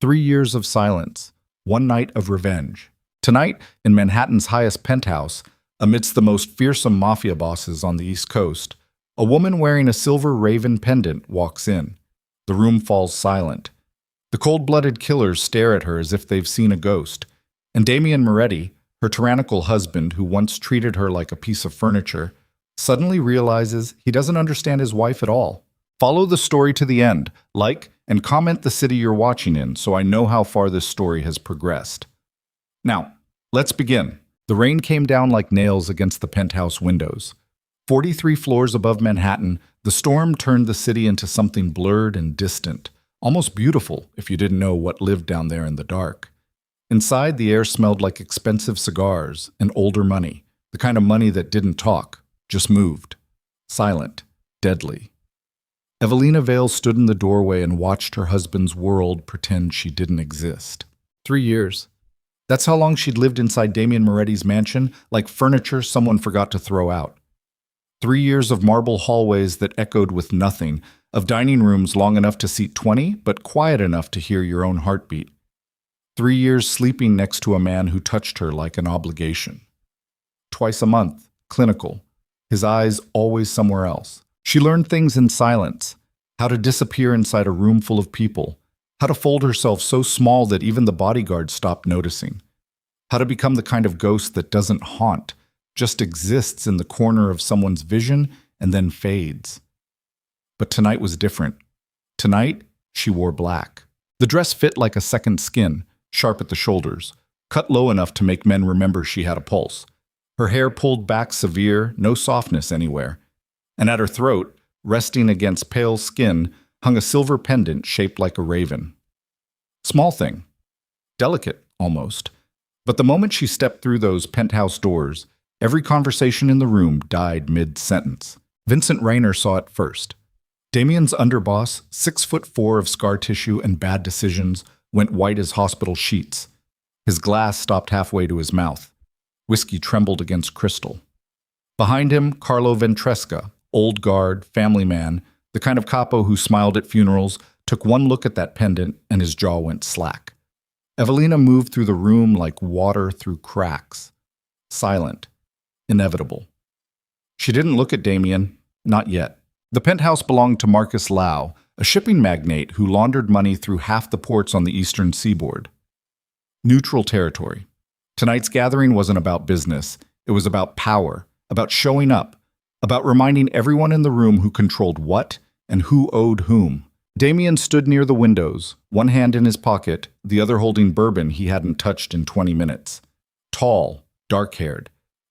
3 years of silence, one night of revenge. Tonight, in Manhattan's highest penthouse, amidst the most fearsome mafia bosses on the East Coast, a woman wearing a silver raven pendant walks in. The room falls silent. The cold-blooded killers stare at her as if they've seen a ghost, and Damian Moretti, her tyrannical husband who once treated her like a piece of furniture, suddenly realizes he doesn't understand his wife at all. Follow the story to the end, like and comment the city you're watching in so I know how far this story has progressed. Now, let's begin. The rain came down like nails against the penthouse windows. 43 floors above Manhattan, the storm turned the city into something blurred and distant, almost beautiful if you didn't know what lived down there in the dark. Inside, the air smelled like expensive cigars and older money, the kind of money that didn't talk, just moved. Silent, deadly. Evelina Vale stood in the doorway and watched her husband's world pretend she didn't exist. 3 years. That's how long she'd lived inside Damian Moretti's mansion, like furniture someone forgot to throw out. 3 years of marble hallways that echoed with nothing, of dining rooms long enough to seat 20, but quiet enough to hear your own heartbeat. 3 years sleeping next to a man who touched her like an obligation. Twice a month, clinical, his eyes always somewhere else. She learned things in silence, how to disappear inside a room full of people, how to fold herself so small that even the bodyguards stopped noticing, how to become the kind of ghost that doesn't haunt, just exists in the corner of someone's vision and then fades. But tonight was different. Tonight, she wore black. The dress fit like a second skin, sharp at the shoulders, cut low enough to make men remember she had a pulse. Her hair pulled back severe, no softness anywhere. And at her throat, resting against pale skin, hung a silver pendant shaped like a raven. Small thing. Delicate, almost. But the moment she stepped through those penthouse doors, every conversation in the room died mid-sentence. Vincent Raynor saw it first. Damian's underboss, 6'4" of scar tissue and bad decisions, went white as hospital sheets. His glass stopped halfway to his mouth. Whiskey trembled against crystal. Behind him, Carlo Ventresca, old guard, family man, the kind of capo who smiled at funerals, took one look at that pendant and his jaw went slack. Evelina moved through the room like water through cracks. Silent. Inevitable. She didn't look at Damian, not yet. The penthouse belonged to Marcus Lau, a shipping magnate who laundered money through half the ports on the eastern seaboard. Neutral territory. Tonight's gathering wasn't about business. It was about power, about showing up, about reminding everyone in the room who controlled what and who owed whom. Damian stood near the windows, one hand in his pocket, the other holding bourbon he hadn't touched in 20 minutes. Tall, dark-haired,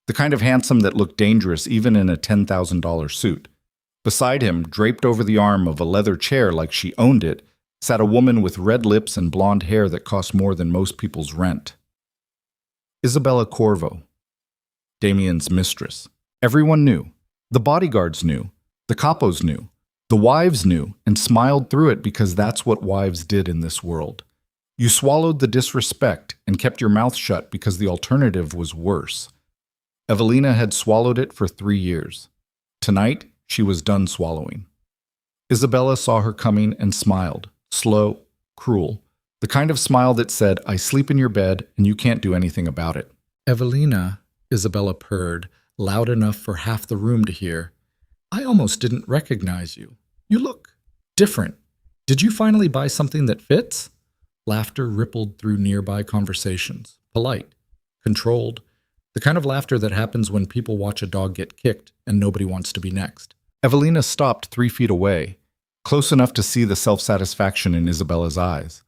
the kind of handsome that looked dangerous even in a $10,000 suit. Beside him, draped over the arm of a leather chair like she owned it, sat a woman with red lips and blonde hair that cost more than most people's rent. Isabella Corvo, Damian's mistress. Everyone knew. The bodyguards knew. The capos knew. The wives knew and smiled through it because that's what wives did in this world. You swallowed the disrespect and kept your mouth shut because the alternative was worse. Evelina had swallowed it for 3 years. Tonight, she was done swallowing. Isabella saw her coming and smiled, slow, cruel, the kind of smile that said, I sleep in your bed and you can't do anything about it. Evelina, Isabella purred, loud enough for half the room to hear. I almost didn't recognize you. You look different. Did you finally buy something that fits? Laughter rippled through nearby conversations, polite, controlled, the kind of laughter that happens when people watch a dog get kicked and nobody wants to be next. Evelina stopped 3 feet away, close enough to see the self-satisfaction in Isabella's eyes,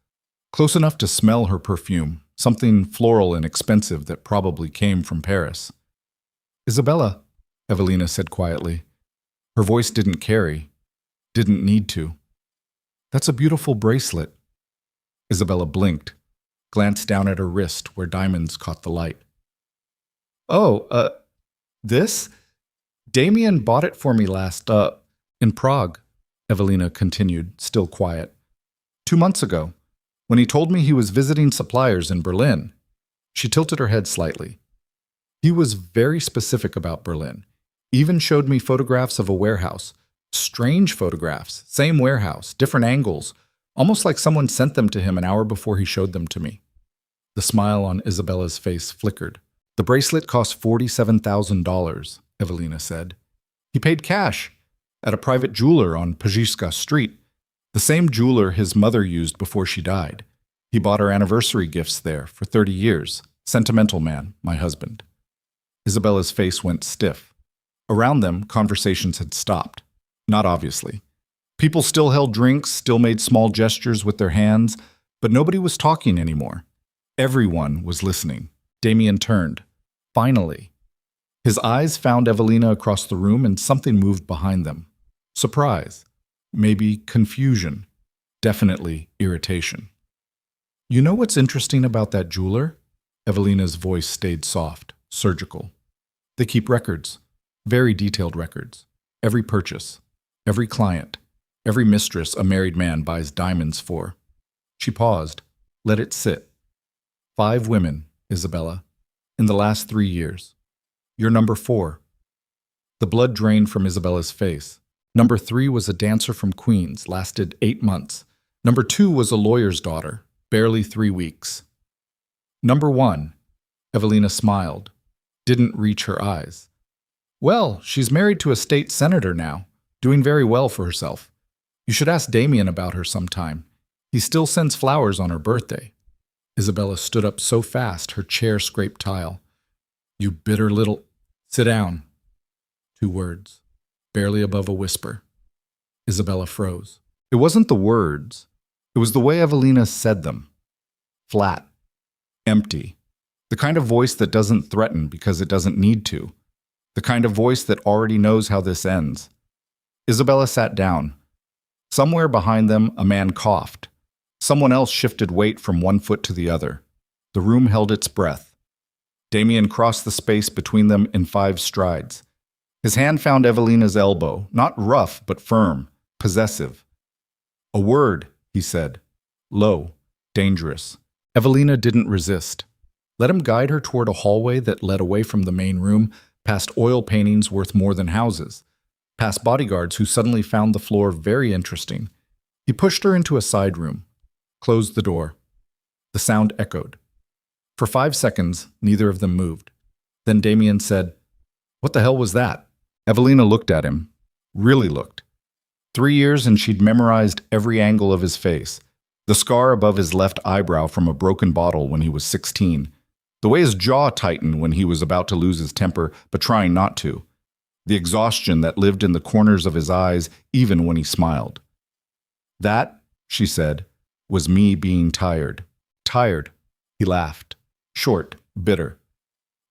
close enough to smell her perfume, something floral and expensive that probably came from Paris. Isabella, Evelina said quietly. Her voice didn't carry, didn't need to. That's a beautiful bracelet. Isabella blinked, glanced down at her wrist where diamonds caught the light. Oh, this? Damian bought it for me in Prague, Evelina continued, still quiet. 2 months ago, when he told me he was visiting suppliers in Berlin. She tilted her head slightly. He was very specific about Berlin. Even showed me photographs of a warehouse. Strange photographs, same warehouse, different angles, almost like someone sent them to him an hour before he showed them to me. The smile on Isabella's face flickered. The bracelet cost $47,000, Evelina said. He paid cash at a private jeweler on Pajitska Street, the same jeweler his mother used before she died. He bought her anniversary gifts there for 30 years. Sentimental man, my husband. Isabella's face went stiff. Around them, conversations had stopped. Not obviously. People still held drinks, still made small gestures with their hands, but nobody was talking anymore. Everyone was listening. Damian turned. Finally. His eyes found Evelina across the room and something moved behind them. Surprise. Maybe confusion. Definitely irritation. You know what's interesting about that jeweler? Evelina's voice stayed soft, surgical. They keep records. Very detailed records. Every purchase. Every client. Every mistress a married man buys diamonds for. She paused. Let it sit. 5 women, Isabella, in the last 3 years. You're number 4. The blood drained from Isabella's face. Number 3 was a dancer from Queens, lasted 8 months. Number 2 was a lawyer's daughter, barely 3 weeks. Number 1, Evelina smiled, didn't reach her eyes. Well, she's married to a state senator now, doing very well for herself. You should ask Damian about her sometime. He still sends flowers on her birthday. Isabella stood up so fast her chair scraped tile. You bitter little... Sit down. 2 words, barely above a whisper. Isabella froze. It wasn't the words. It was the way Evelina said them. Flat. Empty. The kind of voice that doesn't threaten because it doesn't need to. The kind of voice that already knows how this ends. Isabella sat down. Somewhere behind them, a man coughed. Someone else shifted weight from one foot to the other. The room held its breath. Damian crossed the space between them in 5 strides. His hand found Evelina's elbow, not rough but firm, possessive. A word, he said. Low, dangerous. Evelina didn't resist. Let him guide her toward a hallway that led away from the main room, past oil paintings worth more than houses, past bodyguards who suddenly found the floor very interesting. He pushed her into a side room, closed the door. The sound echoed. For 5 seconds, neither of them moved. Then Damian said, What the hell was that? Evelina looked at him. Really looked. 3 years and she'd memorized every angle of his face. The scar above his left eyebrow from a broken bottle when he was 16. The way his jaw tightened when he was about to lose his temper, but trying not to. The exhaustion that lived in the corners of his eyes even when he smiled. That, she said, was me being tired. Tired. He laughed. Short, bitter.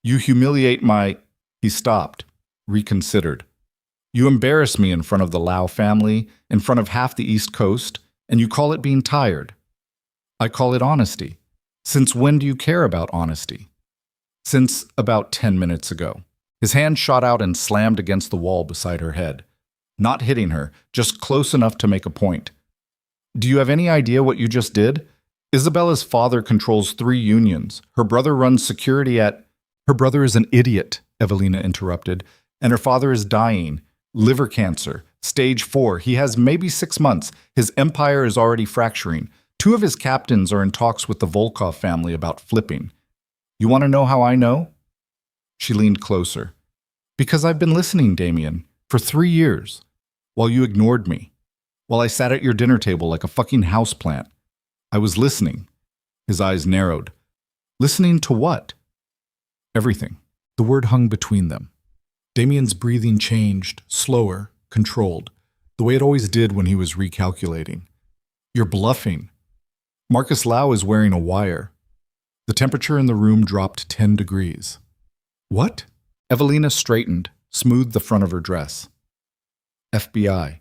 You humiliate my... He stopped, reconsidered. You embarrass me in front of the Lau family, in front of half the East Coast, and you call it being tired. I call it honesty. Since when do you care about honesty? Since about 10 minutes ago. His hand shot out and slammed against the wall beside her head. Not hitting her, just close enough to make a point. Do you have any idea what you just did? Isabella's father controls 3 unions. Her brother runs security at... Her brother is an idiot, Evelina interrupted, and her father is dying. Liver cancer. Stage 4. He has maybe 6 months. His empire is already fracturing. 2 of his captains are in talks with the Volkov family about flipping. You want to know how I know? She leaned closer. Because I've been listening, Damian, for 3 years. While you ignored me. While I sat at your dinner table like a fucking houseplant. I was listening. His eyes narrowed. Listening to what? Everything. The word hung between them. Damian's breathing changed, slower, controlled, the way it always did when he was recalculating. You're bluffing. Marcus Lau is wearing a wire. The temperature in the room dropped 10 degrees. What? Evelina straightened, smoothed the front of her dress. FBI.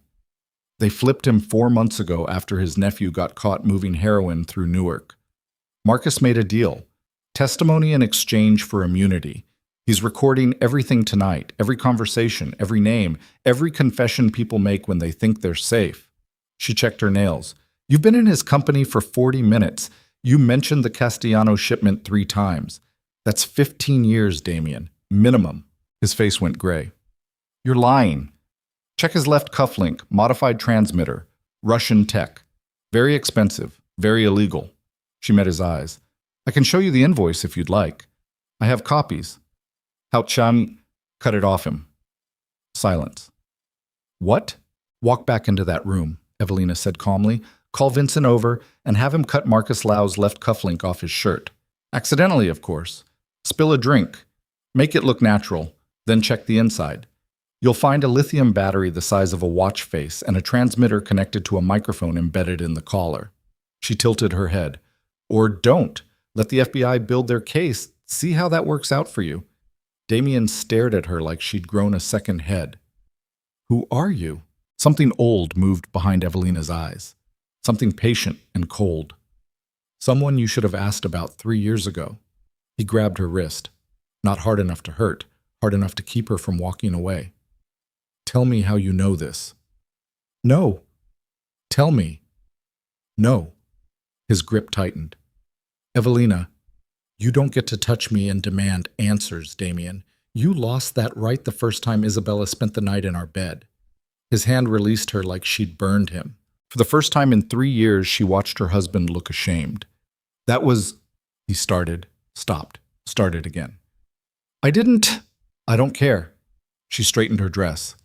They flipped him 4 months ago after his nephew got caught moving heroin through Newark. Marcus made a deal. Testimony in exchange for immunity. He's recording everything tonight, every conversation, every name, every confession people make when they think they're safe. She checked her nails. You've been in his company for 40 minutes. You mentioned the Castellano shipment 3 times. That's 15 years, Damian. Minimum. His face went gray. You're lying. Check his left cufflink, modified transmitter, Russian tech. Very expensive, very illegal. She met his eyes. I can show you the invoice if you'd like. I have copies. Hao Chan cut it off him. Silence. What? Walk back into that room, Evelina said calmly. Call Vincent over and have him cut Marcus Lau's left cufflink off his shirt. Accidentally, of course. Spill a drink. Make it look natural. Then check the inside. You'll find a lithium battery the size of a watch face and a transmitter connected to a microphone embedded in the collar. She tilted her head. Or don't. Let the FBI build their case. See how that works out for you. Damian stared at her like she'd grown a second head. Who are you? Something old moved behind Evelina's eyes. Something patient and cold. Someone you should have asked about 3 years ago. He grabbed her wrist. Not hard enough to hurt, hard enough to keep her from walking away. Tell me how you know this. No. Tell me. No. His grip tightened. Evelina, you don't get to touch me and demand answers, Damian. You lost that right the first time Isabella spent the night in our bed. His hand released her like she'd burned him. For the first time in 3 years, she watched her husband look ashamed. That was... He started, stopped, started again. I don't care. She straightened her dress.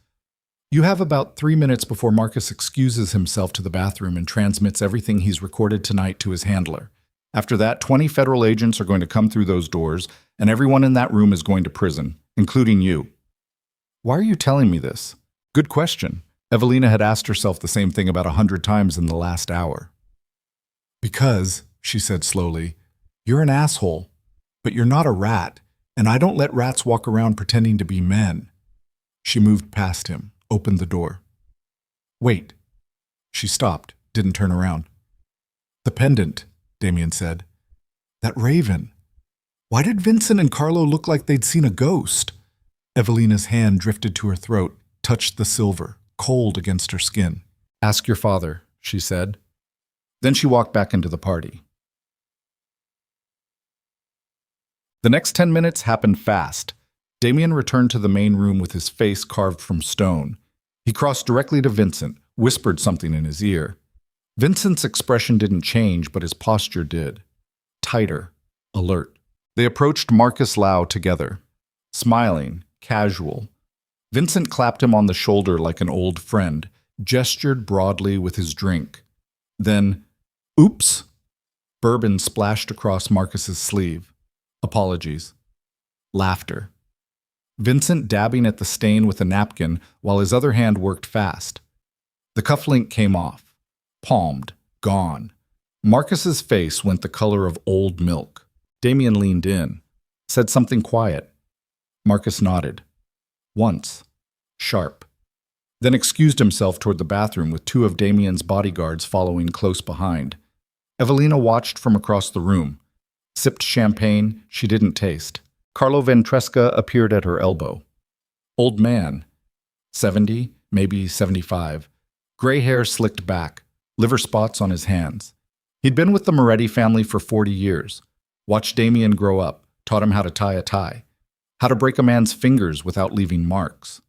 You have about 3 minutes before Marcus excuses himself to the bathroom and transmits everything he's recorded tonight to his handler. After that, 20 federal agents are going to come through those doors, and everyone in that room is going to prison, including you. Why are you telling me this? Good question. Evelina had asked herself the same thing about 100 times in the last hour. Because, she said slowly, you're an asshole, but you're not a rat, and I don't let rats walk around pretending to be men. She moved past him, opened the door. Wait. She stopped, didn't turn around. The pendant, Damian said. That raven. Why did Vincent and Carlo look like they'd seen a ghost? Evelina's hand drifted to her throat, touched the silver, cold against her skin. Ask your father, she said. Then she walked back into the party. The next 10 minutes happened fast. Damian returned to the main room with his face carved from stone. He crossed directly to Vincent, whispered something in his ear. Vincent's expression didn't change, but his posture did. Tighter, alert. They approached Marcus Lau together. Smiling, casual. Vincent clapped him on the shoulder like an old friend, gestured broadly with his drink. Then, oops! Bourbon splashed across Marcus's sleeve. Apologies. Laughter. Vincent dabbing at the stain with a napkin while his other hand worked fast. The cufflink came off. Palmed. Gone. Marcus's face went the color of old milk. Damian leaned in. Said something quiet. Marcus nodded. Once. Sharp. Then excused himself toward the bathroom with 2 of Damian's bodyguards following close behind. Evelina watched from across the room. Sipped champagne she didn't taste. Carlo Ventresca appeared at her elbow. Old man. 70, maybe 75. Gray hair slicked back. Liver spots on his hands. He'd been with the Moretti family for 40 years. Watched Damian grow up. Taught him how to tie a tie. How to break a man's fingers without leaving marks.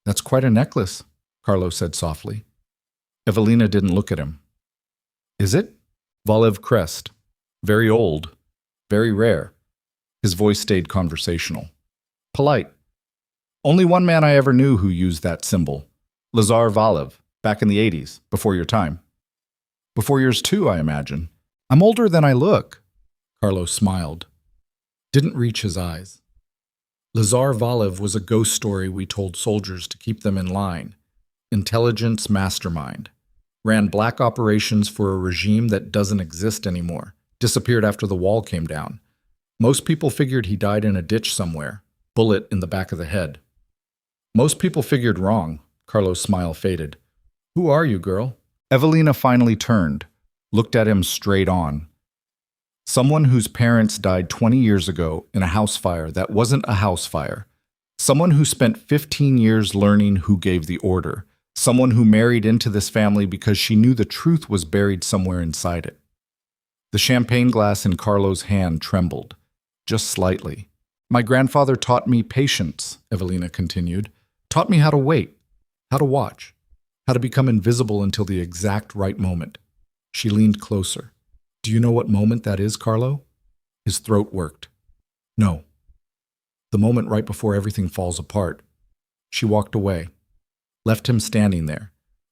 That's quite a necklace, Carlo said softly. Evelina didn't look at him. Is it? Valev crest. Very old. Very rare. His voice stayed conversational. Polite. Only one man I ever knew who used that symbol. Lazar Valev, back in the 80s, before your time. Before yours too, I imagine. I'm older than I look. Carlo smiled. Didn't reach his eyes. Lazar Valev was a ghost story we told soldiers to keep them in line. Intelligence mastermind. Ran black operations for a regime that doesn't exist anymore. Disappeared after the wall came down. Most people figured he died in a ditch somewhere. Bullet in the back of the head. Most people figured wrong. Carlo's smile faded. Who are you, girl? Evelina finally turned. Looked at him straight on. Someone whose parents died 20 years ago in a house fire that wasn't a house fire. Someone who spent 15 years learning who gave the order. Someone who married into this family because she knew the truth was buried somewhere inside it. The champagne glass in Carlo's hand trembled, just slightly. My grandfather taught me patience, Evelina continued. Taught me how to wait, how to watch, how to become invisible until the exact right moment. She leaned closer. Do you know what moment that is, Carlo? His throat worked. No. The moment right before everything falls apart. She walked away, left him standing there,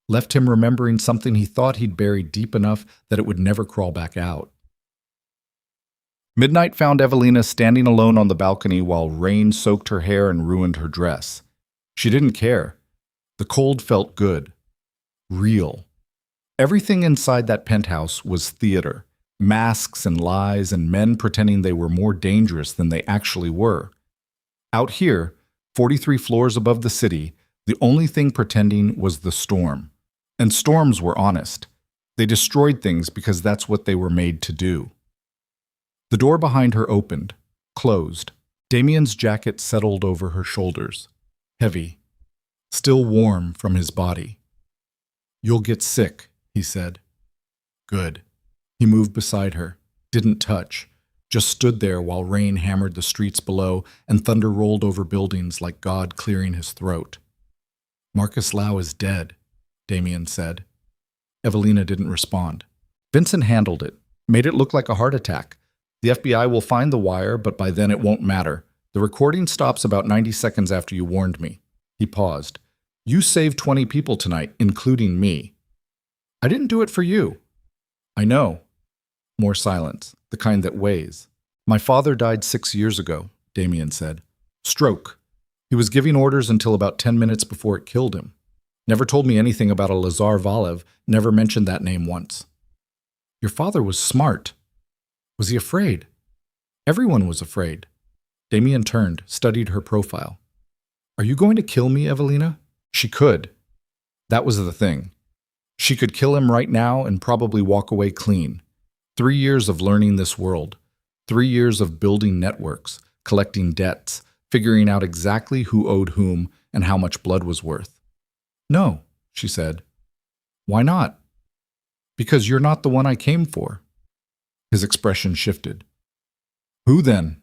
left him remembering something he thought he'd buried deep enough that it would never crawl back out. Midnight found Evelina standing alone on the balcony while rain soaked her hair and ruined her dress. She didn't care. The cold felt good. Real. Everything inside that penthouse was theater. Masks and lies and men pretending they were more dangerous than they actually were. Out here, 43 floors above the city, the only thing pretending was the storm. And storms were honest. They destroyed things because that's what they were made to do. The door behind her opened, closed. Damian's jacket settled over her shoulders. Heavy. Still warm from his body. You'll get sick, he said. Good. He moved beside her, didn't touch, just stood there while rain hammered the streets below and thunder rolled over buildings like God clearing his throat. Marcus Lau is dead, Damian said. Evelina didn't respond. Vincent handled it, made it look like a heart attack. The FBI will find the wire, but by then it won't matter. The recording stops about 90 seconds after you warned me. He paused. You saved 20 people tonight, including me. I didn't do it for you. I know. More silence, the kind that weighs. My father died 6 years ago, Damian said. Stroke. He was giving orders until about 10 minutes before it killed him. Never told me anything about a Lazar Valev, never mentioned that name once. Your father was smart. Was he afraid? Everyone was afraid. Damian turned, studied her profile. Are you going to kill me, Evelina? She could. That was the thing. She could kill him right now and probably walk away clean. 3 years of learning this world. 3 years of building networks, collecting debts, figuring out exactly who owed whom and how much blood was worth. No, she said. Why not? Because you're not the one I came for. His expression shifted. Who then?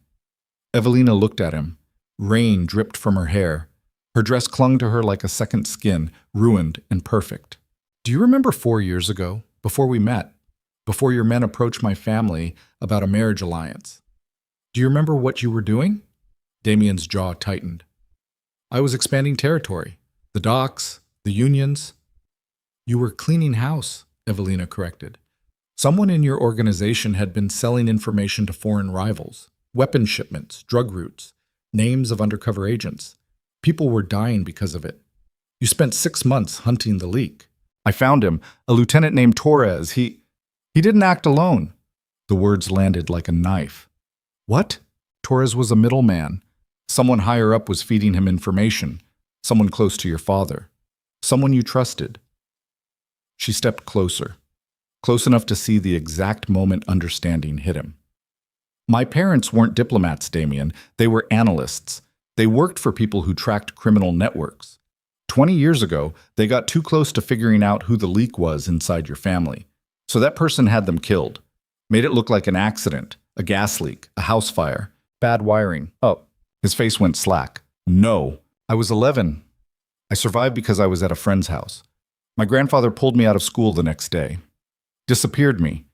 Evelina looked at him. Rain dripped from her hair. Her dress clung to her like a second skin, ruined and perfect. Do you remember 4 years ago, before we met? Before your men approached my family about a marriage alliance. Do you remember what you were doing? Damian's jaw tightened. I was expanding territory. The docks, the unions. You were cleaning house, Evelina corrected. Someone in your organization had been selling information to foreign rivals. Weapon shipments, drug routes, names of undercover agents. People were dying because of it. You spent 6 months hunting the leak. I found him, a lieutenant named Torres. He didn't act alone. The words landed like a knife. What? Torres was a middleman. Someone higher up was feeding him information. Someone close to your father. Someone you trusted. She stepped closer, close enough to see the exact moment understanding hit him. My parents weren't diplomats, Damian. They were analysts. They worked for people who tracked criminal networks. 20 years ago, they got too close to figuring out who the leak was inside your family. So that person had them killed. Made it look like an accident, a gas leak, a house fire, bad wiring. Oh, his face went slack. No, I was 11. I survived because I was at a friend's house. My grandfather pulled me out of school the next day. Disappeared me.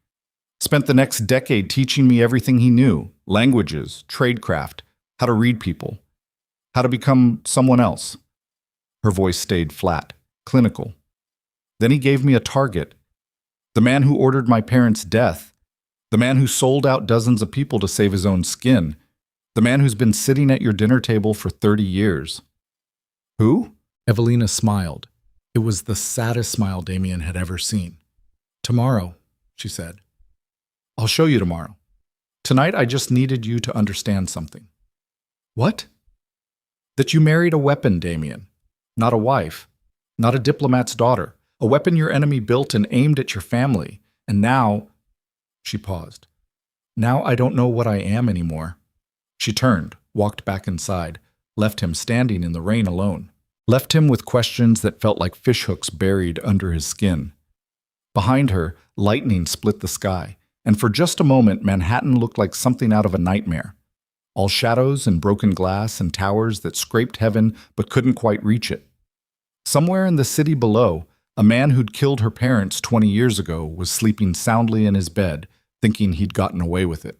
Spent the next decade teaching me everything he knew. Languages, tradecraft, how to read people, how to become someone else. Her voice stayed flat, clinical. Then he gave me a target. The man who ordered my parents' death. The man who sold out dozens of people to save his own skin. The man who's been sitting at your dinner table for 30 years. Who? Evelina smiled. It was the saddest smile Damian had ever seen. Tomorrow, she said. I'll show you tomorrow. Tonight I just needed you to understand something. What? That you married a weapon, Damian. Not a wife. Not a diplomat's daughter. A weapon your enemy built and aimed at your family. And now, she paused. Now I don't know what I am anymore. She turned, walked back inside, left him standing in the rain alone. Left him with questions that felt like fishhooks buried under his skin. Behind her, lightning split the sky, and for just a moment Manhattan looked like something out of a nightmare. All shadows and broken glass and towers that scraped heaven but couldn't quite reach it. Somewhere in the city below, A man who'd killed her parents 20 years ago was sleeping soundly in his bed, thinking he'd gotten away with it.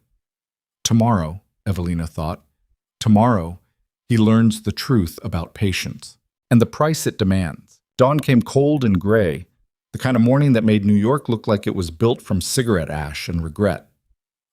Tomorrow, Evelina thought, tomorrow, he learns the truth about patience and the price it demands. Dawn came cold and gray, the kind of morning that made New York look like it was built from cigarette ash and regret.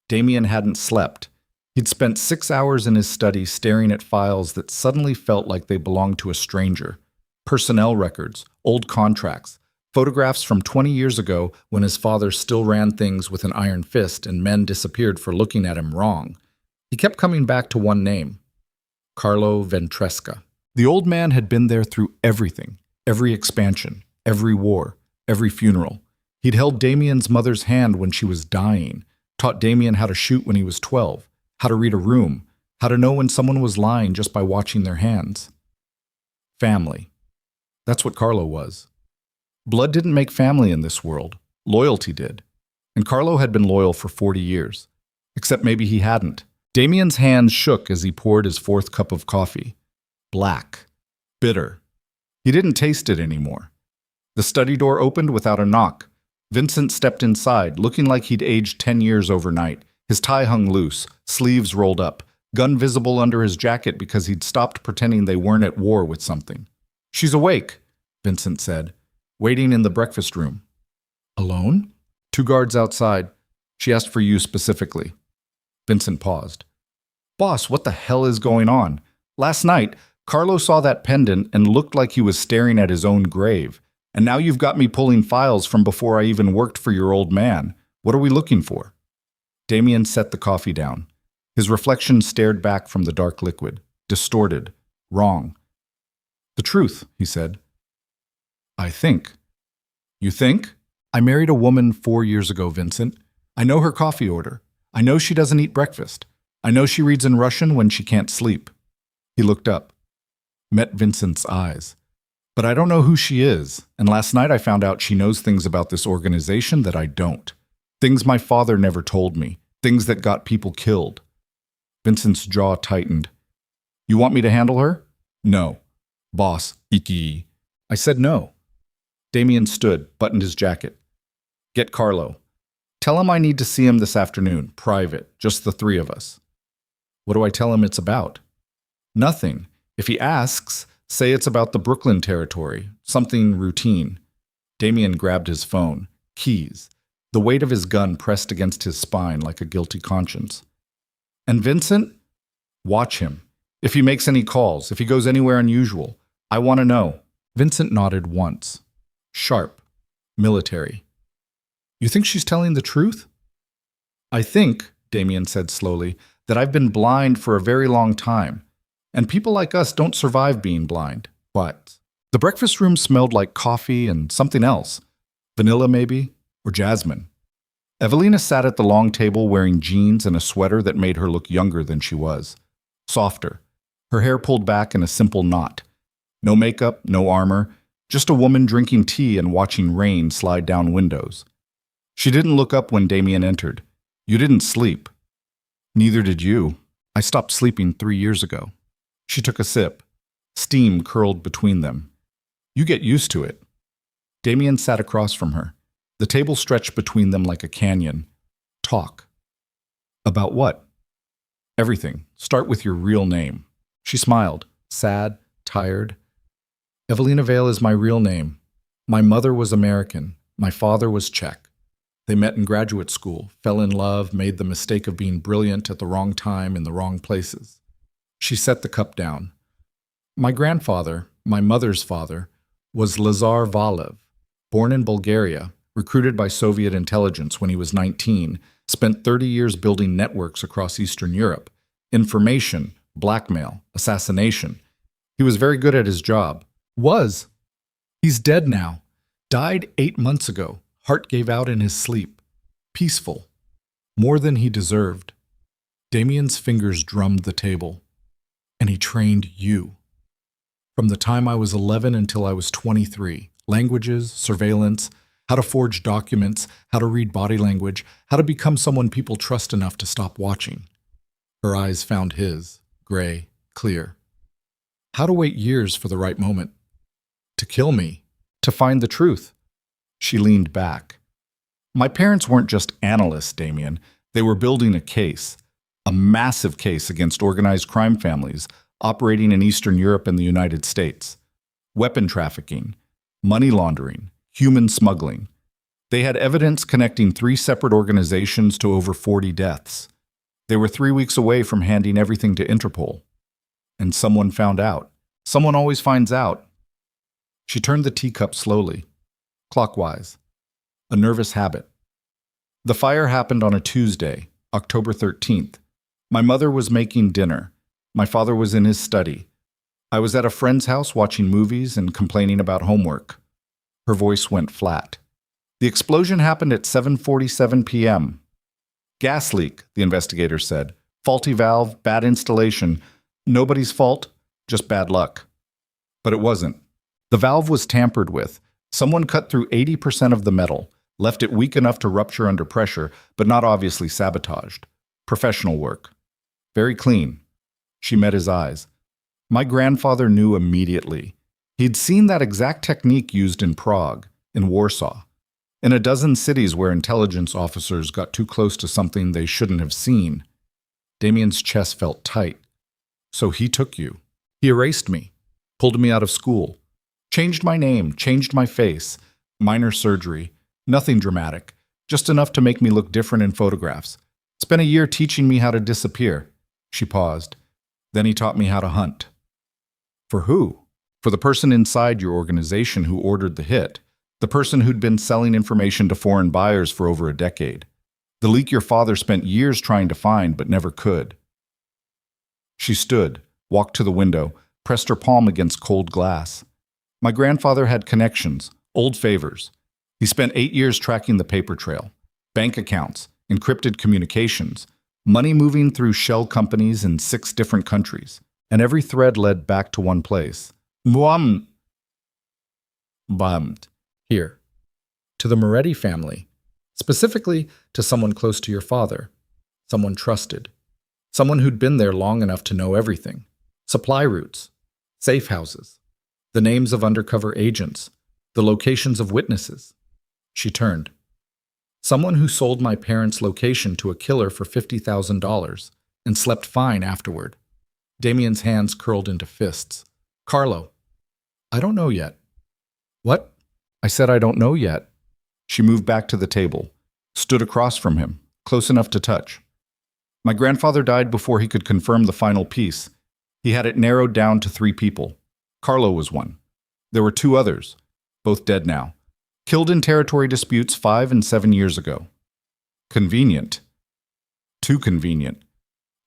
Damian hadn't slept. He'd spent 6 hours in his study staring at files that suddenly felt like they belonged to a stranger. Personnel records, old contracts, photographs from 20 years ago when his father still ran things with an iron fist and men disappeared for looking at him wrong. He kept coming back to one name, Carlo Ventresca. The old man had been there through everything, every expansion, every war, every funeral. He'd held Damian's mother's hand when she was dying, taught Damian how to shoot when he was 12, how to read a room, how to know when someone was lying just by watching their hands. Family. That's what Carlo was. Blood didn't make family in this world. Loyalty did. And Carlo had been loyal for 40 years. Except maybe he hadn't. Damian's hands shook as he poured his fourth cup of coffee. Black. Bitter. He didn't taste it anymore. The study door opened without a knock. Vincent stepped inside, looking like he'd aged 10 years overnight. His tie hung loose, sleeves rolled up, gun visible under his jacket because he'd stopped pretending they weren't at war with something. "She's awake," Vincent said, waiting in the breakfast room. "Alone?" "2 guards outside. She asked for you specifically." Vincent paused. "Boss, what the hell is going on? Last night, Carlo saw that pendant and looked like he was staring at his own grave. And now you've got me pulling files from before I even worked for your old man. What are we looking for?" Damian set the coffee down. His reflection stared back from the dark liquid, distorted, wrong. "The truth," he said. "I think." "You think?" "I married a woman 4 years ago, Vincent. I know her coffee order. I know she doesn't eat breakfast. I know she reads in Russian when she can't sleep." He looked up, met Vincent's eyes. "But I don't know who she is, and last night I found out she knows things about this organization that I don't. Things my father never told me, things that got people killed." Vincent's jaw tightened. "You want me to handle her?" "No." "Boss, iki." I said no. Damian stood, buttoned his jacket. "Get Carlo. Tell him I need to see him this afternoon, private, just the 3 of us." "What do I tell him it's about?" "Nothing. If he asks, say it's about the Brooklyn territory, something routine." Damian grabbed his phone, keys, the weight of his gun pressed against his spine like a guilty conscience. "And Vincent? Watch him. If he makes any calls, if he goes anywhere unusual, I want to know." Vincent nodded once. Sharp. Military. "You think she's telling the truth?" "I think," Damian said slowly, "that I've been blind for a very long time. And people like us don't survive being blind. But the breakfast room smelled like coffee and something else. Vanilla, maybe, or jasmine. Evelina sat at the long table wearing jeans and a sweater that made her look younger than she was. Softer. Her hair pulled back in a simple knot. No makeup, no armor, just a woman drinking tea and watching rain slide down windows. She didn't look up when Damian entered. "You didn't sleep." "Neither did you. I stopped sleeping 3 years ago." She took a sip. Steam curled between them. "You get used to it." Damian sat across from her. The table stretched between them like a canyon. "Talk." "About what?" "Everything. Start with your real name." She smiled, sad, tired. "Evelina Vale is my real name. My mother was American. My father was Czech. They met in graduate school, fell in love, made the mistake of being brilliant at the wrong time in the wrong places." She set the cup down. "My grandfather, my mother's father, was Lazar Valev, born in Bulgaria, recruited by Soviet intelligence when he was 19, spent 30 years building networks across Eastern Europe. Information, blackmail, assassination. He was very good at his job. Was. He's dead now. Died 8 months ago. Heart gave out in his sleep. Peaceful. More than he deserved." Damian's fingers drummed the table. "And he trained you. From the time I was 11 until I was 23. Languages, surveillance, how to forge documents, how to read body language, how to become someone people trust enough to stop watching." Her eyes found his, gray, clear. "How to wait years for the right moment. To kill me. to find the truth. She leaned back. My parents weren't just analysts, Damian. They were building a case, a massive case against organized crime families operating in Eastern Europe and the United States. Weapon trafficking, money laundering, human smuggling. They had evidence connecting 3 separate organizations to over 40 deaths. They were 3 weeks away from handing everything to Interpol. And someone found out. Someone always finds out. She turned the teacup slowly, clockwise. A nervous habit. The fire happened on a Tuesday, October 13th. My mother was making dinner. My father was in his study. I was at a friend's house watching movies and complaining about homework. Her voice went flat. The explosion happened at 7:47 p.m. Gas leak, the investigator said. Faulty valve, bad installation. Nobody's fault, just bad luck. But it wasn't. The valve was tampered with. Someone cut through 80% of the metal, left it weak enough to rupture under pressure, but not obviously sabotaged. Professional work. Very clean. She met his eyes. My grandfather knew immediately. He'd seen that exact technique used in Prague, in Warsaw, in a dozen cities where intelligence officers got too close to something they shouldn't have seen. Damian's chest felt tight. So he took you. He erased me, pulled me out of school, changed my name, changed my face, minor surgery, nothing dramatic, just enough to make me look different in photographs. Spent a year teaching me how to disappear. She paused. Then he taught me how to hunt. For who? For the person inside your organization who ordered the hit. The person who'd been selling information to foreign buyers for over a decade. The leak your father spent years trying to find but never could. She stood, walked to the window, pressed her palm against cold glass. My grandfather had connections, old favors. He spent 8 years tracking the paper trail, bank accounts, encrypted communications, money moving through shell companies in 6 different countries, and every thread led back to one place. Bummed. Here. To the Moretti family. Specifically to someone close to your father. Someone trusted. Someone who'd been there long enough to know everything. Supply routes. Safe houses. The names of undercover agents. The locations of witnesses. She turned. Someone who sold my parents' location to a killer for $50,000 and slept fine afterward. Damian's hands curled into fists. Carlo. I don't know yet. What? I said I don't know yet. She moved back to the table, stood across from him, close enough to touch. My grandfather died before he could confirm the final piece. He had it narrowed down to 3 people. Carlo was one. There were 2 others, both dead now. Killed in territory disputes 5 and 7 years ago. Convenient. Too convenient.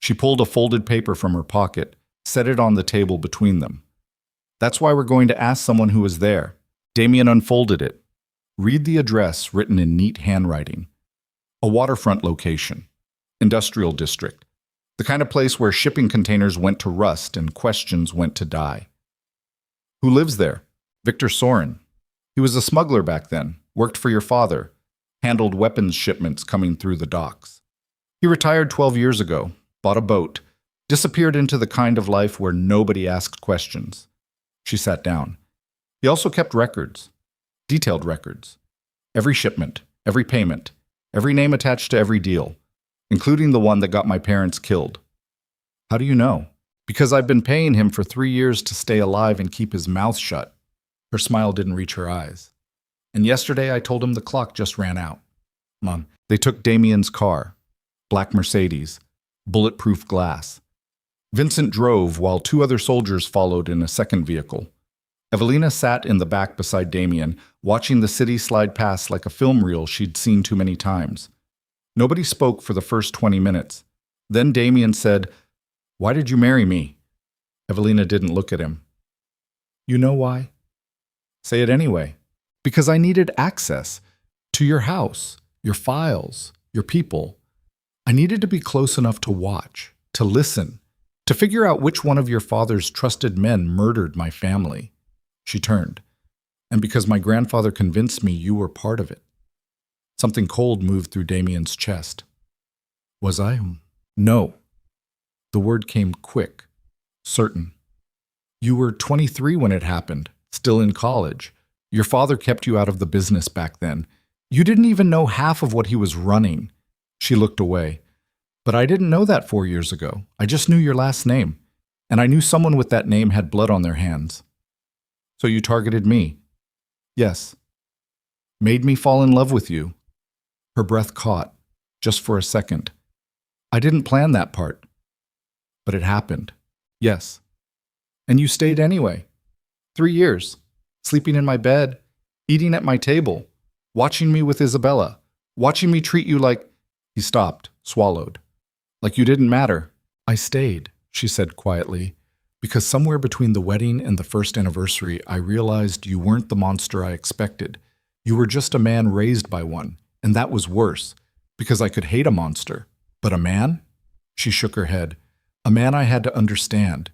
She pulled a folded paper from her pocket, set it on the table between them. That's why we're going to ask someone who was there. Damian unfolded it. Read the address written in neat handwriting. A waterfront location. Industrial district. The kind of place where shipping containers went to rust and questions went to die. Who lives there? Victor Soren. He was a smuggler back then, worked for your father, handled weapons shipments coming through the docks. He retired 12 years ago, bought a boat, disappeared into the kind of life where nobody asked questions. She sat down. He also kept records, detailed records. Every shipment, every payment, every name attached to every deal, including the one that got my parents killed. How do you know? Because I've been paying him for 3 years to stay alive and keep his mouth shut. Her smile didn't reach her eyes. And yesterday I told him the clock just ran out. Mom, they took Damian's car, black Mercedes, bulletproof glass. Vincent drove while 2 other soldiers followed in a second vehicle. Evelina sat in the back beside Damian, watching the city slide past like a film reel she'd seen too many times. Nobody spoke for the first 20 minutes. Then Damian said, "Why did you marry me?" Evelina didn't look at him. "You know why?" "Say it anyway." "Because I needed access to your house, your files, your people. I needed to be close enough to watch, to listen, to figure out which one of your father's trusted men murdered my family." She turned. "And because my grandfather convinced me you were part of it." Something cold moved through Damian's chest. "Was I?" "No." The word came quick, certain. "You were 23 when it happened, still in college. Your father kept you out of the business back then. You didn't even know half of what he was running." She looked away. "But I didn't know that 4 years ago. I just knew your last name. And I knew someone with that name had blood on their hands." "So you targeted me?" "Yes." "Made me fall in love with you." Her breath caught, just for a second. "I didn't plan that part." "But it happened." "Yes." "And you stayed anyway. 3 years. Sleeping in my bed, eating at my table, watching me with Isabella, watching me treat you like—" He stopped, swallowed. "Like you didn't matter." "I stayed," she said quietly, "because somewhere between the wedding and the first anniversary, I realized you weren't the monster I expected. You were just a man raised by one, and that was worse, because I could hate a monster. But a man?" She shook her head. "A man I had to understand,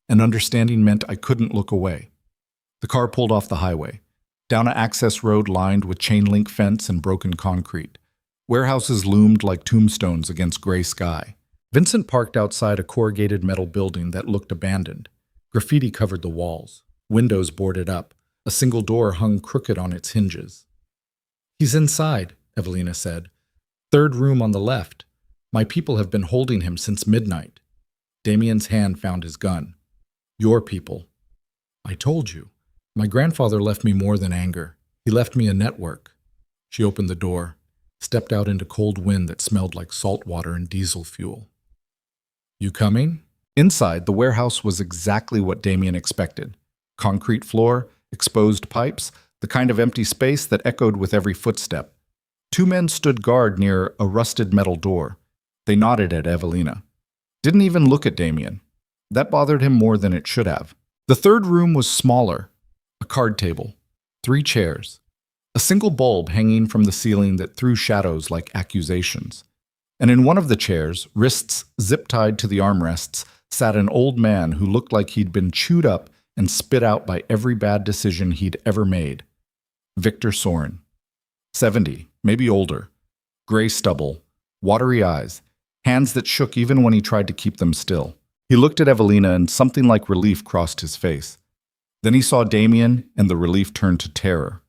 and understanding meant I couldn't look away." The car pulled off the highway, down an access road lined with chain-link fence and broken concrete. Warehouses loomed like tombstones against gray sky. Vincent parked outside a corrugated metal building that looked abandoned. Graffiti covered the walls, windows boarded up, a single door hung crooked on its hinges. "He's inside," Evelina said. "Third room on the left. My people have been holding him since midnight." Damian's hand found his gun. "Your people." "I told you. My grandfather left me more than anger. He left me a network." She opened the door, stepped out into cold wind that smelled like salt water and diesel fuel. "You coming?" Inside, the warehouse was exactly what Damian expected. Concrete floor, exposed pipes, the kind of empty space that echoed with every footstep. 2 men stood guard near a rusted metal door. They nodded at Evelina. Didn't even look at Damian. That bothered him more than it should have. The third room was smaller. A card table, 3 chairs, a single bulb hanging from the ceiling that threw shadows like accusations. And in one of the chairs, wrists zip-tied to the armrests, sat an old man who looked like he'd been chewed up and spit out by every bad decision he'd ever made. Victor Soren. 70, maybe older. Gray stubble, watery eyes, hands that shook even when he tried to keep them still. He looked at Evelina and something like relief crossed his face. Then he saw Damian, and the relief turned to terror.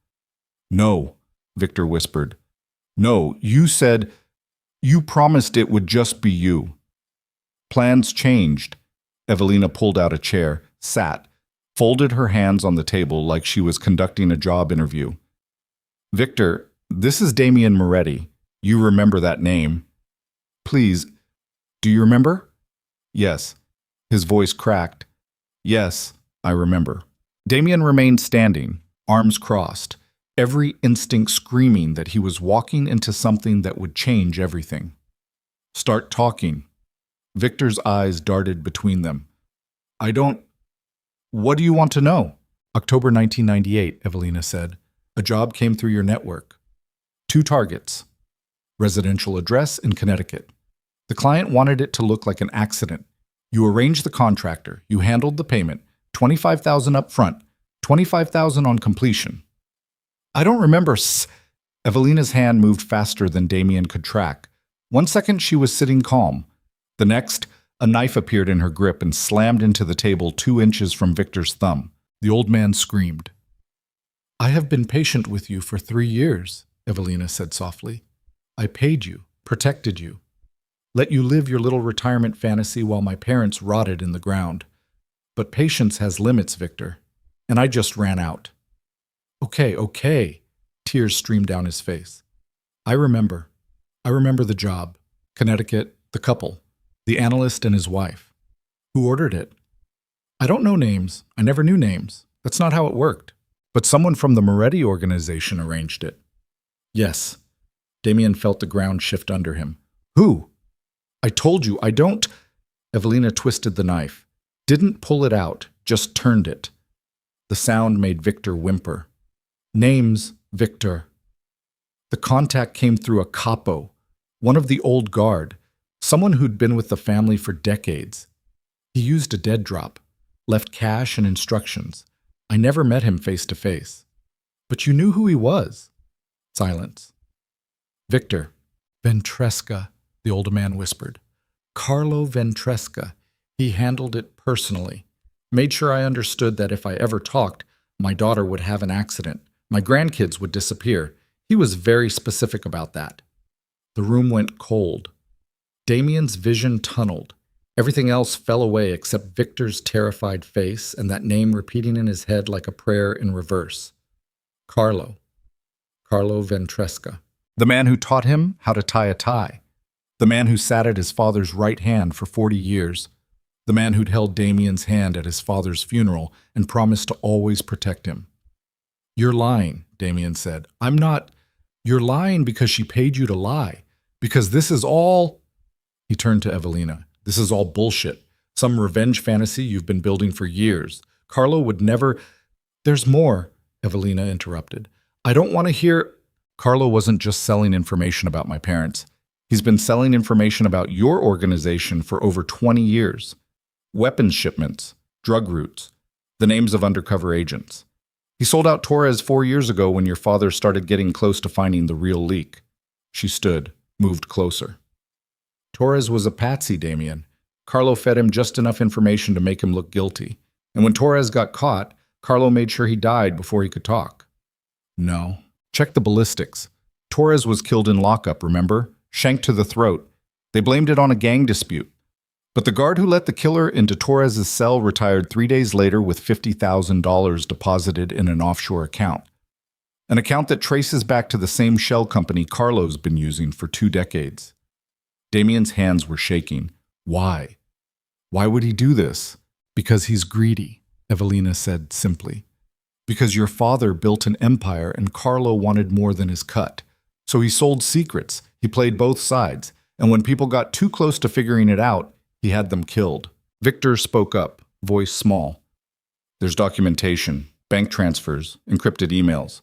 "No," Victor whispered. "No, you promised it would just be you." "Plans changed." Evelina pulled out a chair, sat, folded her hands on the table like she was conducting a job interview. "Victor, this is Damian Moretti. You remember that name. Please, do you remember?" "Yes." His voice cracked. "Yes, I remember." Damian remained standing, arms crossed, every instinct screaming that he was walking into something that would change everything. "Start talking." Victor's eyes darted between them. What do you want to know?" "October 1998, Evelina said. "A job came through your network. 2 targets. Residential address in Connecticut. The client wanted it to look like an accident. You arranged the contractor, you handled the payment, $25,000 up front, $25,000 on completion." "I don't remember." Evelina's hand moved faster than Damian could track. 1 second she was sitting calm. The next, a knife appeared in her grip and slammed into the table 2 inches from Victor's thumb. The old man screamed. "I have been patient with you for 3 years, Evelina said softly. "I paid you, protected you, let you live your little retirement fantasy while my parents rotted in the ground. But patience has limits, Victor, and I just ran out." Okay. Tears streamed down his face. I remember the job, Connecticut, the couple, the analyst and his wife. Who ordered it? I don't know names. I never knew names. That's not how it worked. But someone from the Moretti organization arranged it." "Yes." Damian felt the ground shift under him. "Who?" "I told you, I don't—" Evelina twisted the knife. Didn't pull it out, just turned it. The sound made Victor whimper. "Names, Victor." The contact came through a capo, one of the old guard, someone who'd been with the family for decades. He used a dead drop, left cash and instructions. I never met him face to face. "But you knew who he was." Silence. "Victor." "Ventresca," the older man whispered. "Carlo Ventresca. He handled it personally. Made sure I understood that if I ever talked, my daughter would have an accident. My grandkids would disappear. He was very specific about that. The room went cold. Damian's vision tunneled. Everything else fell away except Victor's terrified face and that name repeating in his head like a prayer in reverse. Carlo. Carlo Ventresca. The man who taught him how to tie a tie. The man who sat at his father's right hand for 40 years. The man who'd held Damian's hand at his father's funeral and promised to always protect him. You're lying, Damian said. I'm not. You're lying because she paid you to lie. Because this is all... He turned to Evelina. This is all bullshit. Some revenge fantasy you've been building for years. Carlo would never... There's more, Evelina interrupted. I don't want to hear... Carlo wasn't just selling information about my parents. He's been selling information about your organization for over 20 years. Weapons shipments, drug routes, the names of undercover agents. He sold out Torres 4 years ago when your father started getting close to finding the real leak. She stood, moved closer. Torres was a patsy, Damian. Carlo fed him just enough information to make him look guilty. And when Torres got caught, Carlo made sure he died before he could talk. No. Check the ballistics. Torres was killed in lockup, remember? Shanked to the throat. They blamed it on a gang dispute. But the guard who let the killer into Torres' cell retired 3 days later with $50,000 deposited in an offshore account. An account that traces back to the same shell company Carlo's been using for 2 decades. Damian's hands were shaking. Why? Why would he do this? Because he's greedy, Evelina said simply. Because your father built an empire and Carlo wanted more than his cut. So he sold secrets. He played both sides. And when people got too close to figuring it out, he had them killed. Victor spoke up, voice small. There's documentation, bank transfers, encrypted emails.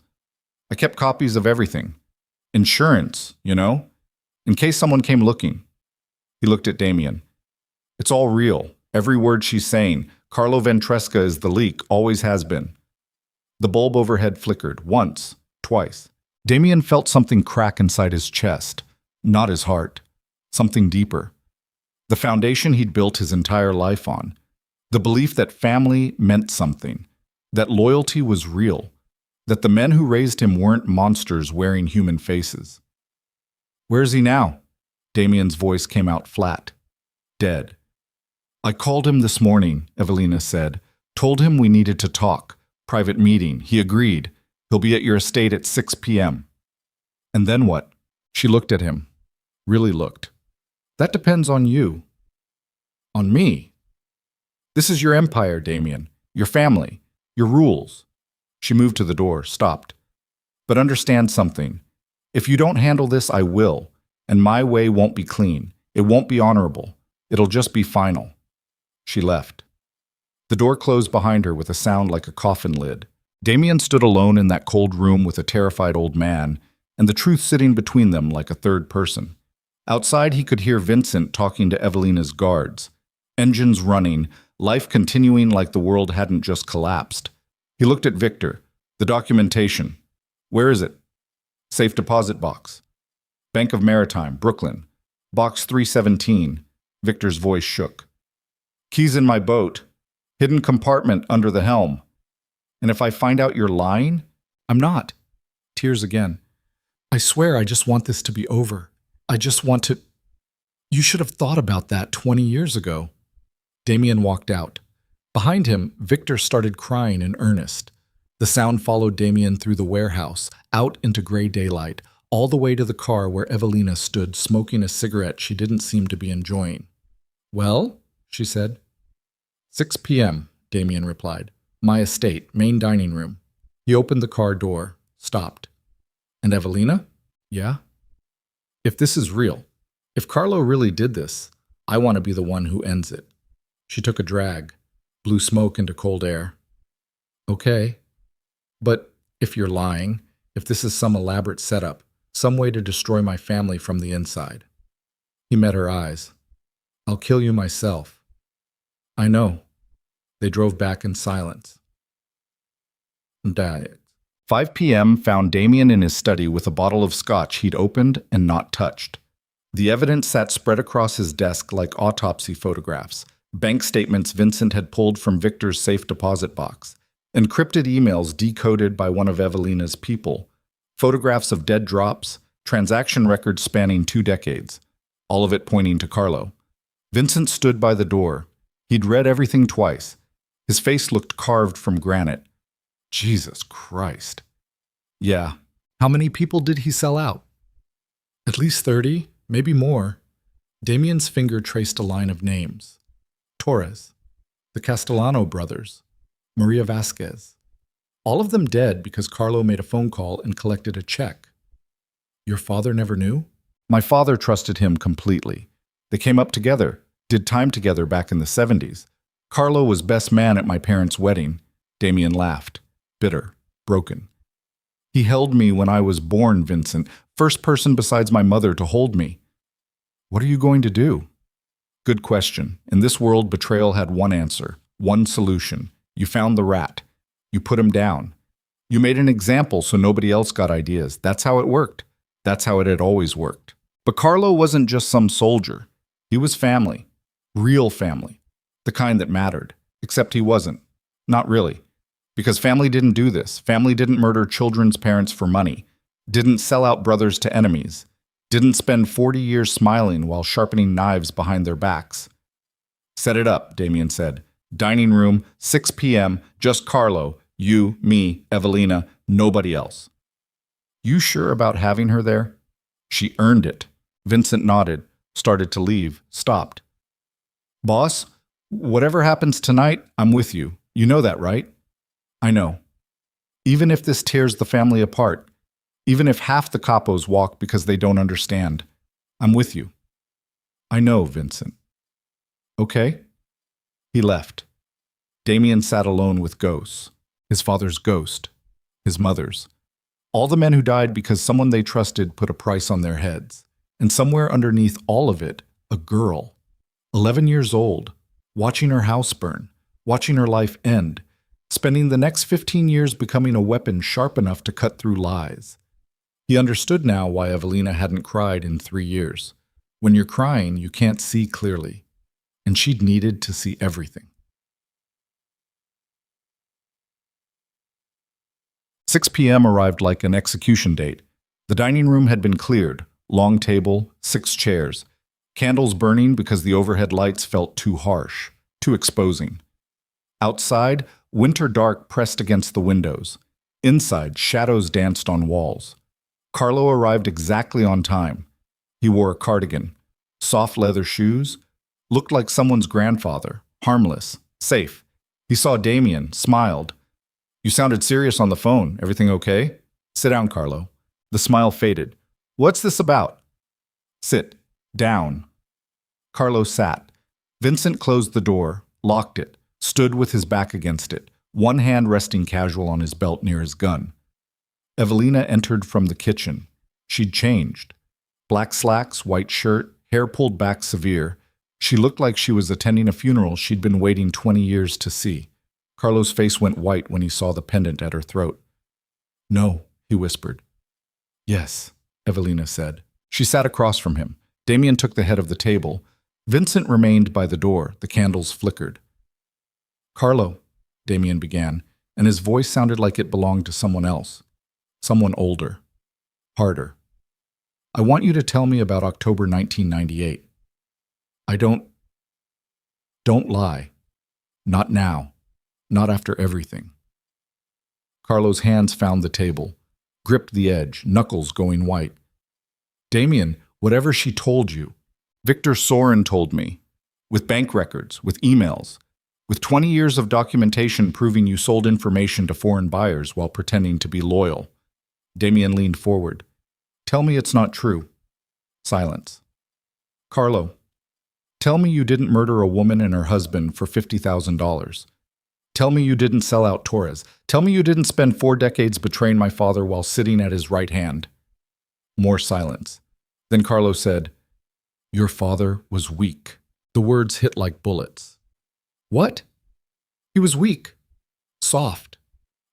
I kept copies of everything. Insurance, you know? In case someone came looking. He looked at Damian. It's all real. Every word she's saying. Carlo Ventresca is the leak, always has been. The bulb overhead flickered, once, twice. Damian felt something crack inside his chest, not his heart. Something deeper. The foundation he'd built his entire life on. The belief that family meant something. That loyalty was real. That the men who raised him weren't monsters wearing human faces. Where is he now? Damian's voice came out flat. Dead. I called him this morning, Evelina said. Told him we needed to talk. Private meeting. He agreed. He'll be at your estate at 6 p.m. And then what? She looked at him. Really looked. That depends on you. On me. This is your empire, Damian. Your family. Your rules. She moved to the door, stopped. But understand something. If you don't handle this, I will. And my way won't be clean. It won't be honorable. It'll just be final. She left. The door closed behind her with a sound like a coffin lid. Damian stood alone in that cold room with a terrified old man, and the truth sitting between them like a third person. Outside, he could hear Vincent talking to Evelina's guards. Engines running, life continuing like the world hadn't just collapsed. He looked at Victor. The documentation. Where is it? Safe deposit box. Bank of Maritime, Brooklyn. Box 317. Victor's voice shook. Keys in my boat. Hidden compartment under the helm. And if I find out you're lying, I'm not. Tears again. I swear I just want this to be over. I just want to... You should have thought about that 20 years ago. Damian walked out. Behind him, Victor started crying in earnest. The sound followed Damian through the warehouse, out into gray daylight, all the way to the car where Evelina stood smoking a cigarette she didn't seem to be enjoying. Well, she said. 6 p.m., Damian replied. My estate, main dining room. He opened the car door, stopped. And Evelina? Yeah? If this is real, if Carlo really did this, I want to be the one who ends it. She took a drag, blew smoke into cold air. Okay. But if you're lying, if this is some elaborate setup, some way to destroy my family from the inside. He met her eyes. I'll kill you myself. I know. They drove back in silence. Died. 5 p.m. found Damian in his study with a bottle of scotch he'd opened and not touched. The evidence sat spread across his desk like autopsy photographs, bank statements Vincent had pulled from Victor's safe deposit box, Encrypted emails decoded by one of Evelina's people, photographs of dead drops, transaction records spanning 2 decades, all of it pointing to Carlo. Vincent stood by the door. He'd read everything twice. His face looked carved from granite. Jesus Christ. Yeah. How many people did he sell out? At least 30, maybe more. Damian's finger traced a line of names. Torres, the Castellano brothers, Maria Vasquez. All of them dead because Carlo made a phone call and collected a check. Your father never knew? My father trusted him completely. They came up together, did time together back in the 70s. Carlo was best man at my parents' wedding. Damian laughed, bitter, broken. He held me when I was born, Vincent, first person besides my mother to hold me. What are you going to do? Good question. In this world, betrayal had one answer, one solution. You found the rat. You put him down. You made an example so nobody else got ideas. That's how it worked. That's how it had always worked. But Carlo wasn't just some soldier. He was family. Real family. The kind that mattered. Except he wasn't. Not really. Because family didn't do this. Family didn't murder children's parents for money. Didn't sell out brothers to enemies. Didn't spend 40 years smiling while sharpening knives behind their backs. Set it up, Damian said. Dining room, 6 p.m., just Carlo, you, me, Evelina, nobody else. You sure about having her there? She earned it. Vincent nodded, started to leave, stopped. Boss, whatever happens tonight, I'm with you. You know that, right? I know. Even if this tears the family apart, even if half the capos walk because they don't understand, I'm with you. I know, Vincent. Okay? He left. Damian sat alone with ghosts. His father's ghost. His mother's. All the men who died because someone they trusted put a price on their heads. And somewhere underneath all of it, a girl. 11 years old, watching her house burn, watching her life end, spending the next 15 years becoming a weapon sharp enough to cut through lies. He understood now why Evelina hadn't cried in 3 years. When you're crying, you can't see clearly. And she'd needed to see everything. 6 p.m. arrived like an execution date. The dining room had been cleared. Long table, 6 chairs. Candles burning because the overhead lights felt too harsh, too exposing. Outside, winter dark pressed against the windows. Inside, shadows danced on walls. Carlo arrived exactly on time. He wore a cardigan, soft leather shoes, looked like someone's grandfather, harmless, safe. He saw Damian, smiled. You sounded serious on the phone. Everything okay? Sit down, Carlo. The smile faded. What's this about? Sit. Down. Carlo sat. Vincent closed the door, locked it, stood with his back against it, one hand resting casual on his belt near his gun. Evelina entered from the kitchen. She'd changed. Black slacks, white shirt, hair pulled back severe. She looked like she was attending a funeral she'd been waiting 20 years to see. Carlo's face went white when he saw the pendant at her throat. No, he whispered. Yes, Evelina said. She sat across from him. Damian took the head of the table. Vincent remained by the door. The candles flickered. Carlo, Damian began, and his voice sounded like it belonged to someone else. Someone older. Harder. I want you to tell me about October 1998. Don't lie. Not now. Not after everything. Carlo's hands found the table, gripped the edge, knuckles going white. Damian, whatever she told you, Victor Sorin told me, with bank records, with emails, with 20 years of documentation proving you sold information to foreign buyers while pretending to be loyal. Damian leaned forward. Tell me it's not true. Silence. Carlo, tell me you didn't murder a woman and her husband for $50,000. Tell me you didn't sell out Torres. Tell me you didn't spend 4 decades betraying my father while sitting at his right hand. More silence. Then Carlo said, Your father was weak. The words hit like bullets. What? He was weak. Soft.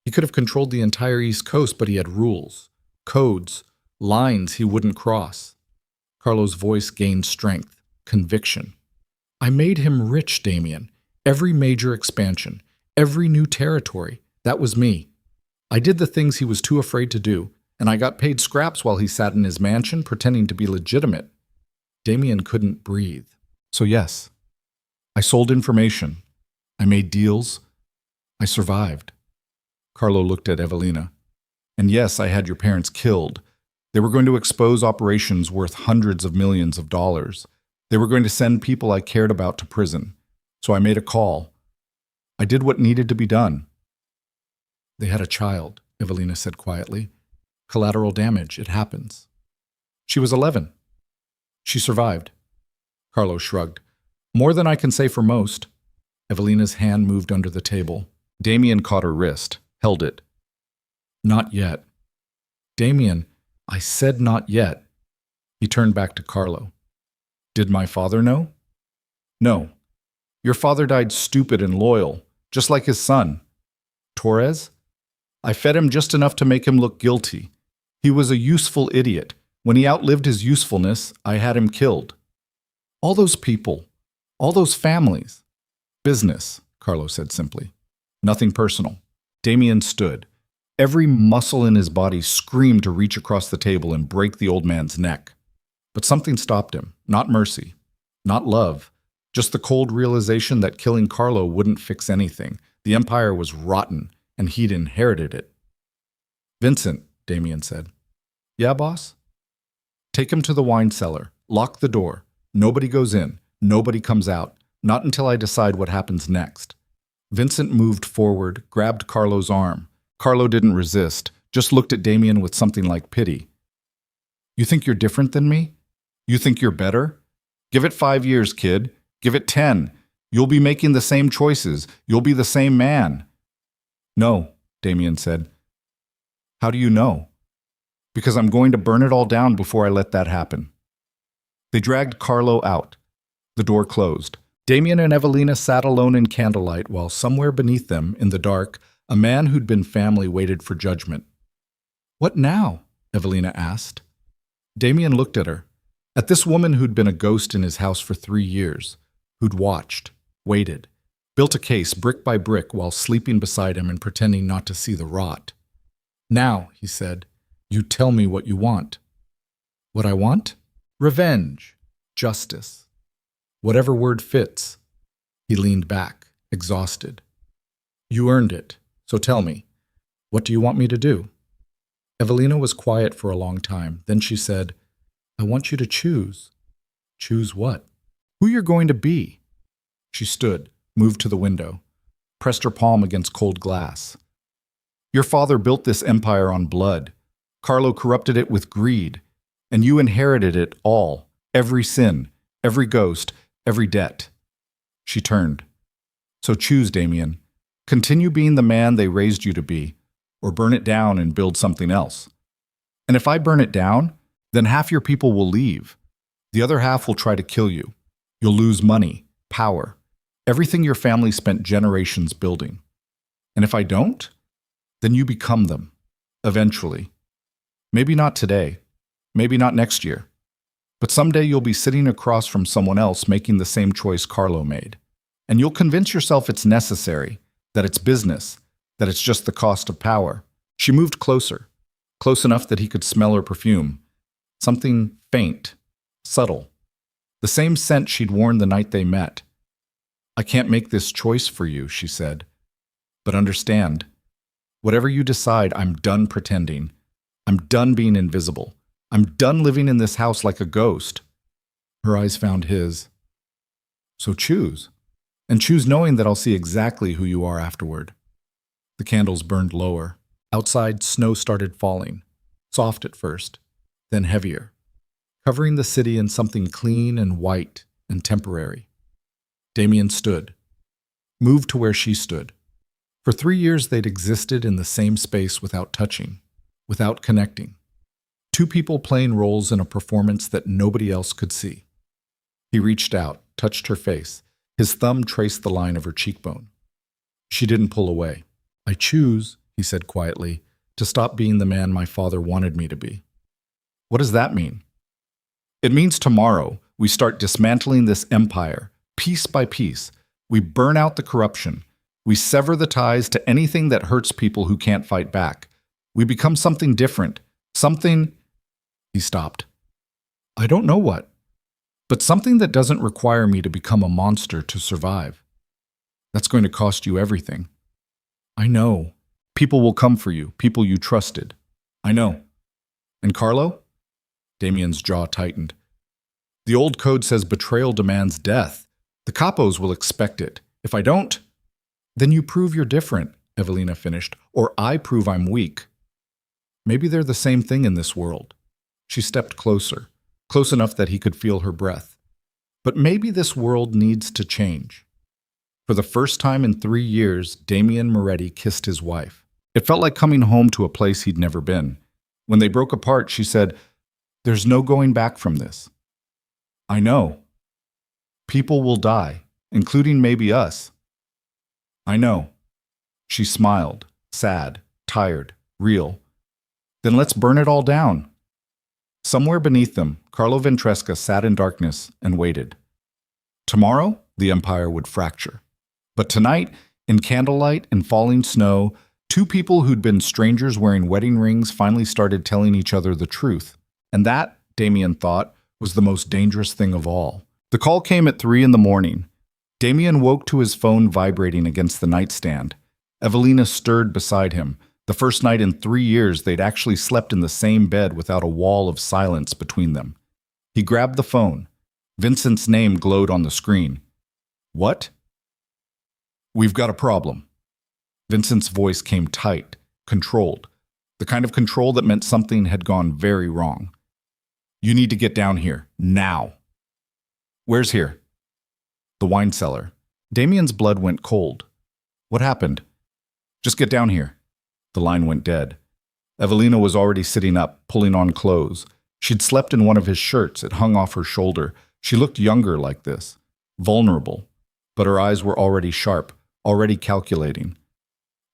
He could have controlled the entire East Coast, but he had rules, codes, lines he wouldn't cross. Carlo's voice gained strength, conviction. I made him rich, Damian. Every major expansion, every new territory. That was me. I did the things he was too afraid to do, and I got paid scraps while he sat in his mansion pretending to be legitimate. Damian couldn't breathe. So yes, I sold information. I made deals. I survived. Carlo looked at Evelina. And yes, I had your parents killed. They were going to expose operations worth hundreds of millions of dollars. They were going to send people I cared about to prison. So I made a call. I did what needed to be done. They had a child, Evelina said quietly. Collateral damage, it happens. She was 11. She survived. Carlo shrugged. More than I can say for most. Evelina's hand moved under the table. Damian caught her wrist, held it. Not yet. Damian, I said not yet. He turned back to Carlo. Did my father know? No. Your father died stupid and loyal, just like his son. Torres? I fed him just enough to make him look guilty. He was a useful idiot. When he outlived his usefulness, I had him killed. All those people, all those families. Business, Carlo said simply. Nothing personal. Damian stood. Every muscle in his body screamed to reach across the table and break the old man's neck. But something stopped him. Not mercy. Not love. Just the cold realization that killing Carlo wouldn't fix anything. The empire was rotten, and he'd inherited it. Vincent, Damian said. Yeah, boss? Take him to the wine cellar. Lock the door. Nobody goes in. Nobody comes out. Not until I decide what happens next. Vincent moved forward, grabbed Carlo's arm. Carlo didn't resist, just looked at Damian with something like pity. You think you're different than me? You think you're better? Give it 5 years, kid. Give it 10. You'll be making the same choices. You'll be the same man. No, Damian said. How do you know? Because I'm going to burn it all down before I let that happen. They dragged Carlo out. The door closed. Damian and Evelina sat alone in candlelight while somewhere beneath them, in the dark, a man who'd been family waited for judgment. What now? Evelina asked. Damian looked at her. At this woman who'd been a ghost in his house for 3 years, who'd watched, waited, built a case brick by brick while sleeping beside him and pretending not to see the rot. Now, he said, you tell me what you want. What I want? Revenge. Justice. Whatever word fits. He leaned back, exhausted. You earned it, so tell me, what do you want me to do? Evelina was quiet for a long time. Then she said, I want you to choose. Choose what? Who you're going to be. She stood, moved to the window, pressed her palm against cold glass. Your father built this empire on blood. Carlo corrupted it with greed, and you inherited it all, every sin, every ghost, every debt. She turned. So choose, Damian. Continue being the man they raised you to be, or burn it down and build something else. And if I burn it down, then half your people will leave. The other half will try to kill you. You'll lose money, power, everything your family spent generations building. And if I don't, then you become them, eventually. Maybe not today, maybe not next year, but someday you'll be sitting across from someone else making the same choice Carlo made. And you'll convince yourself it's necessary, that it's business, that it's just the cost of power. She moved closer, close enough that he could smell her perfume. Something faint, subtle. The same scent she'd worn the night they met. I can't make this choice for you, she said. But understand, whatever you decide, I'm done pretending. I'm done being invisible. I'm done living in this house like a ghost. Her eyes found his. So choose. And choose knowing that I'll see exactly who you are afterward. The candles burned lower. Outside, snow started falling. Soft at first, then heavier, covering the city in something clean and white and temporary. Damian stood, moved to where she stood. For 3 years they'd existed in the same space without touching, without connecting. Two people playing roles in a performance that nobody else could see. He reached out, touched her face. His thumb traced the line of her cheekbone. She didn't pull away. I choose, he said quietly, to stop being the man my father wanted me to be. What does that mean? It means tomorrow we start dismantling this empire, piece by piece. We burn out the corruption. We sever the ties to anything that hurts people who can't fight back. We become something different. Something. He stopped. I don't know what, but something that doesn't require me to become a monster to survive. That's going to cost you everything. I know. People will come for you, people you trusted. I know. And Carlo? Damian's jaw tightened. The old code says betrayal demands death. The capos will expect it. If I don't, then you prove you're different, Evelina finished, or I prove I'm weak. Maybe they're the same thing in this world. She stepped closer, close enough that he could feel her breath. But maybe this world needs to change. For the first time in 3 years, Damian Moretti kissed his wife. It felt like coming home to a place he'd never been. When they broke apart, she said, "There's no going back from this." I know. People will die, including maybe us. I know. She smiled, sad, tired, real. Then let's burn it all down. Somewhere beneath them, Carlo Ventresca sat in darkness and waited. Tomorrow, the empire would fracture. But tonight, in candlelight and falling snow, two people who'd been strangers wearing wedding rings finally started telling each other the truth. And that, Damian thought, was the most dangerous thing of all. The call came at 3 in the morning. Damian woke to his phone vibrating against the nightstand. Evelina stirred beside him. The first night in 3 years they'd actually slept in the same bed without a wall of silence between them. He grabbed the phone. Vincent's name glowed on the screen. What? We've got a problem. Vincent's voice came tight, controlled. The kind of control that meant something had gone very wrong. You need to get down here, now. Where's here? The wine cellar. Damian's blood went cold. What happened? Just get down here. The line went dead. Evelina was already sitting up, pulling on clothes. She'd slept in one of his shirts. It hung off her shoulder. She looked younger like this, vulnerable, but her eyes were already sharp, already calculating.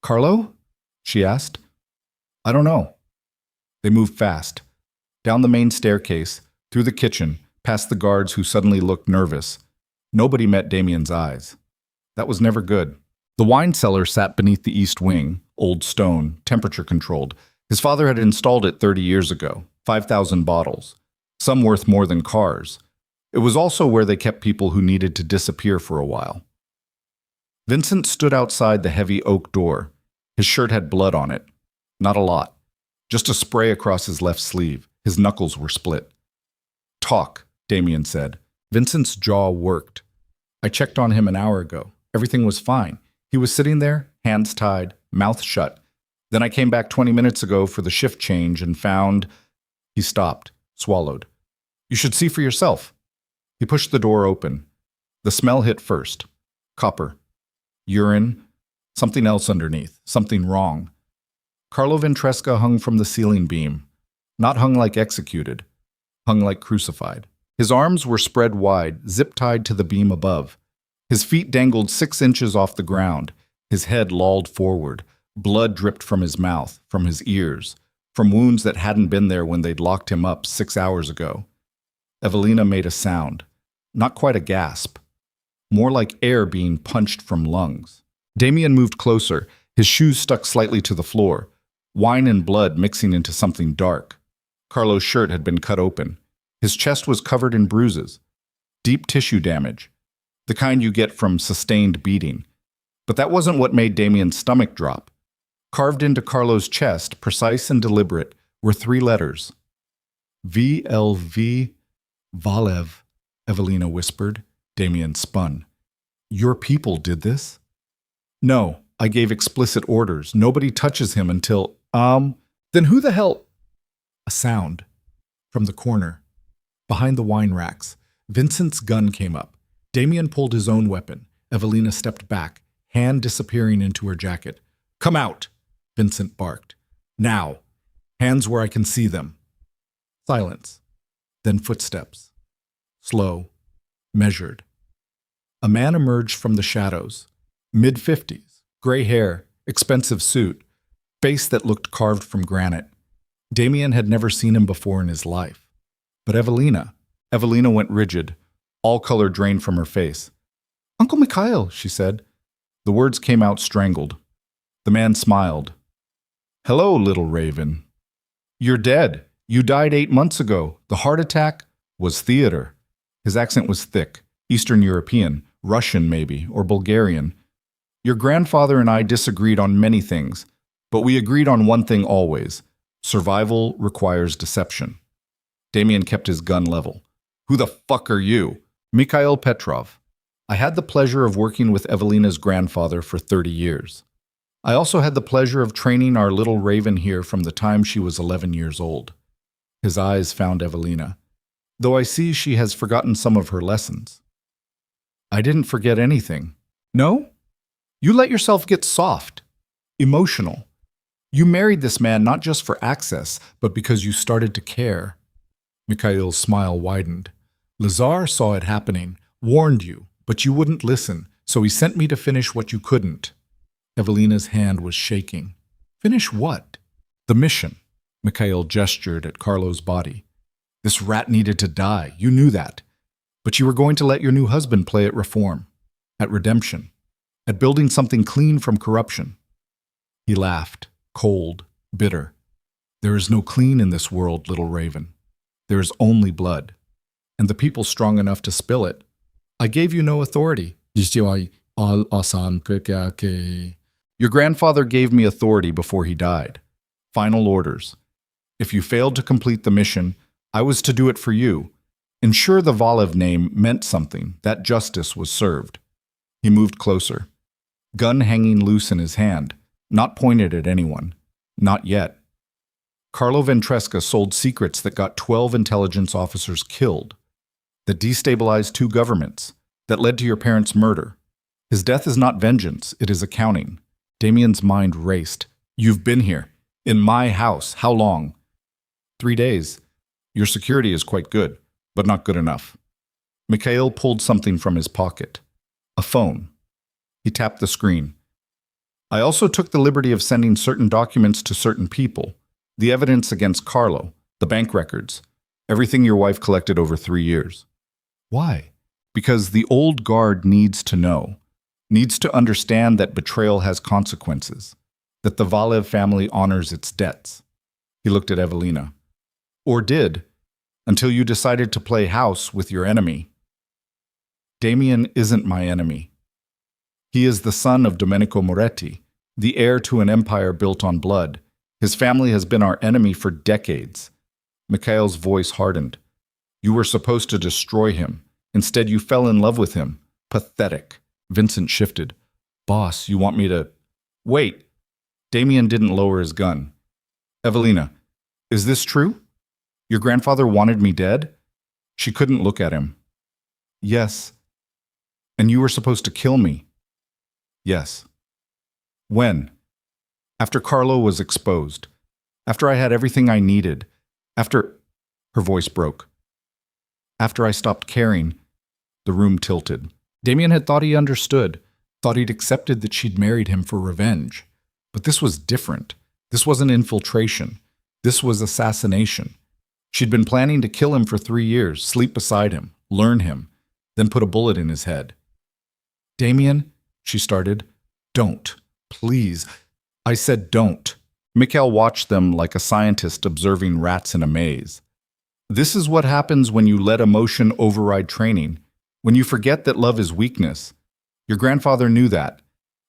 Carlo? She asked. I don't know. They moved fast. Down the main staircase, through the kitchen, past the guards who suddenly looked nervous. Nobody met Damian's eyes. That was never good. The wine cellar sat beneath the east wing, old stone, temperature-controlled. His father had installed it 30 years ago, 5,000 bottles, some worth more than cars. It was also where they kept people who needed to disappear for a while. Vincent stood outside the heavy oak door. His shirt had blood on it. Not a lot. Just a spray across his left sleeve. His knuckles were split. Talk, Damian said. Vincent's jaw worked. I checked on him an hour ago. Everything was fine. He was sitting there, hands tied, mouth shut. Then I came back 20 minutes ago for the shift change and found... He stopped, swallowed. You should see for yourself. He pushed the door open. The smell hit first. Copper. Urine. Something else underneath. Something wrong. Carlo Ventresca hung from the ceiling beam. Not hung like executed. Hung like crucified. His arms were spread wide, zip-tied to the beam above. His feet dangled 6 inches off the ground. His head lolled forward. Blood dripped from his mouth, from his ears, from wounds that hadn't been there when they'd locked him up 6 hours ago. Evelina made a sound. Not quite a gasp. More like air being punched from lungs. Damian moved closer. His shoes stuck slightly to the floor. Wine and blood mixing into something dark. Carlo's shirt had been cut open. His chest was covered in bruises. Deep tissue damage. The kind you get from sustained beating. But that wasn't what made Damian's stomach drop. Carved into Carlo's chest, precise and deliberate, were 3 letters. VLV Valev, Evelina whispered. Damian spun. Your people did this? No, I gave explicit orders. Nobody touches him until, then who the hell? A sound. From the corner. Behind the wine racks. Vincent's gun came up. Damian pulled his own weapon. Evelina stepped back, hand disappearing into her jacket. Come out, Vincent barked. Now. Hands where I can see them. Silence. Then footsteps. Slow. Measured. A man emerged from the shadows. Mid-50s. Gray hair. Expensive suit. Face that looked carved from granite. Damian had never seen him before in his life. But Evelina went rigid. All color drained from her face. Uncle Mikhail, she said. The words came out strangled. The man smiled. Hello, little raven. You're dead. You died 8 months ago. The heart attack was theater. His accent was thick, Eastern European, Russian maybe, or Bulgarian. Your grandfather and I disagreed on many things, but we agreed on one thing always. Survival requires deception. Damian kept his gun level. Who the fuck are you? Mikhail Petrov. I had the pleasure of working with Evelina's grandfather for 30 years. I also had the pleasure of training our little raven here from the time she was 11 years old. His eyes found Evelina, though I see she has forgotten some of her lessons. I didn't forget anything. No? You let yourself get soft, emotional. You married this man not just for access, but because you started to care. Mikhail's smile widened. Lazar saw it happening, warned you, but you wouldn't listen, so he sent me to finish what you couldn't. Evelina's hand was shaking. Finish what? The mission. Mikhail gestured at Carlo's body. This rat needed to die, you knew that. But you were going to let your new husband play at reform, at redemption, at building something clean from corruption. He laughed, cold, bitter. There is no clean in this world, little raven. There is only blood, and the people strong enough to spill it. I gave you no authority. Your grandfather gave me authority before he died. Final orders. If you failed to complete the mission, I was to do it for you. Ensure the Valev name meant something, that justice was served. He moved closer, gun hanging loose in his hand, not pointed at anyone. Not yet. Carlo Ventresca sold secrets that got 12 intelligence officers killed, that destabilized 2 governments, that led to your parents' murder. His death is not vengeance, it is accounting. Damian's mind raced. You've been here, in my house, how long? 3 days. Your security is quite good, but not good enough. Mikhail pulled something from his pocket. A phone. He tapped the screen. I also took the liberty of sending certain documents to certain people. The evidence against Carlo, the bank records, everything your wife collected over 3 years. Why? Because the old guard needs to know, needs to understand that betrayal has consequences, that the Valev family honors its debts. He looked at Evelina. Or did, until you decided to play house with your enemy. Damian isn't my enemy. He is the son of Damian Moretti, the heir to an empire built on blood. His family has been our enemy for decades. Mikhail's voice hardened. You were supposed to destroy him. Instead, you fell in love with him. Pathetic. Vincent shifted. Boss, you want me to... Wait. Damian didn't lower his gun. Evelina, is this true? Your grandfather wanted me dead? She couldn't look at him. Yes. And you were supposed to kill me? Yes. When? After Carlo was exposed. After I had everything I needed. After... Her voice broke. After I stopped caring. The room tilted. Damian had thought he understood, thought he'd accepted that she'd married him for revenge. But this was different. This wasn't infiltration. This was assassination. She'd been planning to kill him for 3 years, sleep beside him, learn him, then put a bullet in his head. Damian, she started, don't, please. I said don't. Mikhail watched them like a scientist observing rats in a maze. This is what happens when you let emotion override training, when you forget that love is weakness. Your grandfather knew that.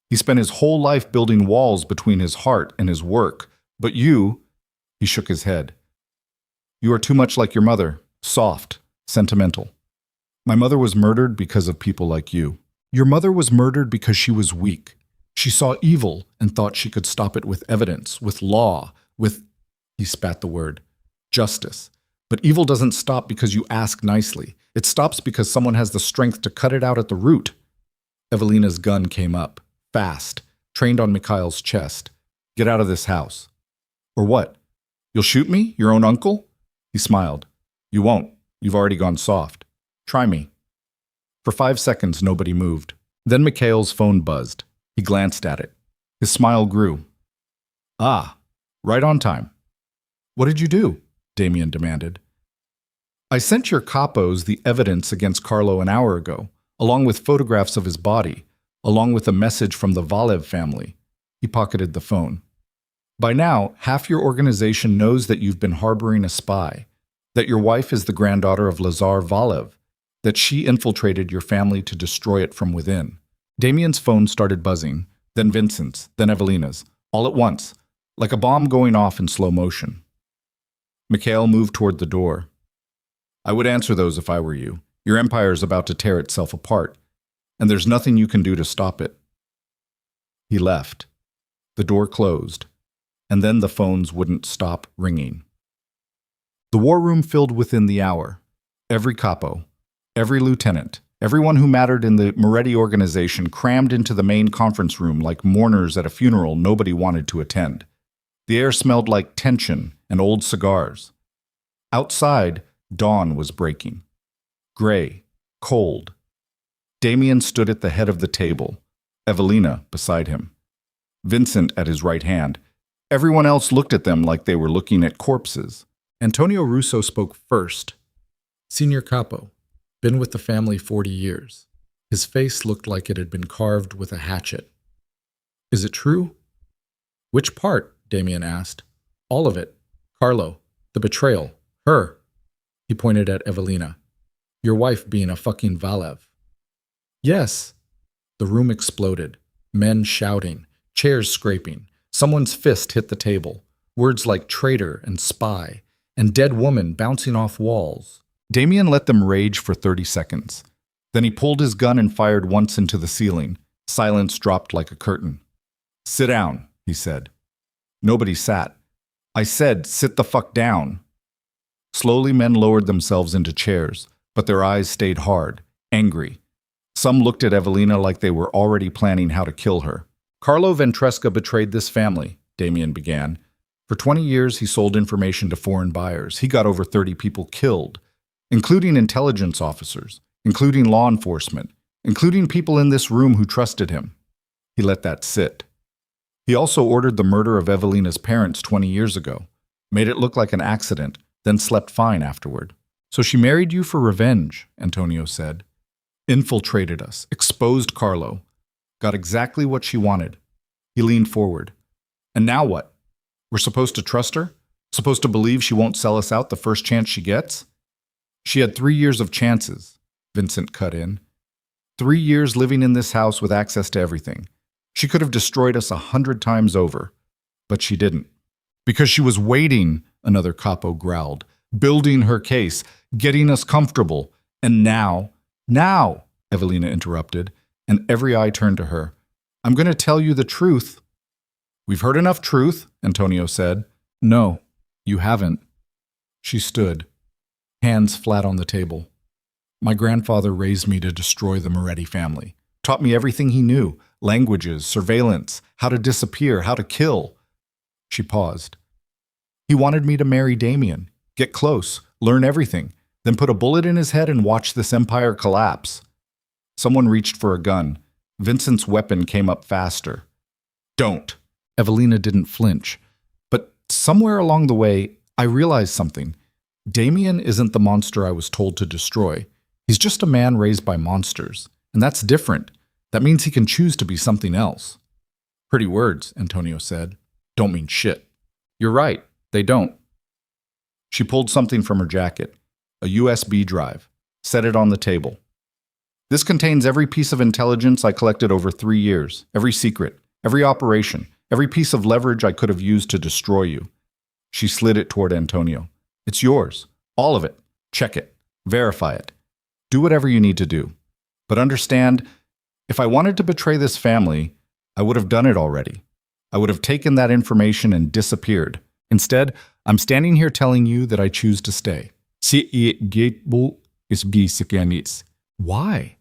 He spent his whole life building walls between his heart and his work. But you, he shook his head. You are too much like your mother, soft, sentimental. My mother was murdered because of people like you. Your mother was murdered because she was weak. She saw evil and thought she could stop it with evidence, with law, with, he spat the word, justice. But evil doesn't stop because you ask nicely. It stops because someone has the strength to cut it out at the root. Evelina's gun came up, fast, trained on Mikhail's chest. Get out of this house. Or what? You'll shoot me, your own uncle? He smiled. You won't. You've already gone soft. Try me. For 5 seconds, nobody moved. Then Mikhail's phone buzzed. He glanced at it. His smile grew. Ah, right on time. What did you do? Damian demanded. I sent your capos the evidence against Carlo an hour ago, along with photographs of his body. along with a message from the Valev family. He pocketed the phone. By now, half your organization knows that you've been harboring a spy, that your wife is the granddaughter of Lazar Valev, that she infiltrated your family to destroy it from within. Damian's phone started buzzing, then Vincent's, then Evelina's, all at once, like a bomb going off in slow motion. Mikhail moved toward the door. I would answer those if I were you. Your empire is about to tear itself apart, and there's nothing you can do to stop it. He left. The door closed, and then the phones wouldn't stop ringing. The war room filled within the hour. Every capo, every lieutenant, everyone who mattered in the Moretti organization crammed into the main conference room like mourners at a funeral nobody wanted to attend. The air smelled like tension and old cigars. Outside, dawn was breaking. Gray, cold. Damian stood at the head of the table, Evelina beside him, Vincent at his right hand. Everyone else looked at them like they were looking at corpses. Antonio Russo spoke first. Senior Capo, been with the family 40 years. His face looked like it had been carved with a hatchet. Is it true? Which part? Damian asked. All of it. Carlo, the betrayal, her. He pointed at Evelina. Your wife being a fucking Valev. Yes. The room exploded. Men shouting, chairs scraping. Someone's fist hit the table. Words like traitor and spy, and dead woman bouncing off walls. Damian let them rage for 30 seconds. Then he pulled his gun and fired once into the ceiling. Silence dropped like a curtain. Sit down, he said. Nobody sat. I said, sit the fuck down. Slowly, men lowered themselves into chairs, but their eyes stayed hard, angry. Some looked at Evelina like they were already planning how to kill her. Carlo Ventresca betrayed this family, Damian began. For 20 years, he sold information to foreign buyers. He got over 30 people killed, including intelligence officers, including law enforcement, including people in this room who trusted him. He let that sit. He also ordered the murder of Evelina's parents 20 years ago, made it look like an accident, then slept fine afterward. So she married you for revenge, Antonio said. Infiltrated us, exposed Carlo, got exactly what she wanted. He leaned forward. And now what? We're supposed to trust her? Supposed to believe she won't sell us out the first chance she gets? She had 3 years of chances, Vincent cut in. 3 years living in this house with access to everything. She could have destroyed us 100 times over, but she didn't. Because she was waiting, another capo growled, building her case, getting us comfortable. And now, Evelina interrupted, and every eye turned to her. I'm going to tell you the truth. We've heard enough truth, Antonio said. No, you haven't. She stood, hands flat on the table. My grandfather raised me to destroy the Moretti family, taught me everything he knew, languages, surveillance, how to disappear, how to kill. She paused. He wanted me to marry Damian, get close, learn everything, then put a bullet in his head and watch this empire collapse. Someone reached for a gun. Vincent's weapon came up faster. Don't. Evelina didn't flinch. But somewhere along the way, I realized something. Damian isn't the monster I was told to destroy. He's just a man raised by monsters. And that's different. That means he can choose to be something else. Pretty words, Antonio said. Don't mean shit. You're right. They don't. She pulled something from her jacket. A USB drive. Set it on the table. This contains every piece of intelligence I collected over 3 years. Every secret. Every operation. Every piece of leverage I could have used to destroy you. She slid it toward Antonio. It's yours. All of it. Check it. Verify it. Do whatever you need to do. But understand, if I wanted to betray this family, I would have done it already. I would have taken that information and disappeared. Instead, I'm standing here telling you that I choose to stay. Why?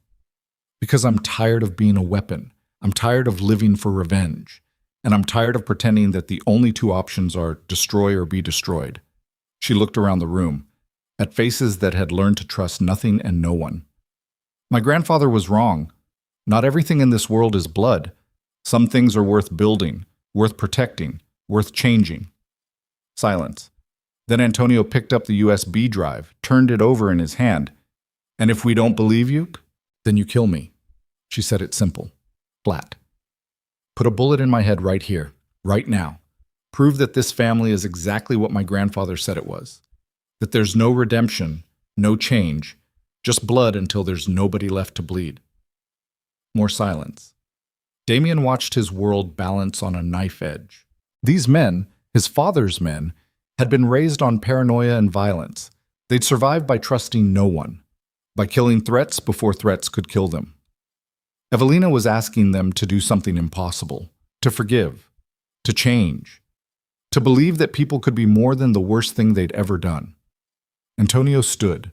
Because I'm tired of being a weapon. I'm tired of living for revenge. And I'm tired of pretending that the only two options are destroy or be destroyed. She looked around the room, at faces that had learned to trust nothing and no one. My grandfather was wrong. Not everything in this world is blood. Some things are worth building, worth protecting, worth changing. Silence. Then Antonio picked up the USB drive, turned it over in his hand. And if we don't believe you, then you kill me. She said it simple. Flat. Put a bullet in my head right here, right now. Prove that this family is exactly what my grandfather said it was. That there's no redemption, no change, just blood until there's nobody left to bleed. More silence. Damian watched his world balance on a knife edge. These men, his father's men, had been raised on paranoia and violence. They'd survived by trusting no one, by killing threats before threats could kill them. Evelina was asking them to do something impossible, to forgive, to change, to believe that people could be more than the worst thing they'd ever done. Antonio stood,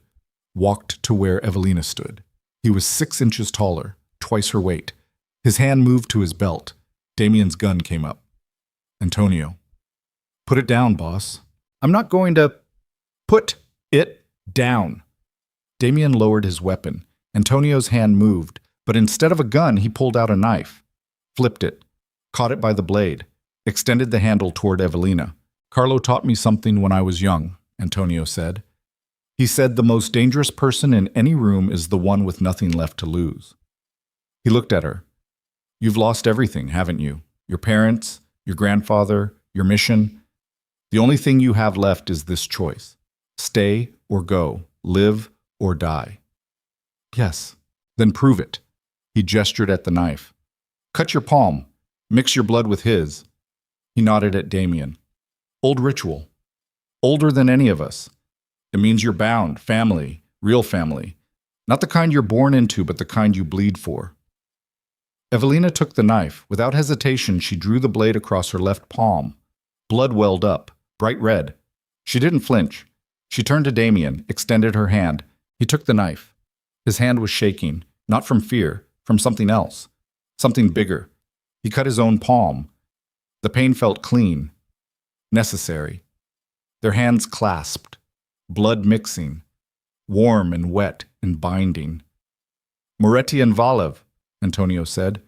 walked to where Evelina stood. He was 6 inches taller, twice her weight. His hand moved to his belt. Damian's gun came up. Antonio. Put it down, boss. I'm not going to... Put it down. Damian lowered his weapon. Antonio's hand moved, but instead of a gun, he pulled out a knife, flipped it, caught it by the blade, extended the handle toward Evelina. Carlo taught me something when I was young, Antonio said. He said the most dangerous person in any room is the one with nothing left to lose. He looked at her. You've lost everything, haven't you? Your parents, your grandfather, your mission. The only thing you have left is this choice. Stay or go, live or die. Yes, then prove it. He gestured at the knife. Cut your palm. Mix your blood with his. He nodded at Damian. Old ritual. Older than any of us. It means you're bound, family, real family. Not the kind you're born into, but the kind you bleed for. Evelina took the knife. Without hesitation, she drew the blade across her left palm. Blood welled up, bright red. She didn't flinch. She turned to Damian, extended her hand. He took the knife. His hand was shaking, not from fear, from something else, something bigger. He cut his own palm. The pain felt clean, necessary. Their hands clasped, blood mixing, warm and wet and binding. Moretti and Vale, Antonio said.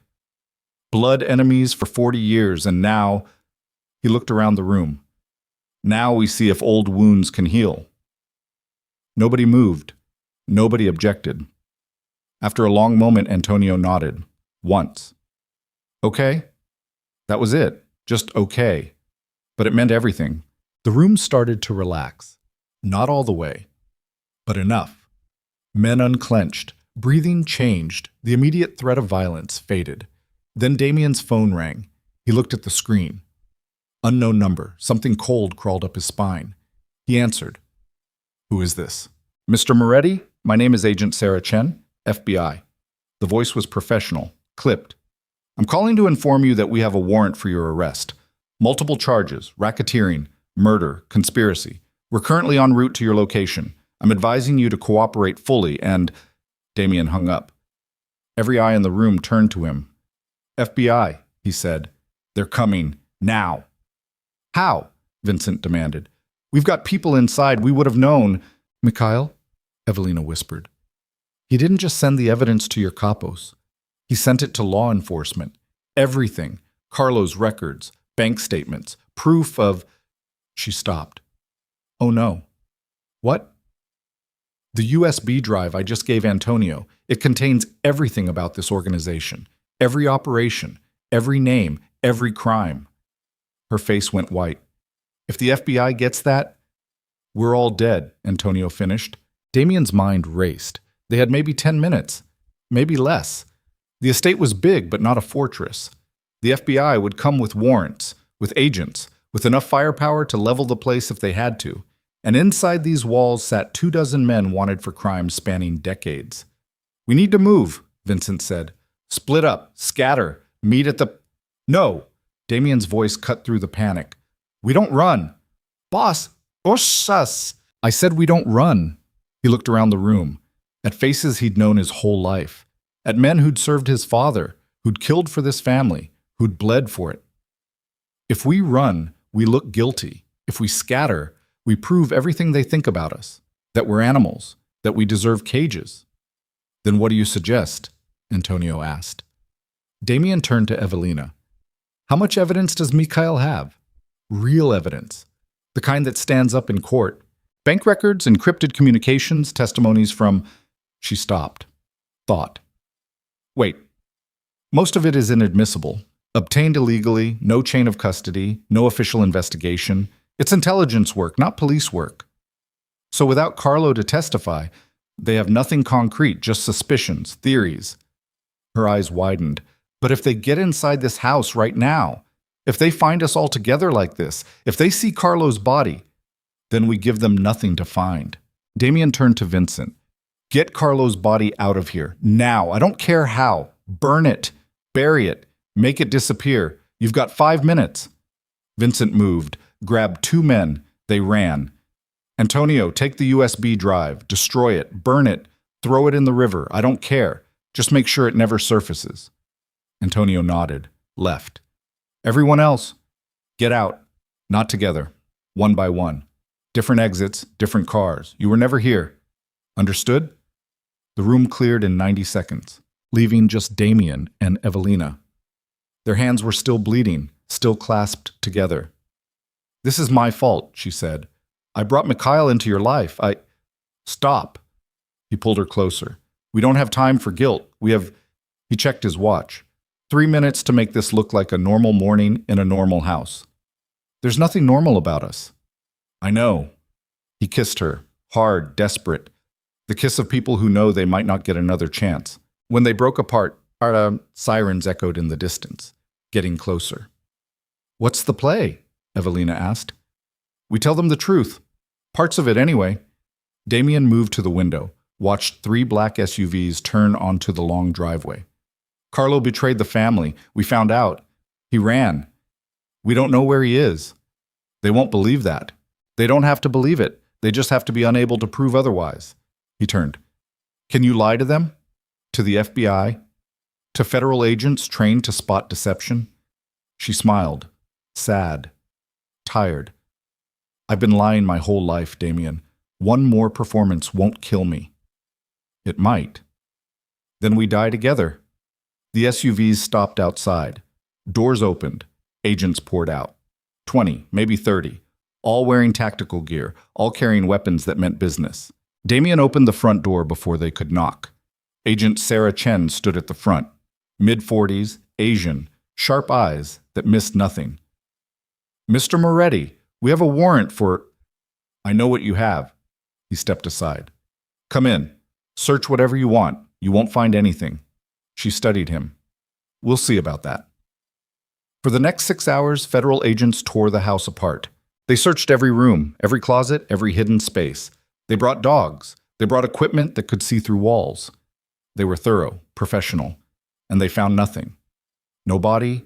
Blood enemies for 40 years, and now... He looked around the room. Now we see if old wounds can heal. Nobody moved. Nobody objected. After a long moment, Antonio nodded. Once. Okay? That was it. Just okay. But it meant everything. The room started to relax. Not all the way, but enough. Men unclenched. Breathing changed. The immediate threat of violence faded. Then Damian's phone rang. He looked at the screen. Unknown number. Something cold crawled up his spine. He answered. Who is this? Mr. Moretti, my name is Agent Sarah Chen, FBI. The voice was professional, clipped. I'm calling to inform you that we have a warrant for your arrest. Multiple charges, racketeering, murder, conspiracy. We're currently en route to your location. I'm advising you to cooperate fully and... Damian hung up. Every eye in the room turned to him. FBI, he said. They're coming. Now. How? Vincent demanded. We've got people inside. We would have known. Mikhail, Evelina whispered. He didn't just send the evidence to your capos. He sent it to law enforcement. Everything. Carlo's records, bank statements, proof of... She stopped. Oh no. What? The USB drive I just gave Antonio. It contains everything about this organization. Every operation, every name, every crime. Her face went white. If the FBI gets that, we're all dead, Antonio finished. Damian's mind raced. They had maybe 10 minutes, maybe less. The estate was big, but not a fortress. The FBI would come with warrants, with agents, with enough firepower to level the place if they had to. And inside these walls sat 24 men wanted for crimes spanning decades. We need to move, Vincent said. Split up, scatter, meet at the... No! Damian's voice cut through the panic. We don't run. Boss, us. I said we don't run. He looked around the room, at faces he'd known his whole life, at men who'd served his father, who'd killed for this family, who'd bled for it. If we run, we look guilty. If we scatter, we prove everything they think about us, that we're animals, that we deserve cages. Then what do you suggest? Antonio asked. Damian turned to Evelina. How much evidence does Mikhail have? Real evidence. The kind that stands up in court. Bank records, encrypted communications, testimonies from... She stopped. Thought. Wait. Most of it is inadmissible. Obtained illegally, no chain of custody, no official investigation. It's intelligence work, not police work. So without Carlo to testify, they have nothing concrete, just suspicions, theories. Her eyes widened. But if they get inside this house right now, if they find us all together like this, if they see Carlo's body, then we give them nothing to find. Damian turned to Vincent. Get Carlo's body out of here, now. I don't care how. Burn it, bury it, make it disappear. You've got 5 minutes. Vincent moved, grabbed 2 men. They ran. Antonio, take the USB drive, destroy it, burn it, throw it in the river. I don't care. Just make sure it never surfaces. Antonio nodded, left. Everyone else, get out. Not together. One by one. Different exits, different cars. You were never here. Understood? The room cleared in 90 seconds, leaving just Damian and Evelina. Their hands were still bleeding, still clasped together. This is my fault, she said. I brought Mikhail into your life. Stop. He pulled her closer. We don't have time for guilt. He checked his watch. 3 minutes to make this look like a normal morning in a normal house. There's nothing normal about us. I know. He kissed her, hard, desperate. The kiss of people who know they might not get another chance. When they broke apart, sirens echoed in the distance, getting closer. What's the play? Evelina asked. We tell them the truth. Parts of it anyway. Damian moved to the window, watched 3 black SUVs turn onto the long driveway. Carlo betrayed the family. We found out. He ran. We don't know where he is. They won't believe that. They don't have to believe it. They just have to be unable to prove otherwise. He turned. Can you lie to them? To the FBI? To federal agents trained to spot deception? She smiled, sad, tired. I've been lying my whole life, Damian. One more performance won't kill me. It might. Then we die together. The SUVs stopped outside. Doors opened. Agents poured out. 20, maybe 30. All wearing tactical gear, all carrying weapons that meant business. Damian opened the front door before they could knock. Agent Sarah Chen stood at the front. Mid-40s, Asian, sharp eyes that missed nothing. Mr. Moretti, we have a warrant for... I know what you have. He stepped aside. Come in. Search whatever you want. You won't find anything. She studied him. We'll see about that. For the next 6 hours, federal agents tore the house apart. They searched every room, every closet, every hidden space. They brought dogs. They brought equipment that could see through walls. They were thorough, professional, and they found nothing. No body,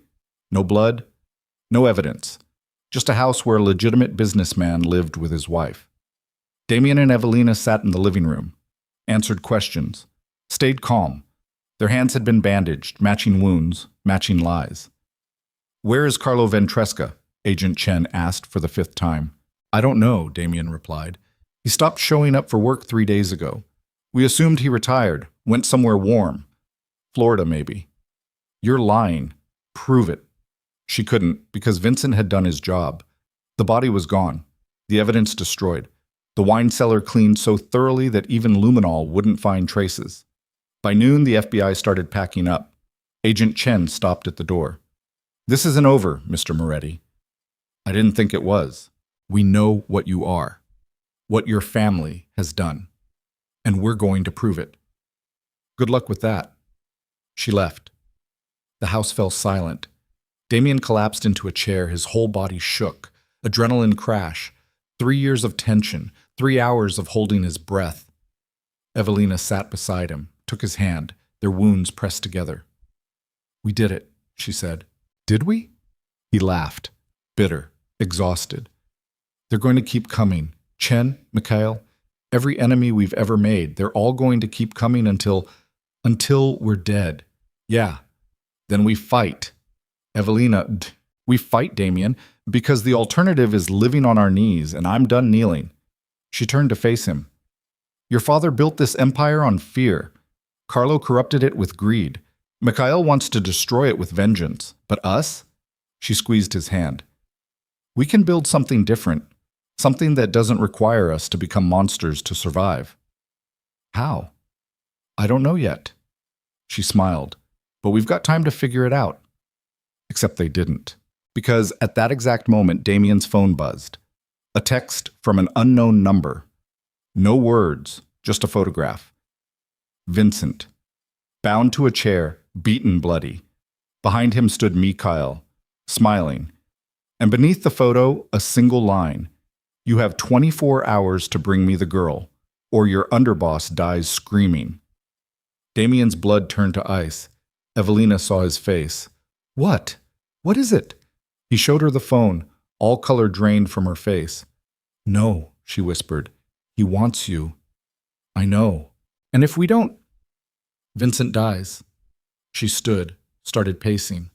no blood, no evidence. Just a house where a legitimate businessman lived with his wife. Damian and Evelina sat in the living room, answered questions, stayed calm. Their hands had been bandaged, matching wounds, matching lies. Where is Carlo Ventresca? Agent Chen asked for the 5th time. I don't know, Damian replied. He stopped showing up for work 3 days ago. We assumed he retired, went somewhere warm. Florida, maybe. You're lying. Prove it. She couldn't, because Vincent had done his job. The body was gone. The evidence destroyed. The wine cellar cleaned so thoroughly that even luminol wouldn't find traces. By noon, the FBI started packing up. Agent Chen stopped at the door. This isn't over, Mr. Moretti. I didn't think it was. We know what you are, what your family has done, and we're going to prove it. Good luck with that. She left. The house fell silent. Damian collapsed into a chair, his whole body shook. Adrenaline crash. 3 years of tension, 3 hours of holding his breath. Evelina sat beside him, took his hand, their wounds pressed together. We did it, she said. Did we? He laughed, bitter, exhausted. They're going to keep coming. Chen, Mikhail, every enemy we've ever made, they're all going to keep coming until we're dead. Yeah. Then we fight. Evelina, we fight, Damian, because the alternative is living on our knees, and I'm done kneeling. She turned to face him. Your father built this empire on fear. Carlo corrupted it with greed. Mikhail wants to destroy it with vengeance. But us? She squeezed his hand. We can build something different, something that doesn't require us to become monsters to survive. How? I don't know yet. She smiled. but we've got time to figure it out. Except they didn't. Because at that exact moment, Damian's phone buzzed. A text from an unknown number. No words, just a photograph. Vincent. Bound to a chair, beaten bloody. Behind him stood Mikhail, smiling. And beneath the photo, a single line. You have 24 hours to bring me the girl, or your underboss dies screaming. Damian's blood turned to ice. Evelina saw his face. What? What is it? He showed her the phone, all color drained from her face. No, she whispered. He wants you. I know. And if we don't... Vincent dies. She stood, started pacing.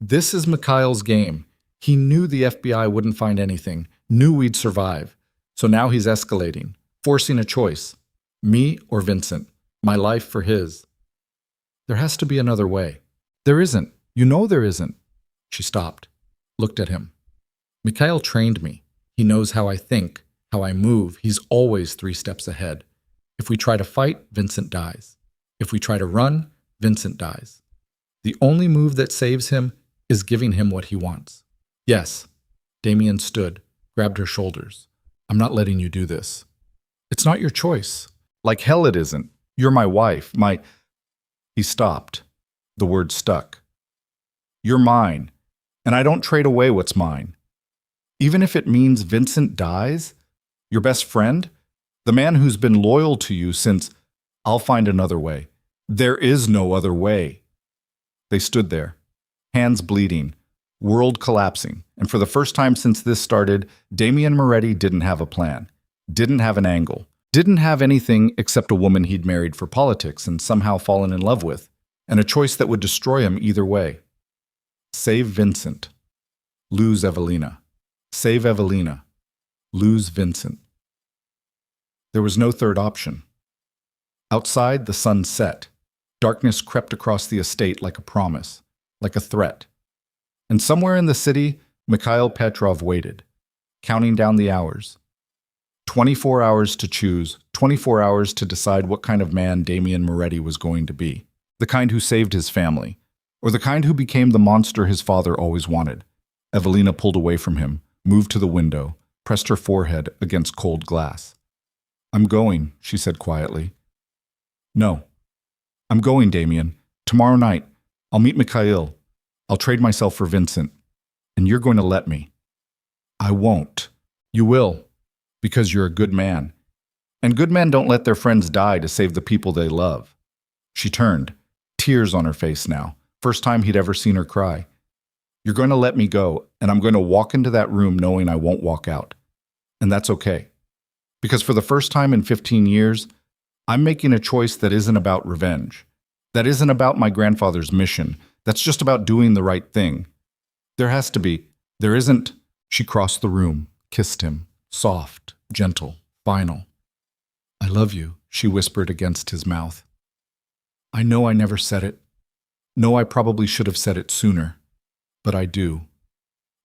This is Mikhail's game. He knew the FBI wouldn't find anything, knew we'd survive. So now he's escalating, forcing a choice. Me or Vincent. My life for his. There has to be another way. There isn't. You know there isn't. She stopped, looked at him. Mikhail trained me. He knows how I think, how I move. He's always 3 steps ahead. If we try to fight, Vincent dies. If we try to run, Vincent dies. The only move that saves him is giving him what he wants. Yes. Damian stood, grabbed her shoulders. I'm not letting you do this. It's not your choice. Like hell it isn't. You're my wife, my... He stopped. The word stuck. You're mine, and I don't trade away what's mine. Even if it means Vincent dies, your best friend, the man who's been loyal to you since... I'll find another way. There is no other way. They stood there, hands bleeding, world collapsing, and for the first time since this started, Damian Moretti didn't have a plan, didn't have an angle, didn't have anything except a woman he'd married for politics and somehow fallen in love with, and a choice that would destroy him either way. Save Vincent. Lose Evelina. Save Evelina. Lose Vincent. There was no third option. Outside, the sun set. Darkness crept across the estate like a promise, like a threat. And somewhere in the city, Mikhail Petrov waited, counting down the hours. 24 hours to choose, 24 hours to decide what kind of man Damian Moretti was going to be. The kind who saved his family, or the kind who became the monster his father always wanted. Evelina pulled away from him, moved to the window, pressed her forehead against cold glass. I'm going, she said quietly. No. I'm going, Damian. Tomorrow night. I'll meet Mikhail. I'll trade myself for Vincent. And you're going to let me. I won't. You will. Because you're a good man. And good men don't let their friends die to save the people they love. She turned, tears on her face now. First time he'd ever seen her cry. You're going to let me go, and I'm going to walk into that room knowing I won't walk out. And that's okay. Because for the first time in 15 years, I'm making a choice that isn't about revenge. That isn't about my grandfather's mission. That's just about doing the right thing. There has to be. There isn't. She crossed the room, kissed him. Soft, gentle, final. I love you, she whispered against his mouth. I know I never said it. No, I probably should have said it sooner. But I do.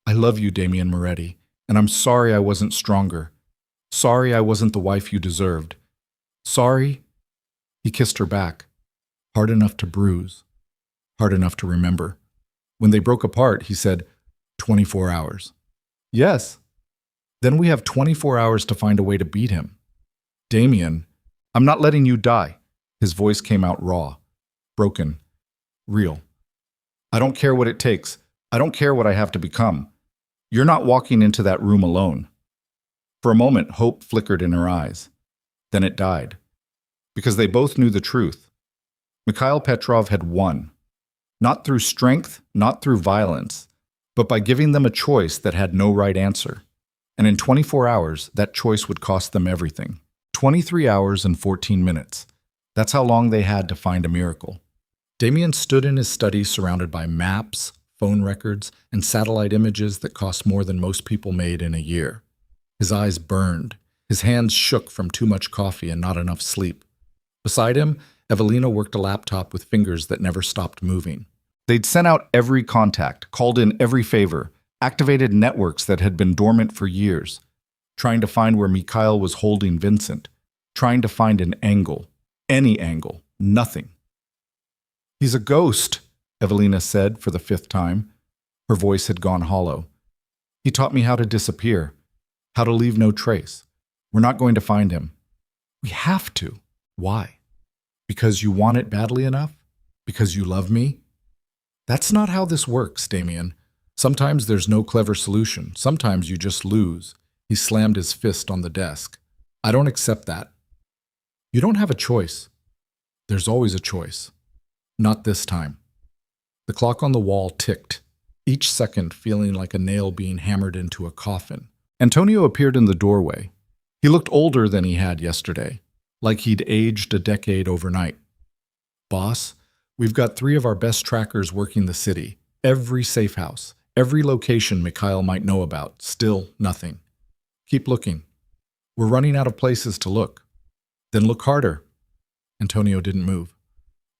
I love you, Damian Moretti, and I'm sorry I wasn't stronger. Sorry I wasn't the wife you deserved. Sorry. He kissed her back. Hard enough to bruise. Hard enough to remember. When they broke apart, he said, 24 hours. Yes. Then we have 24 hours to find a way to beat him. Damian, I'm not letting you die. His voice came out raw, broken, real. I don't care what it takes. I don't care what I have to become. You're not walking into that room alone. For a moment, hope flickered in her eyes. Then it died. Because they both knew the truth. Mikhail Petrov had won. Not through strength, not through violence, but by giving them a choice that had no right answer. And in 24 hours, that choice would cost them everything. 23 hours and 14 minutes. That's how long they had to find a miracle. Damian stood in his study surrounded by maps, phone records, and satellite images that cost more than most people made in a year. His eyes burned. His hands shook from too much coffee and not enough sleep. Beside him, Evelina worked a laptop with fingers that never stopped moving. They'd sent out every contact, called in every favor, activated networks that had been dormant for years, trying to find where Mikhail was holding Vincent, trying to find an angle, any angle, nothing. He's a ghost, Evelina said for the 5th time. Her voice had gone hollow. He taught me how to disappear, how to leave no trace. We're not going to find him. We have to. Why? Because you want it badly enough? Because you love me? That's not how this works, Damian. Sometimes there's no clever solution. Sometimes you just lose. He slammed his fist on the desk. I don't accept that. You don't have a choice. There's always a choice. Not this time. The clock on the wall ticked, each second feeling like a nail being hammered into a coffin. Antonio appeared in the doorway. He looked older than he had yesterday, like he'd aged a decade overnight. Boss, we've got 3 of our best trackers working the city. Every safe house, every location Mikhail might know about. Still nothing. Keep looking. We're running out of places to look. Then look harder. Antonio didn't move.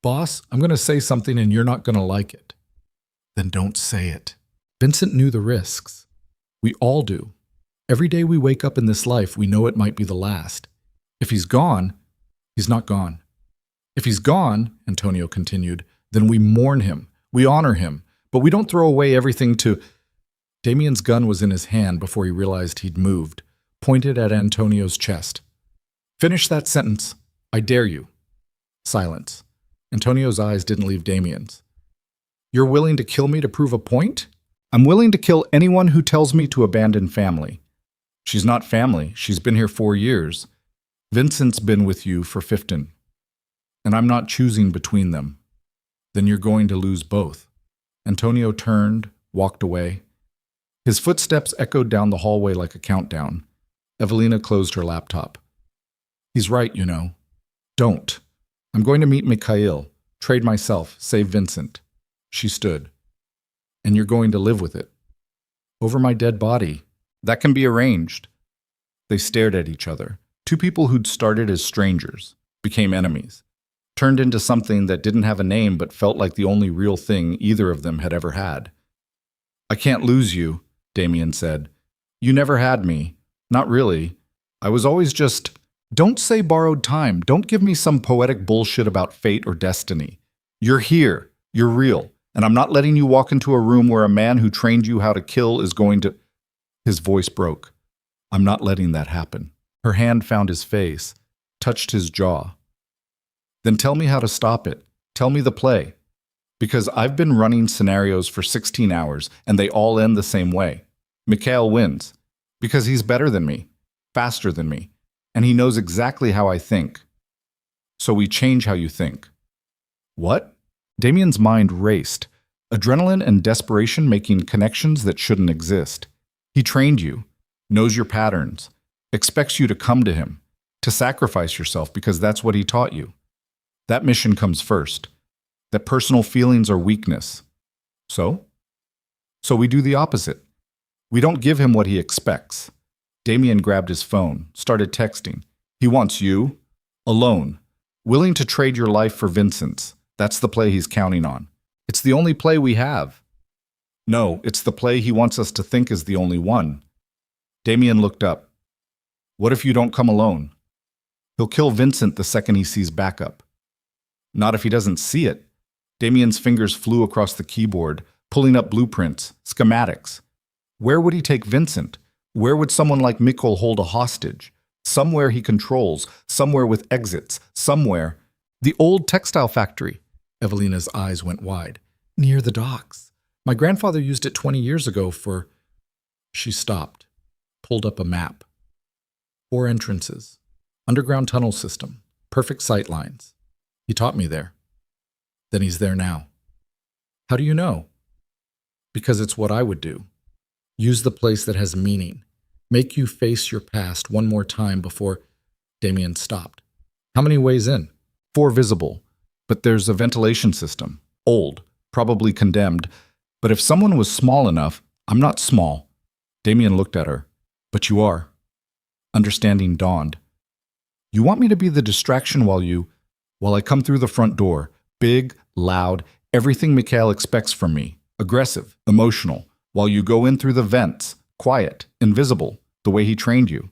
Boss, I'm going to say something and you're not going to like it. Then don't say it. Vincent knew the risks. We all do. Every day we wake up in this life, we know it might be the last. If he's gone, he's not gone. If he's gone, Antonio continued, then we mourn him, we honor him, but we don't throw away everything to... Damian's gun was in his hand before he realized he'd moved, pointed at Antonio's chest. Finish that sentence. I dare you. Silence. Antonio's eyes didn't leave Damian's. You're willing to kill me to prove a point? I'm willing to kill anyone who tells me to abandon family. She's not family. She's been here 4 years. Vincent's been with you for 15. And I'm not choosing between them. Then you're going to lose both. Antonio turned, walked away. His footsteps echoed down the hallway like a countdown. Evelina closed her laptop. He's right, you know. Don't. I'm going to meet Mikhail, trade myself, save Vincent. She stood. And you're going to live with it. Over my dead body. That can be arranged. They stared at each other. 2 people who'd started as strangers, became enemies, turned into something that didn't have a name but felt like the only real thing either of them had ever had. I can't lose you, Damian said. You never had me. Not really. I was always just... Don't say borrowed time. Don't give me some poetic bullshit about fate or destiny. You're here. You're real. And I'm not letting you walk into a room where a man who trained you how to kill is going to... His voice broke. I'm not letting that happen. Her hand found his face, touched his jaw. Then tell me how to stop it. Tell me the play. Because I've been running scenarios for 16 hours, and they all end the same way. Mikhail wins. Because he's better than me, faster than me, and he knows exactly how I think. So we change how you think. What? Damian's mind raced, adrenaline and desperation making connections that shouldn't exist. He trained you, knows your patterns, expects you to come to him, to sacrifice yourself because that's what he taught you. That mission comes first. That personal feelings are weakness. So? So we do the opposite. We don't give him what he expects. Damian grabbed his phone, started texting. He wants you, alone, willing to trade your life for Vincent's. That's the play he's counting on. It's the only play we have. No, it's the play he wants us to think is the only one. Damian looked up. What if you don't come alone? He'll kill Vincent the second he sees backup. Not if he doesn't see it. Damian's fingers flew across the keyboard, pulling up blueprints, schematics. Where would he take Vincent? Where would someone like Mikhail hold a hostage? Somewhere he controls, somewhere with exits, somewhere. The old textile factory. Evelina's eyes went wide. Near the docks. My grandfather used it 20 years ago for... She stopped, pulled up a map. 4 entrances. Underground tunnel system. Perfect sight lines. He taught me there. Then he's there now. How do you know? Because it's what I would do. Use the place that has meaning. Make you face your past one more time before... Damian stopped. How many ways in? 4 visible. But there's a ventilation system. Old. Probably condemned. But if someone was small enough... I'm not small. Damian looked at her. But you are. Understanding dawned. You want me to be the distraction while I come through the front door. Big, loud, everything Mikhail expects from me. Aggressive, emotional. While you go in through the vents, quiet, invisible, the way he trained you.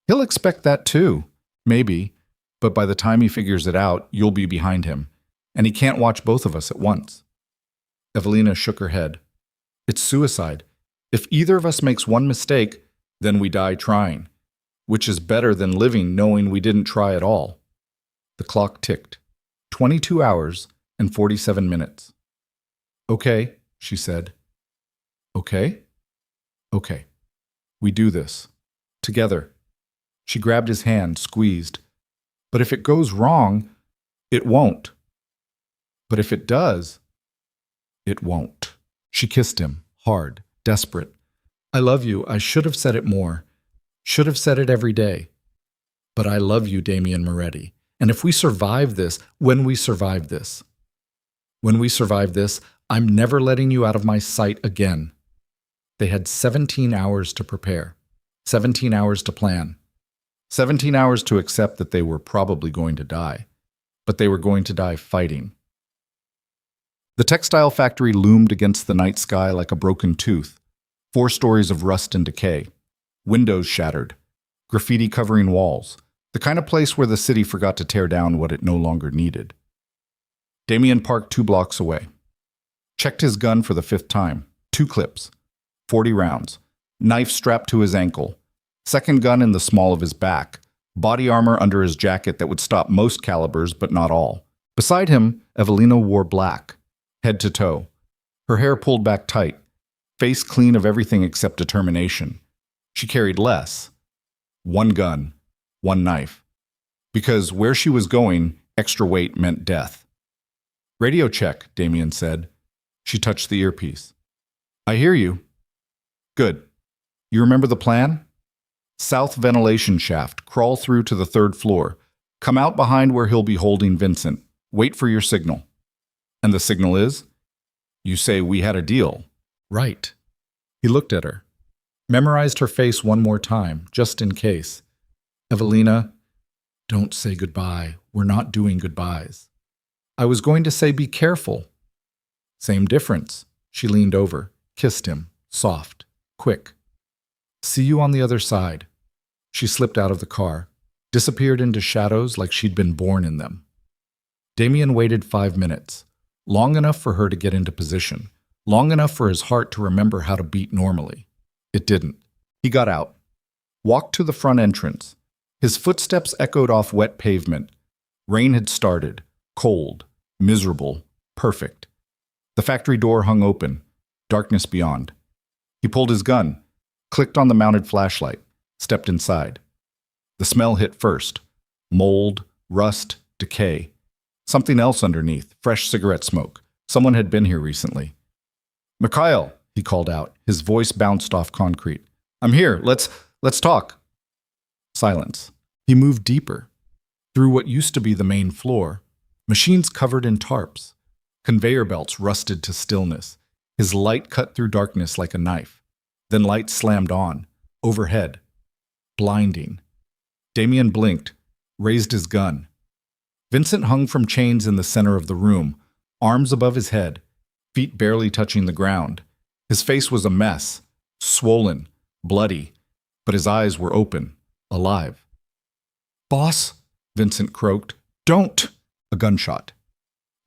He'll expect that too. Maybe. But by the time he figures it out, you'll be behind him. and he can't watch both of us at once. Evelina shook her head. It's suicide. If either of us makes one mistake, then we die trying, which is better than living knowing we didn't try at all. The clock ticked. 22 hours and 47 minutes. Okay, she said. Okay? Okay. We do this. Together. She grabbed his hand, squeezed. But if it goes wrong, it won't. But if it does, it won't. She kissed him, hard, desperate. I love you. I should have said it more. Should have said it every day. But I love you, Damian Moretti. And if we survive this, when we survive this, I'm never letting you out of my sight again. They had 17 hours to prepare, 17 hours to plan, 17 hours to accept that they were probably going to die, but they were going to die fighting. The textile factory loomed against the night sky like a broken tooth, 4 stories of rust and decay, windows shattered, graffiti covering walls, the kind of place where the city forgot to tear down what it no longer needed. Damian parked 2 blocks away, checked his gun for the 5th time, 2 clips, 40 rounds, knife strapped to his ankle, second gun in the small of his back, body armor under his jacket that would stop most calibers but not all. Beside him, Evelina wore black, head to toe, her hair pulled back tight, face clean of everything except determination. She carried less. 1 gun, 1 knife. Because where she was going, extra weight meant death. Radio check, Damian said. She touched the earpiece. I hear you. Good. You remember the plan? South ventilation shaft, crawl through to the 3rd floor. Come out behind where he'll be holding Vincent. Wait for your signal. And the signal is? You say we had a deal. Right. He looked at her. Memorized her face one more time, just in case. Evelina, don't say goodbye. We're not doing goodbyes. I was going to say be careful. Same difference. She leaned over, kissed him, soft, quick. See you on the other side. She slipped out of the car, disappeared into shadows like she'd been born in them. Damian waited 5 minutes, long enough for her to get into position, long enough for his heart to remember how to beat normally. It didn't. He got out, walked to the front entrance. His footsteps echoed off wet pavement. Rain had started, cold, miserable, perfect. The factory door hung open, darkness beyond. He pulled his gun, clicked on the mounted flashlight, stepped inside. The smell hit first. Mold, rust, decay. Something else underneath, fresh cigarette smoke. Someone had been here recently. Mikhail, he called out. His voice bounced off concrete. I'm here. Let's talk. Silence. He moved deeper, through what used to be the main floor. Machines covered in tarps. Conveyor belts rusted to stillness. His light cut through darkness like a knife. Then light slammed on, overhead. Blinding. Damian blinked, raised his gun. Vincent hung from chains in the center of the room, arms above his head, feet barely touching the ground. His face was a mess, swollen, bloody, but his eyes were open, alive. Boss, Vincent croaked. Don't! A gunshot.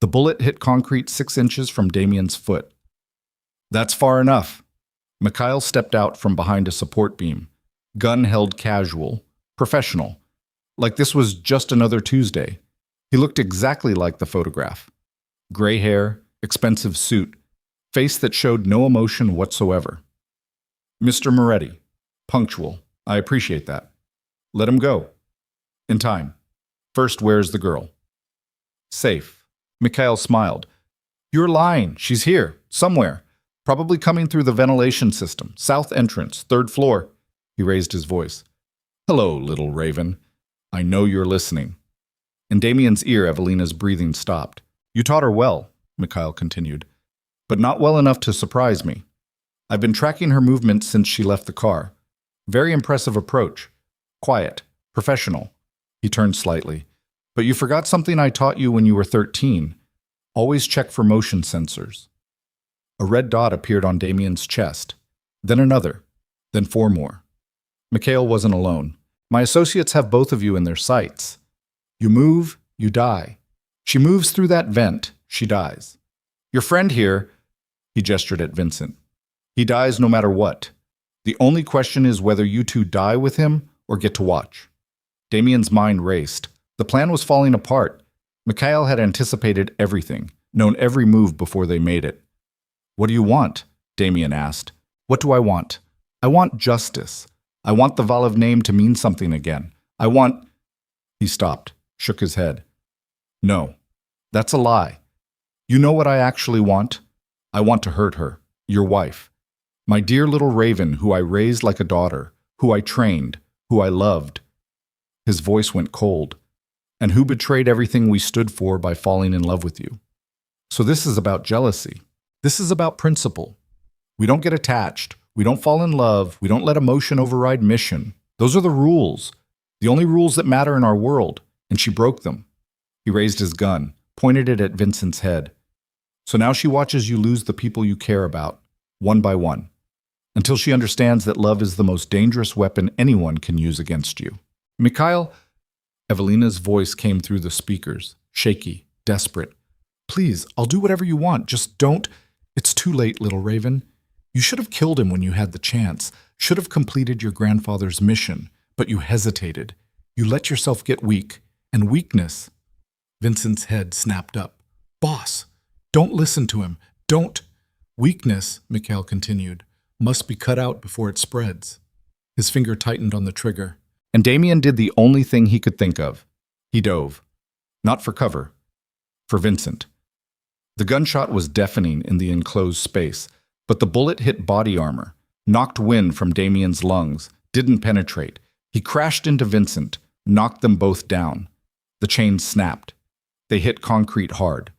The bullet hit concrete 6 inches from Damian's foot. That's far enough. Mikhail stepped out from behind a support beam, gun held casual, professional, like this was just another Tuesday. He looked exactly like the photograph. Gray hair, expensive suit, face that showed no emotion whatsoever. Mr. Moretti, punctual. I appreciate that. Let him go. In time. First, where's the girl? Safe. Mikhail smiled. You're lying. She's here, somewhere. Probably coming through the ventilation system. South entrance, 3rd floor. He raised his voice. Hello, little raven. I know you're listening. In Damian's ear, Evelina's breathing stopped. You taught her well, Mikhail continued, but not well enough to surprise me. I've been tracking her movements since she left the car. Very impressive approach. Quiet. Professional. He turned slightly. But you forgot something I taught you when you were 13. Always check for motion sensors. A red dot appeared on Damian's chest. Then another. Then 4 more. Mikhail wasn't alone. My associates have both of you in their sights. You move, you die. She moves through that vent, she dies. Your friend here, he gestured at Vincent. He dies no matter what. The only question is whether you two die with him or get to watch. Damian's mind raced. The plan was falling apart. Mikhail had anticipated everything, known every move before they made it. What do you want? Damian asked. What do I want? I want justice. I want the Valev name to mean something again. I want... He stopped, shook his head. No, that's a lie. You know what I actually want? I want to hurt her, your wife. My dear little Raven, who I raised like a daughter, who I trained, who I loved. His voice went cold. And who betrayed everything we stood for by falling in love with you. So this is about jealousy. This is about principle. We don't get attached. We don't fall in love. We don't let emotion override mission. Those are the rules. The only rules that matter in our world. And she broke them. He raised his gun, pointed it at Vincent's head. So now she watches you lose the people you care about, one by one, until she understands that love is the most dangerous weapon anyone can use against you. Mikhail, Evelina's voice came through the speakers, shaky, desperate. Please, I'll do whatever you want. Just don't. It's too late, little Raven. You should have killed him when you had the chance. Should have completed your grandfather's mission. But you hesitated. You let yourself get weak. And weakness. Vincent's head snapped up. Boss, don't listen to him. Don't. Weakness, Mikhail continued, must be cut out before it spreads. His finger tightened on the trigger. And Damian did the only thing he could think of. He dove. Not for cover. For Vincent. The gunshot was deafening in the enclosed space, but the bullet hit body armor, knocked wind from Damian's lungs, didn't penetrate. He crashed into Vincent, knocked them both down. The chains snapped. They hit concrete hard.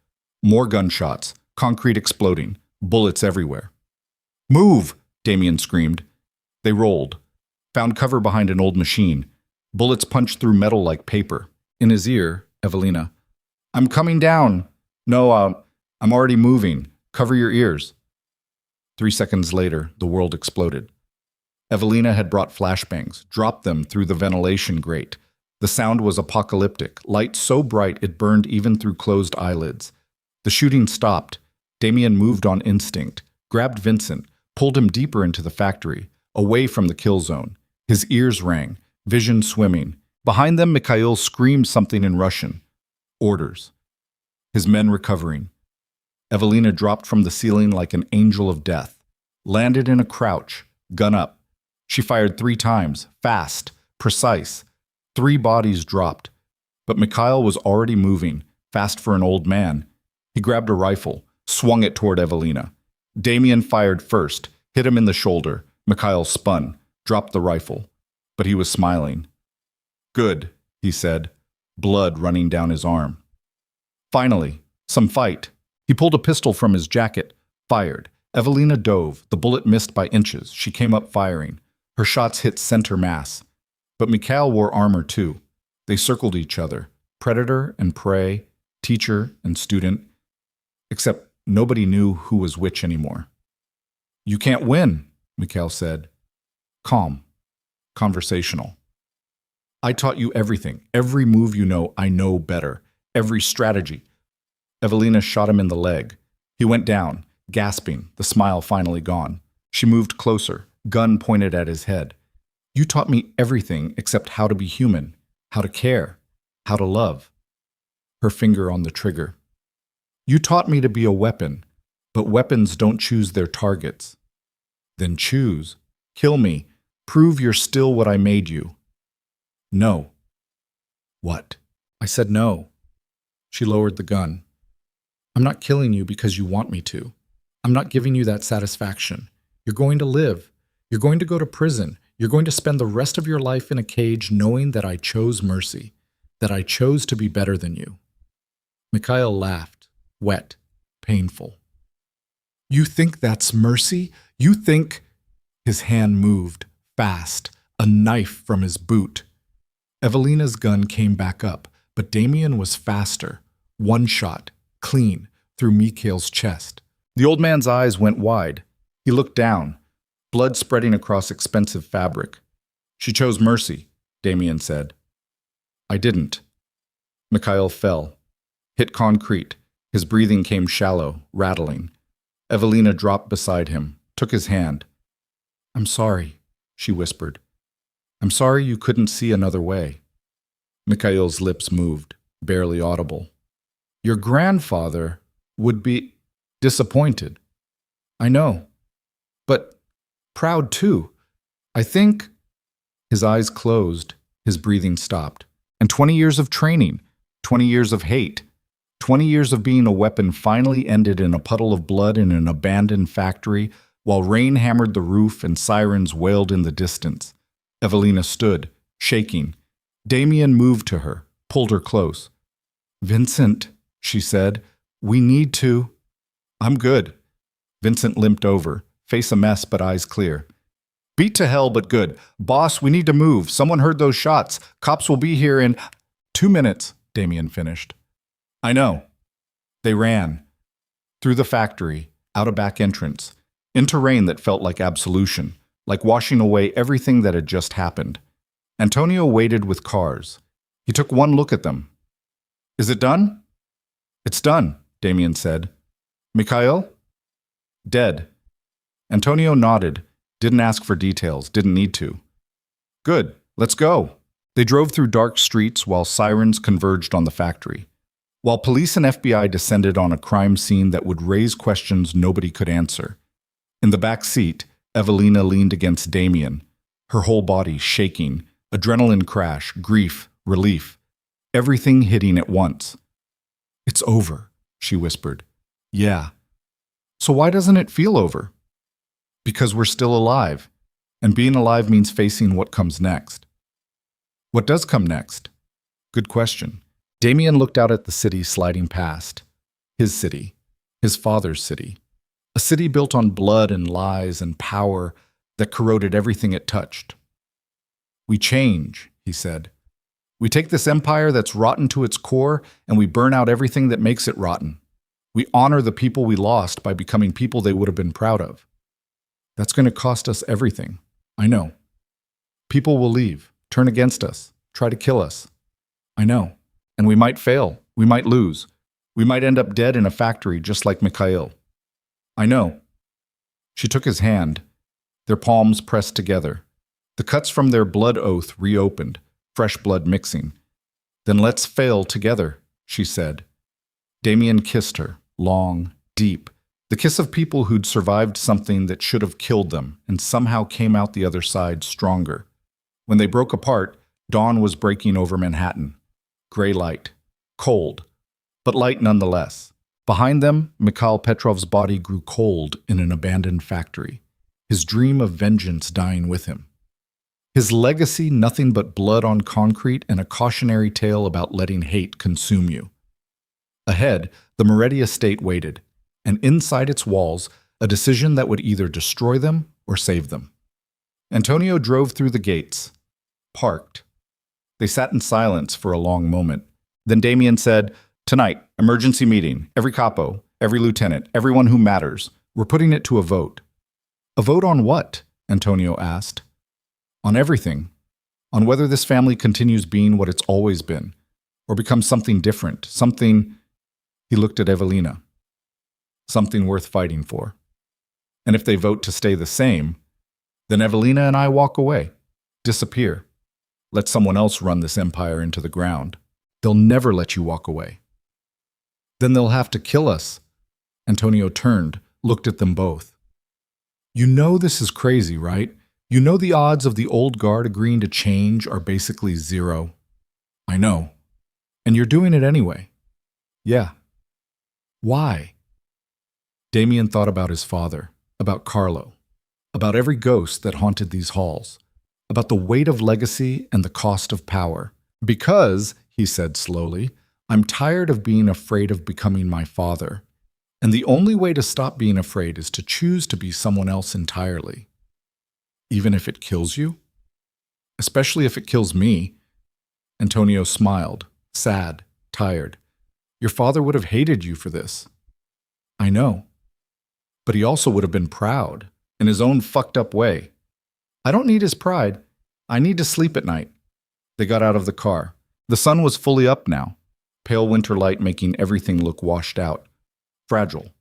More gunshots, concrete exploding, bullets everywhere. Move! Damian screamed. They rolled. Found cover behind an old machine. Bullets punched through metal like paper. In his ear, Evelina. I'm coming down. No, I'm already moving. Cover your ears. 3 seconds later, the world exploded. Evelina had brought flashbangs, dropped them through the ventilation grate. The sound was apocalyptic, light so bright it burned even through closed eyelids. The shooting stopped. Damian moved on instinct, grabbed Vincent, pulled him deeper into the factory, away from the kill zone. His ears rang, vision swimming. Behind them, Mikhail screamed something in Russian. Orders. His men recovering. Evelina dropped from the ceiling like an angel of death. Landed in a crouch, gun up. She fired 3 times, fast, precise. 3 bodies dropped. But Mikhail was already moving, fast for an old man. He grabbed a rifle, swung it toward Evelina. Damian fired first, hit him in the shoulder. Mikhail spun, dropped the rifle. But he was smiling. Good, he said, blood running down his arm. Finally, some fight. He pulled a pistol from his jacket, fired. Evelina dove. The bullet missed by inches. She came up firing. Her shots hit center mass. But Mikhail wore armor too. They circled each other, predator and prey, teacher and student. Except nobody knew who was which anymore. You can't win, Mikhail said. Calm. Conversational. I taught you everything. Every move you know, I know better. Every strategy. Evelina shot him in the leg. He went down, gasping, the smile finally gone. She moved closer, gun pointed at his head. You taught me everything except how to be human, how to care, how to love. Her finger on the trigger. You taught me to be a weapon, but weapons don't choose their targets. Then choose. Kill me. Prove you're still what I made you. No. What? I said no. She lowered the gun. I'm not killing you because you want me to. I'm not giving you that satisfaction. You're going to live. You're going to go to prison. You're going to spend the rest of your life in a cage knowing that I chose mercy, that I chose to be better than you. Mikhail laughed, wet, painful. You think that's mercy? You think... His hand moved, fast, a knife from his boot. Evelina's gun came back up, but Damian was faster. One shot, clean, through Mikhail's chest. The old man's eyes went wide. He looked down, blood spreading across expensive fabric. She chose mercy, Damian said. I didn't. Mikhail fell. hit concrete. His breathing came shallow, rattling. Evelina dropped beside him, took his hand. "I'm sorry," she whispered. "I'm sorry you couldn't see another way." Mikhail's lips moved, barely audible. "Your grandfather would be disappointed. I know. But proud too. I think—" His eyes closed, his breathing stopped. And 20 years of training, 20 years of hate, 20 years of being a weapon finally ended in a puddle of blood in an abandoned factory while rain hammered the roof and sirens wailed in the distance. Evelina stood, shaking. Damian moved to her, pulled her close. "Vincent," she said, "we need to—" "I'm good." Vincent limped over, face a mess but eyes clear. "Beat to hell but good. Boss, we need to move. Someone heard those shots. Cops will be here in— 2 minutes, Damian finished. "I know." They ran. Through the factory, out a back entrance, into rain that felt like absolution, like washing away everything that had just happened. Antonio waited with cars. He took one look at them. "Is it done?" "It's done," Damian said. "Mikhail?" "Dead." Antonio nodded, didn't ask for details, didn't need to. "Good, let's go." They drove through dark streets while sirens converged on the factory, while police and FBI descended on a crime scene that would raise questions nobody could answer. In the back seat, Evelina leaned against Damian, her whole body shaking, adrenaline crash, grief, relief, everything hitting at once. "It's over," she whispered. "Yeah." "So why doesn't it feel over?" "Because we're still alive, and being alive means facing what comes next." "What does come next?" Good question. Damian looked out at the city sliding past. His city. His father's city. A city built on blood and lies and power that corroded everything it touched. "We change," he said. "We take this empire that's rotten to its core and we burn out everything that makes it rotten. We honor the people we lost by becoming people they would have been proud of. That's going to cost us everything. I know. People will leave, turn against us, try to kill us. I know. And we might fail. We might lose. We might end up dead in a factory just like Mikhail. I know." She took his hand, their palms pressed together. The cuts from their blood oath reopened, fresh blood mixing. "Then let's fail together," she said. Damian kissed her, long, deep, the kiss of people who'd survived something that should have killed them and somehow came out the other side stronger. When they broke apart, dawn was breaking over Manhattan. Gray light. Cold. But light nonetheless. Behind them, Mikhail Petrov's body grew cold in an abandoned factory, his dream of vengeance dying with him. His legacy nothing but blood on concrete and a cautionary tale about letting hate consume you. Ahead, the Moretti estate waited, and inside its walls, a decision that would either destroy them or save them. Antonio drove through the gates, parked. They sat in silence for a long moment. Then Damian said, "Tonight, emergency meeting, every capo, every lieutenant, everyone who matters. We're putting it to a vote." "A vote on what?" Antonio asked. "On everything. On whether this family continues being what it's always been, or becomes something different, something—" He looked at Evelina. "Something worth fighting for. And if they vote to stay the same, then Evelina and I walk away, disappear. Let someone else run this empire into the ground. They'll never let you walk away." "Then they'll have to kill us." Antonio turned, looked at them both. "You know this is crazy, right? You know the odds of the old guard agreeing to change are basically zero." "I know. And you're doing it anyway." "Yeah." "Why?" Damian thought about his father, about Carlo, about every ghost that haunted these halls, about the weight of legacy and the cost of power. "Because," he said slowly, "I'm tired of being afraid of becoming my father. And the only way to stop being afraid is to choose to be someone else entirely. Even if it kills you? Especially if it kills me." Antonio smiled, sad, tired. "Your father would have hated you for this." "I know. But he also would have been proud, in his own fucked up way. I don't need his pride. I need to sleep at night." They got out of the car. The sun was fully up now. pale winter light making everything look washed out, fragile.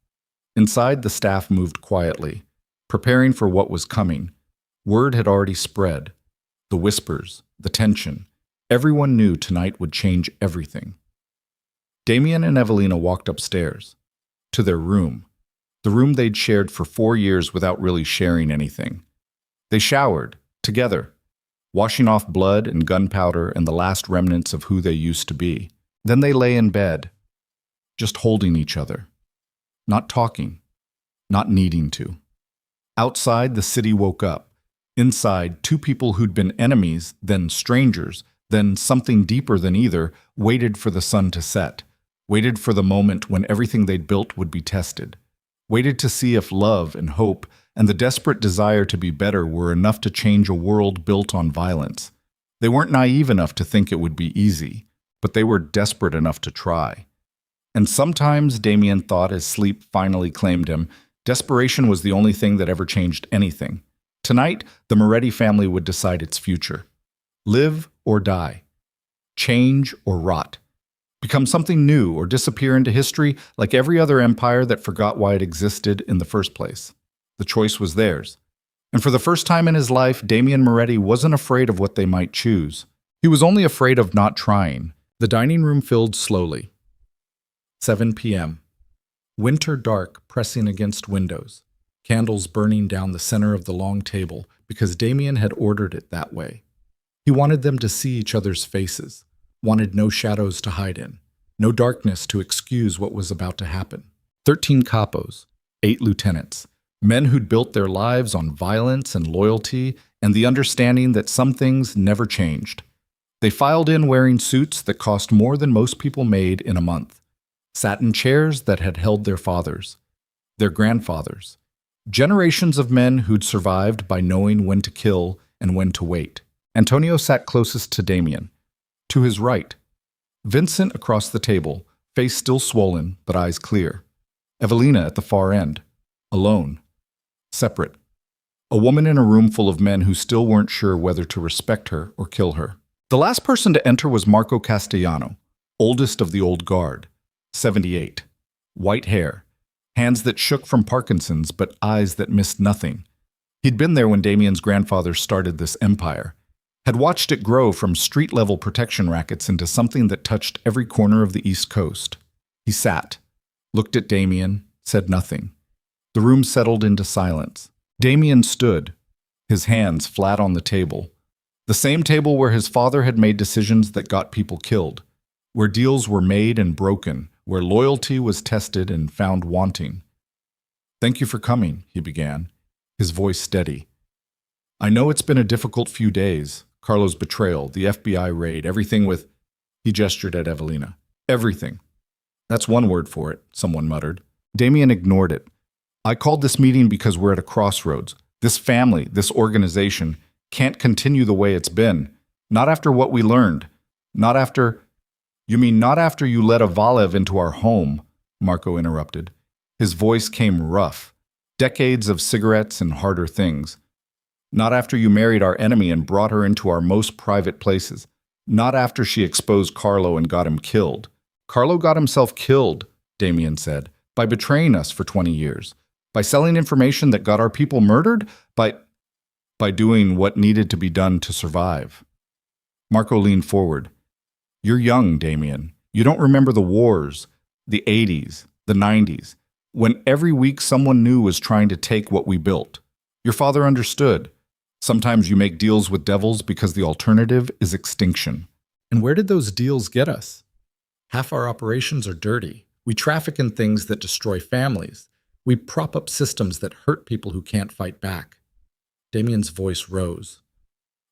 Inside, the staff moved quietly, preparing for what was coming. Word had already spread. The whispers, the tension. Everyone knew tonight would change everything. Damian and Evelina walked upstairs, to their room, the room they'd shared for 4 years without really sharing anything. They showered, together, washing off blood and gunpowder and the last remnants of who they used to be. Then they lay in bed, just holding each other, not talking, not needing to. Outside, the city woke up. Inside, two people who'd been enemies, then strangers, then something deeper than either, waited for the sun to set, waited for the moment when everything they'd built would be tested, waited to see if love and hope and the desperate desire to be better were enough to change a world built on violence. They weren't naive enough to think it would be easy, but they were desperate enough to try. And sometimes, Damian thought as sleep finally claimed him, desperation was the only thing that ever changed anything. Tonight, the Moretti family would decide its future. Live or die. Change or rot. Become something new or disappear into history like every other empire that forgot why it existed in the first place. The choice was theirs. And for the first time in his life, Damian Moretti wasn't afraid of what they might choose. He was only afraid of not trying. The dining room filled slowly. 7 p.m. Winter dark pressing against windows. Candles burning down the center of the long table because Damian had ordered it that way. He wanted them to see each other's faces, wanted no shadows to hide in, no darkness to excuse what was about to happen. 13 capos, 8 lieutenants, men who'd built their lives on violence and loyalty and the understanding that some things never changed. They filed in wearing suits that cost more than most people made in a month, sat in chairs that had held their fathers, their grandfathers, generations of men who'd survived by knowing when to kill and when to wait. Antonio sat closest to Damian, to his right. Vincent across the table, face still swollen but eyes clear. Evelina at the far end, alone, separate. A woman in a room full of men who still weren't sure whether to respect her or kill her. The last person to enter was Marco Castellano, oldest of the old guard, 78. White hair, hands that shook from Parkinson's but eyes that missed nothing. He'd been there when Damian's grandfather started this empire, had watched it grow from street-level protection rackets into something that touched every corner of the East Coast. He sat, looked at Damian, said nothing. The room settled into silence. Damian stood, his hands flat on the table. The same table where his father had made decisions that got people killed, where deals were made and broken, where loyalty was tested and found wanting. "Thank you for coming," he began, his voice steady. "I know it's been a difficult few days. Carlo's betrayal, the FBI raid, everything with—" He gestured at Evelina. "Everything. That's one word for it," someone muttered. Damian ignored it. "I called this meeting because we're at a crossroads. This family, this organization, can't continue the way it's been. Not after what we learned. Not after—" "You mean not after you let a Valev into our home," Marco interrupted. His voice came rough. "Decades of cigarettes and harder things. Not after you married our enemy and brought her into our most private places. Not after she exposed Carlo and got him killed." "Carlo got himself killed," Damian said, "by betraying us for 20 years. By selling information that got our people murdered? By doing what needed to be done to survive." Marco leaned forward. "You're young, Damian. You don't remember the wars, the 80s, the 90s, when every week someone new was trying to take what we built. Your father understood. Sometimes you make deals with devils because the alternative is extinction." "And where did those deals get us? Half our operations are dirty. We traffic in things that destroy families. We prop up systems that hurt people who can't fight back." Damian's voice rose.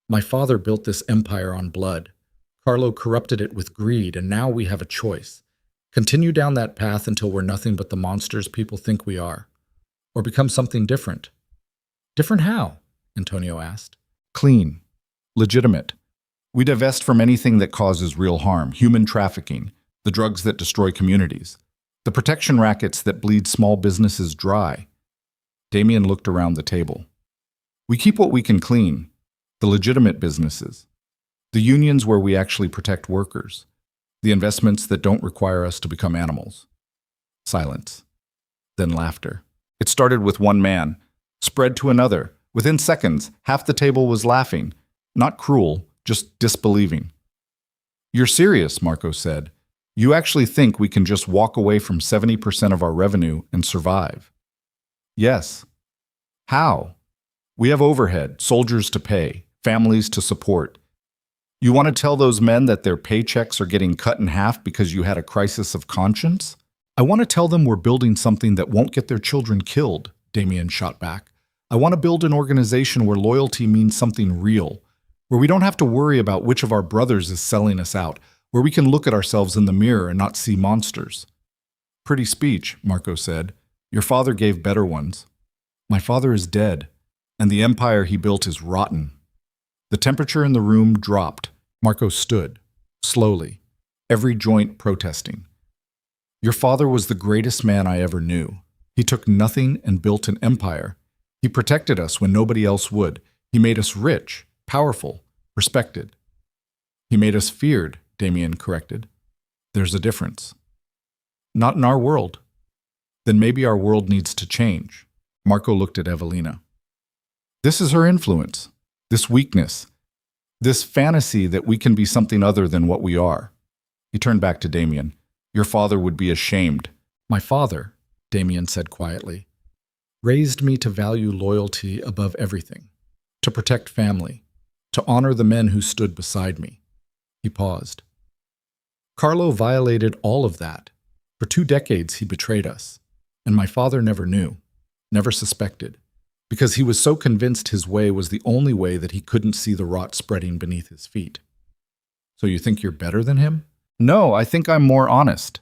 "My father built this empire on blood. Carlo corrupted it with greed, and now we have a choice. Continue down that path until we're nothing but the monsters people think we are. Or become something different." "Different how?" Antonio asked. "Clean. Legitimate. We divest from anything that causes real harm, human trafficking, the drugs that destroy communities, the protection rackets that bleed small businesses dry." Damian looked around the table. "We keep what we can clean, the legitimate businesses, the unions where we actually protect workers, The investments that don't require us to become animals. Silence. Then laughter. It started with one man, spread to another. Within seconds, half the table was laughing. Not cruel, just disbelieving. You're serious, Marco said. You actually think we can just walk away from 70% of our revenue and survive? Yes. How? We have overhead, soldiers to pay, families to support. You want to tell those men that their paychecks are getting cut in half because you had a crisis of conscience? I want to tell them we're building something that won't get their children killed, Damian shot back. I want to build an organization where loyalty means something real, where we don't have to worry about which of our brothers is selling us out, where we can look at ourselves in the mirror and not see monsters. Pretty speech, Marco said. Your father gave better ones. My father is dead, and the empire he built is rotten. The temperature in the room dropped. Marco stood, slowly, every joint protesting. Your father was the greatest man I ever knew. He took nothing and built an empire. He protected us when nobody else would. He made us rich, powerful, respected. He made us feared, Damian corrected. There's a difference. Not in our world. Then maybe our world needs to change. Marco looked at Evelina. This is her influence, this weakness, this fantasy that we can be something other than what we are. He turned back to Damian. Your father would be ashamed. My father, Damian said quietly, raised me to value loyalty above everything, to protect family, to honor the men who stood beside me. He paused. Carlo violated all of that. For 2 decades he betrayed us, and my father never knew, never suspected, because he was so convinced his way was the only way that he couldn't see the rot spreading beneath his feet. So you think you're better than him? No, I think I'm more honest.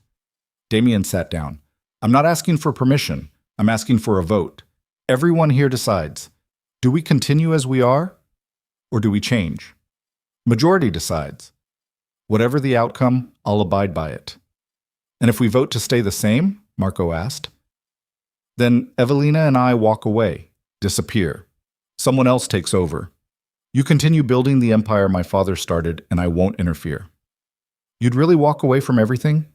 Damian sat down. I'm not asking for permission. I'm asking for a vote. Everyone here decides. Do we continue as we are, or do we change? Majority decides. Whatever the outcome, I'll abide by it. And if we vote to stay the same, Marco asked, then Evelina and I walk away, disappear. Someone else takes over. You continue building the empire my father started, and I won't interfere. You'd really walk away from everything?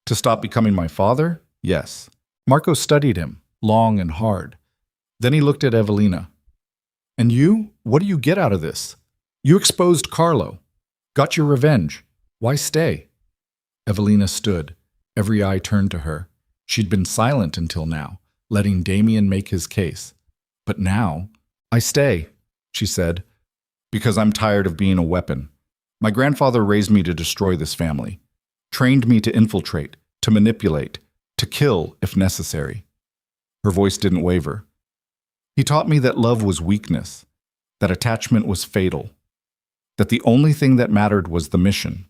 To stop becoming my father? Yes. Marco studied him, long and hard. Then he looked at Evelina. And you? What do you get out of this? You exposed Carlo. Got your revenge. Why stay? Evelina stood. Every eye turned to her. She'd been silent until now, letting Damian make his case. But now, I stay, she said, because I'm tired of being a weapon. My grandfather raised me to destroy this family, trained me to infiltrate, to manipulate, to kill if necessary. Her voice didn't waver. He taught me that love was weakness, that attachment was fatal, that the only thing that mattered was the mission.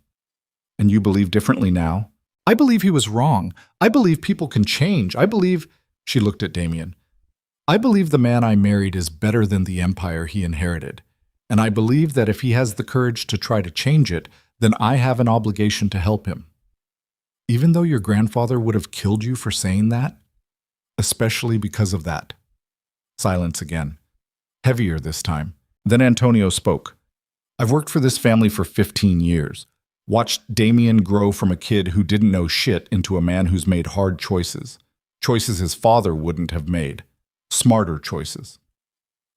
And you believe differently now? I believe he was wrong. I believe people can change. I believe, she looked at Damian, I believe the man I married is better than the empire he inherited. And I believe that if he has the courage to try to change it, then I have an obligation to help him. Even though your grandfather would have killed you for saying that? Especially because of that. Silence again. Heavier this time. Then Antonio spoke. I've worked for this family for 15 years. Watched Damian grow from a kid who didn't know shit into a man who's made hard choices. Choices his father wouldn't have made. Smarter choices.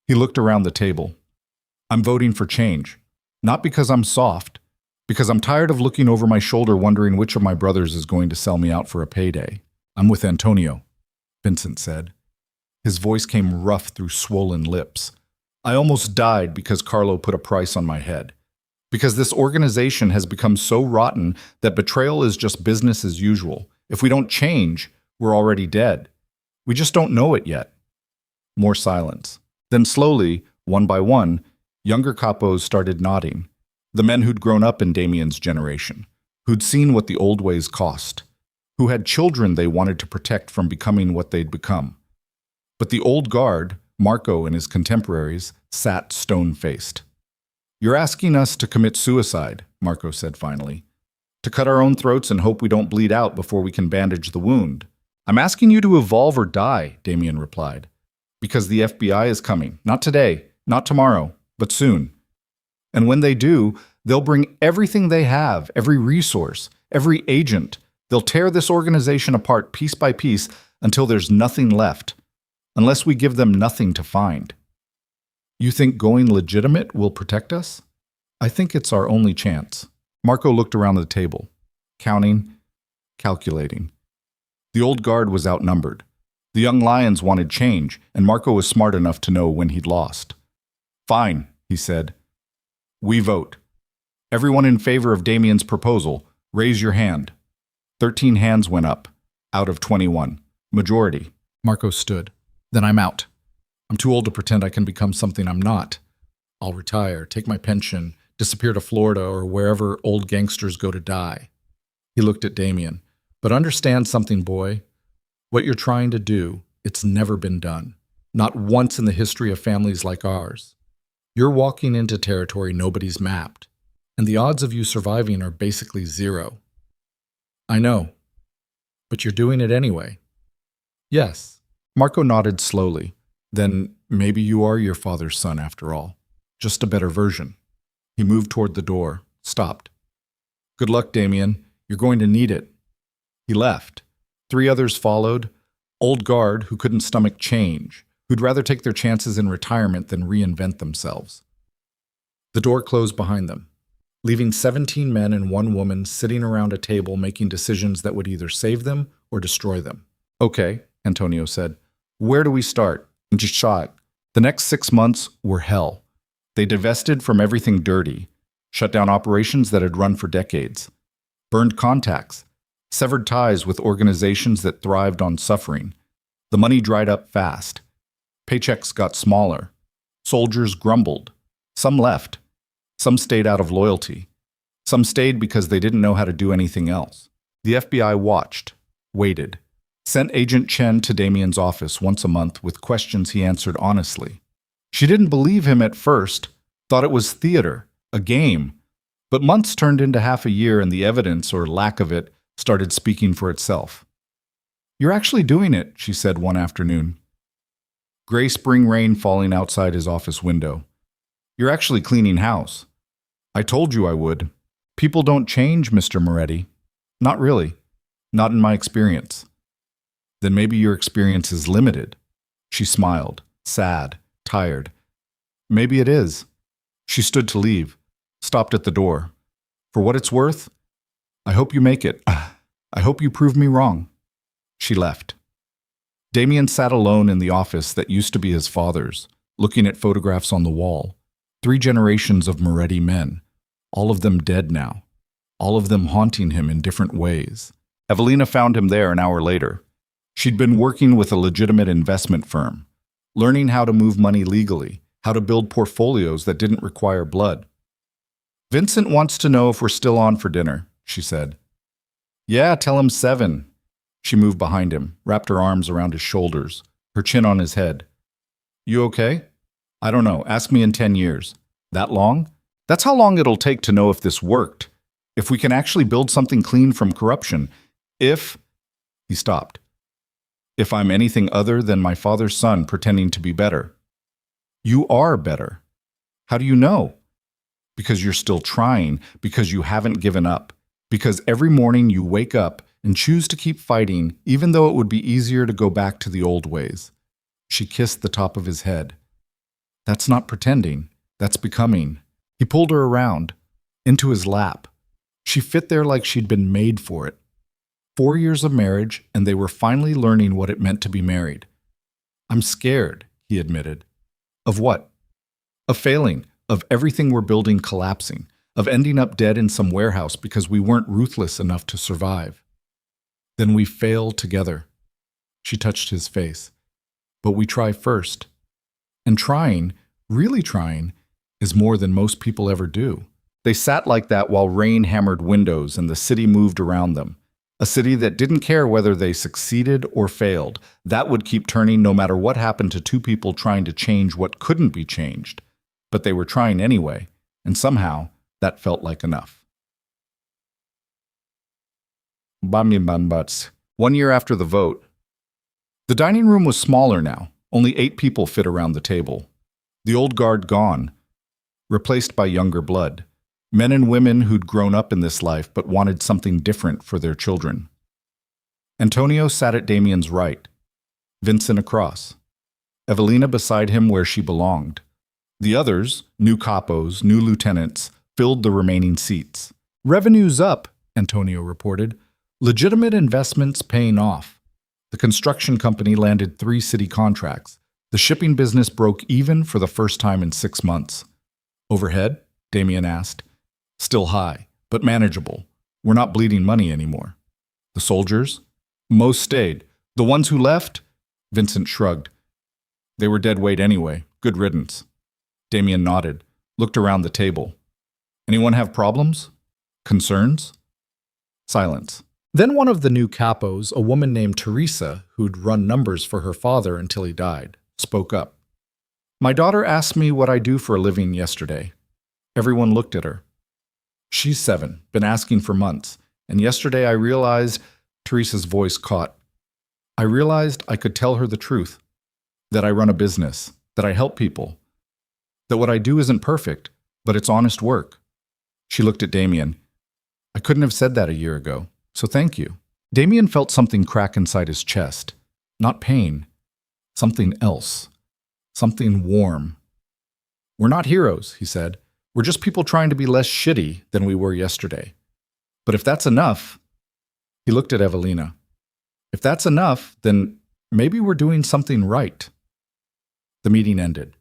He looked around the table. I'm voting for change. Not because I'm soft. Because I'm tired of looking over my shoulder wondering which of my brothers is going to sell me out for a payday. I'm with Antonio, Vincent said. His voice came rough through swollen lips. I almost died because Carlo put a price on my head. Because this organization has become so rotten that betrayal is just business as usual. If we don't change, we're already dead. We just don't know it yet. More silence. Then slowly, one by one, younger capos started nodding. The men who'd grown up in Damian's generation, who'd seen what the old ways cost, who had children they wanted to protect from becoming what they'd become. But the old guard, Marco and his contemporaries, sat stone-faced. You're asking us to commit suicide, Marco said finally. To cut our own throats and hope we don't bleed out before we can bandage the wound. I'm asking you to evolve or die, Damian replied. Because the FBI is coming. Not today, not tomorrow, but soon. And when they do, They'll bring everything they have, every resource, every agent. They'll tear this organization apart piece by piece until there's nothing left, unless we give them nothing to find. You think going legitimate will protect us? I think it's our only chance. Marco looked around the table, counting, calculating. The old guard was outnumbered. The young lions wanted change, and Marco was smart enough to know when he'd lost. Fine, he said. We vote. Everyone in favor of Damian's proposal, raise your hand. 13 hands went up, out of 21. Majority. Marco stood. Then I'm out. I'm too old to pretend I can become something I'm not. I'll retire, take my pension, disappear to Florida or wherever old gangsters go to die. He looked at Damian. But understand something, boy. What you're trying to do, it's never been done. Not once in the history of families like ours. You're walking into territory nobody's mapped, and the odds of you surviving are basically zero. I know, but you're doing it anyway. Yes. Marco nodded slowly. Then maybe you are your father's son after all. Just a better version. He moved toward the door, stopped. Good luck, Damian. You're going to need it. He left. 3 others followed. Old guard who couldn't stomach change, who'd rather take their chances in retirement than reinvent themselves. The door closed behind them, leaving 17 men and 1 woman sitting around a table making decisions that would either save them or destroy them. Okay, Antonio said. Where do we start? The next 6 months were hell. They divested from everything dirty, shut down operations that had run for decades, burned contacts, severed ties with organizations that thrived on suffering. The money dried up fast. Paychecks got smaller. Soldiers grumbled. Some left. Some stayed out of loyalty. Some stayed because they didn't know how to do anything else. The FBI watched, waited, sent Agent Chen to Damian's office once a month with questions he answered honestly. She didn't believe him at first, thought it was theater, a game. But months turned into half a year and the evidence, or lack of it, started speaking for itself. You're actually doing it, she said one afternoon. Gray spring rain falling outside his office window. You're actually cleaning house. I told you I would. People don't change, Mr. Moretti. Not really. Not in my experience. Then maybe your experience is limited. She smiled, sad, tired. Maybe it is. She stood to leave, stopped at the door. For what it's worth, I hope you make it. I hope you prove me wrong. She left. Damian sat alone in the office that used to be his father's, looking at photographs on the wall. 3 generations of Moretti men, all of them dead now, all of them haunting him in different ways. Evelina found him there an hour later. She'd been working with a legitimate investment firm, learning how to move money legally, how to build portfolios that didn't require blood. Vincent wants to know if we're still on for dinner, she said. Yeah, tell him 7. She moved behind him, wrapped her arms around his shoulders, her chin on his head. You okay? I don't know. Ask me in 10 years. That long? That's how long it'll take to know if this worked. If we can actually build something clean from corruption. If... He stopped. If I'm anything other than my father's son pretending to be better. You are better. How do you know? Because you're still trying, because you haven't given up, because every morning you wake up and choose to keep fighting, even though it would be easier to go back to the old ways. She kissed the top of his head. That's not pretending. That's becoming. He pulled her around, into his lap. She fit there like she'd been made for it. 4 years of marriage, and they were finally learning what it meant to be married. I'm scared, he admitted. Of what? Of failing, of everything we're building collapsing, of ending up dead in some warehouse because we weren't ruthless enough to survive. Then we fail together. She touched his face. But we try first. And trying, really trying, is more than most people ever do. They sat like that while rain hammered windows and the city moved around them. A city that didn't care whether they succeeded or failed. That would keep turning no matter what happened to 2 people trying to change what couldn't be changed. But they were trying anyway, and somehow that felt like enough. 1 year after the vote. The dining room was smaller now. Only 8 people fit around the table. The old guard gone, replaced by younger blood. Men and women who'd grown up in this life but wanted something different for their children. Antonio sat at Damian's right, Vincent across, Evelina beside him where she belonged. The others, new capos, new lieutenants, filled the remaining seats. "Revenue's up," Antonio reported. "Legitimate investments paying off. The construction company landed 3 city contracts. The shipping business broke even for the first time in 6 months." "Overhead?" Damian asked. "Still high, but manageable. We're not bleeding money anymore." "The soldiers?" "Most stayed. The ones who left?" Vincent shrugged. "They were dead weight anyway. Good riddance." Damian nodded, looked around the table. "Anyone have problems? Concerns?" Silence. Then one of the new capos, a woman named Teresa, who'd run numbers for her father until he died, spoke up. "My daughter asked me what I do for a living yesterday." Everyone looked at her. "She's 7, been asking for months, and yesterday I realized," Teresa's voice caught. "I realized I could tell her the truth, that I run a business, that I help people, that what I do isn't perfect, but it's honest work." She looked at Damian. "I couldn't have said that a year ago, so thank you." Damian felt something crack inside his chest. Not pain. Something else. Something warm. "We're not heroes," he said. "We're just people trying to be less shitty than we were yesterday. But if that's enough..." He looked at Evelina. "If that's enough, then maybe we're doing something right." The meeting ended.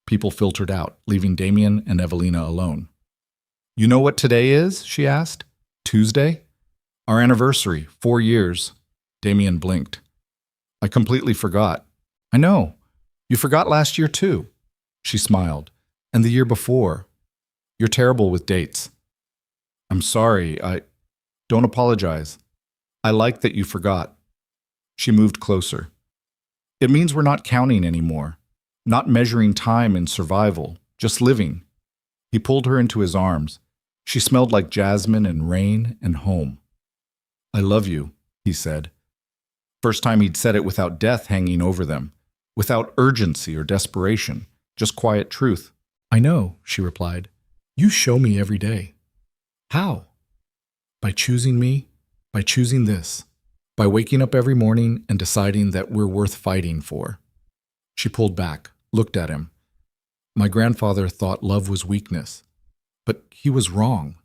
People filtered out, leaving Damian and Evelina alone. "You know what today is?" she asked. "Tuesday? Our anniversary, 4 years." Damian blinked. "I completely forgot." "I know. You forgot last year too." She smiled. "And the year before. You're terrible with dates." "I'm sorry. Don't apologize. I like that you forgot." She moved closer. "It means we're not counting anymore. Not measuring time in survival, just living." He pulled her into his arms. She smelled like jasmine and rain and home. "I love you," he said. First time he'd said it without death hanging over them, without urgency or desperation, just quiet truth. "I know," she replied. "You show me every day." "How?" "By choosing me, by choosing this, by waking up every morning and deciding that we're worth fighting for." She pulled back, looked at him. "My grandfather thought love was weakness, but he was wrong.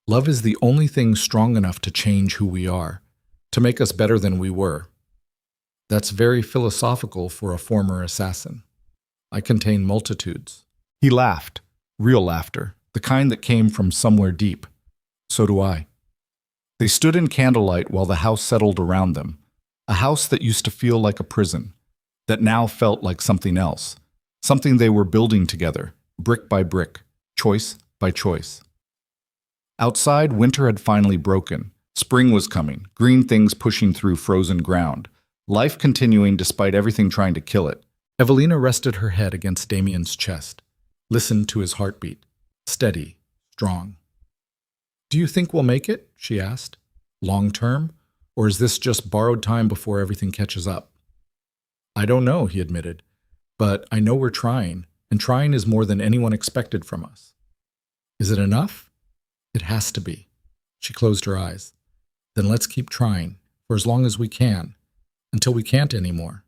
Love is the only thing strong enough to change who we are, to make us better than we were." That's very philosophical for a former assassin. "I contain multitudes." He laughed, real laughter, the kind that came from somewhere deep. "So do I." They stood in candlelight while the house settled around them, a house that used to feel like a prison, that now felt like something else, something they were building together, brick by brick, choice by choice. Outside, winter had finally broken. Spring was coming, green things pushing through frozen ground, life continuing despite everything trying to kill it. Evelina rested her head against Damian's chest, listened to his heartbeat, steady, strong. "Do you think we'll make it?" she asked. "Long term? Or is this just borrowed time before everything catches up?" "I don't know," he admitted. "But I know we're trying, and trying is more than anyone expected from us." "Is it enough?" "It has to be." She closed her eyes. "Then let's keep trying, for as long as we can, until we can't anymore."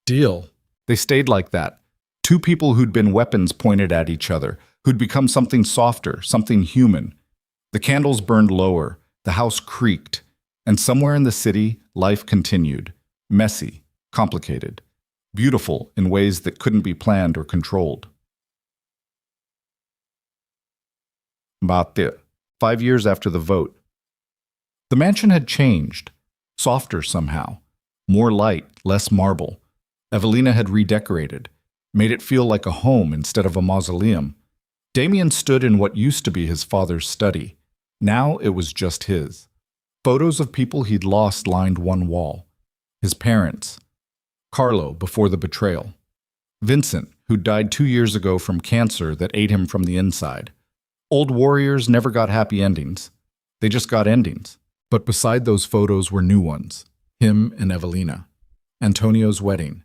"Deal." They stayed like that. 2 people who'd been weapons pointed at each other, who'd become something softer, something human. The candles burned lower, the house creaked, and somewhere in the city, life continued. Messy, complicated, beautiful in ways that couldn't be planned or controlled. About 5 years after the vote. The mansion had changed, softer somehow, more light, less marble. Evelina had redecorated, made it feel like a home instead of a mausoleum. Damian stood in what used to be his father's study. Now it was just his. Photos of people he'd lost lined one wall. His parents. Carlo before the betrayal. Vincent, who died 2 years ago from cancer that ate him from the inside. Old warriors never got happy endings. They just got endings. But beside those photos were new ones. Him and Evelina. Antonio's wedding.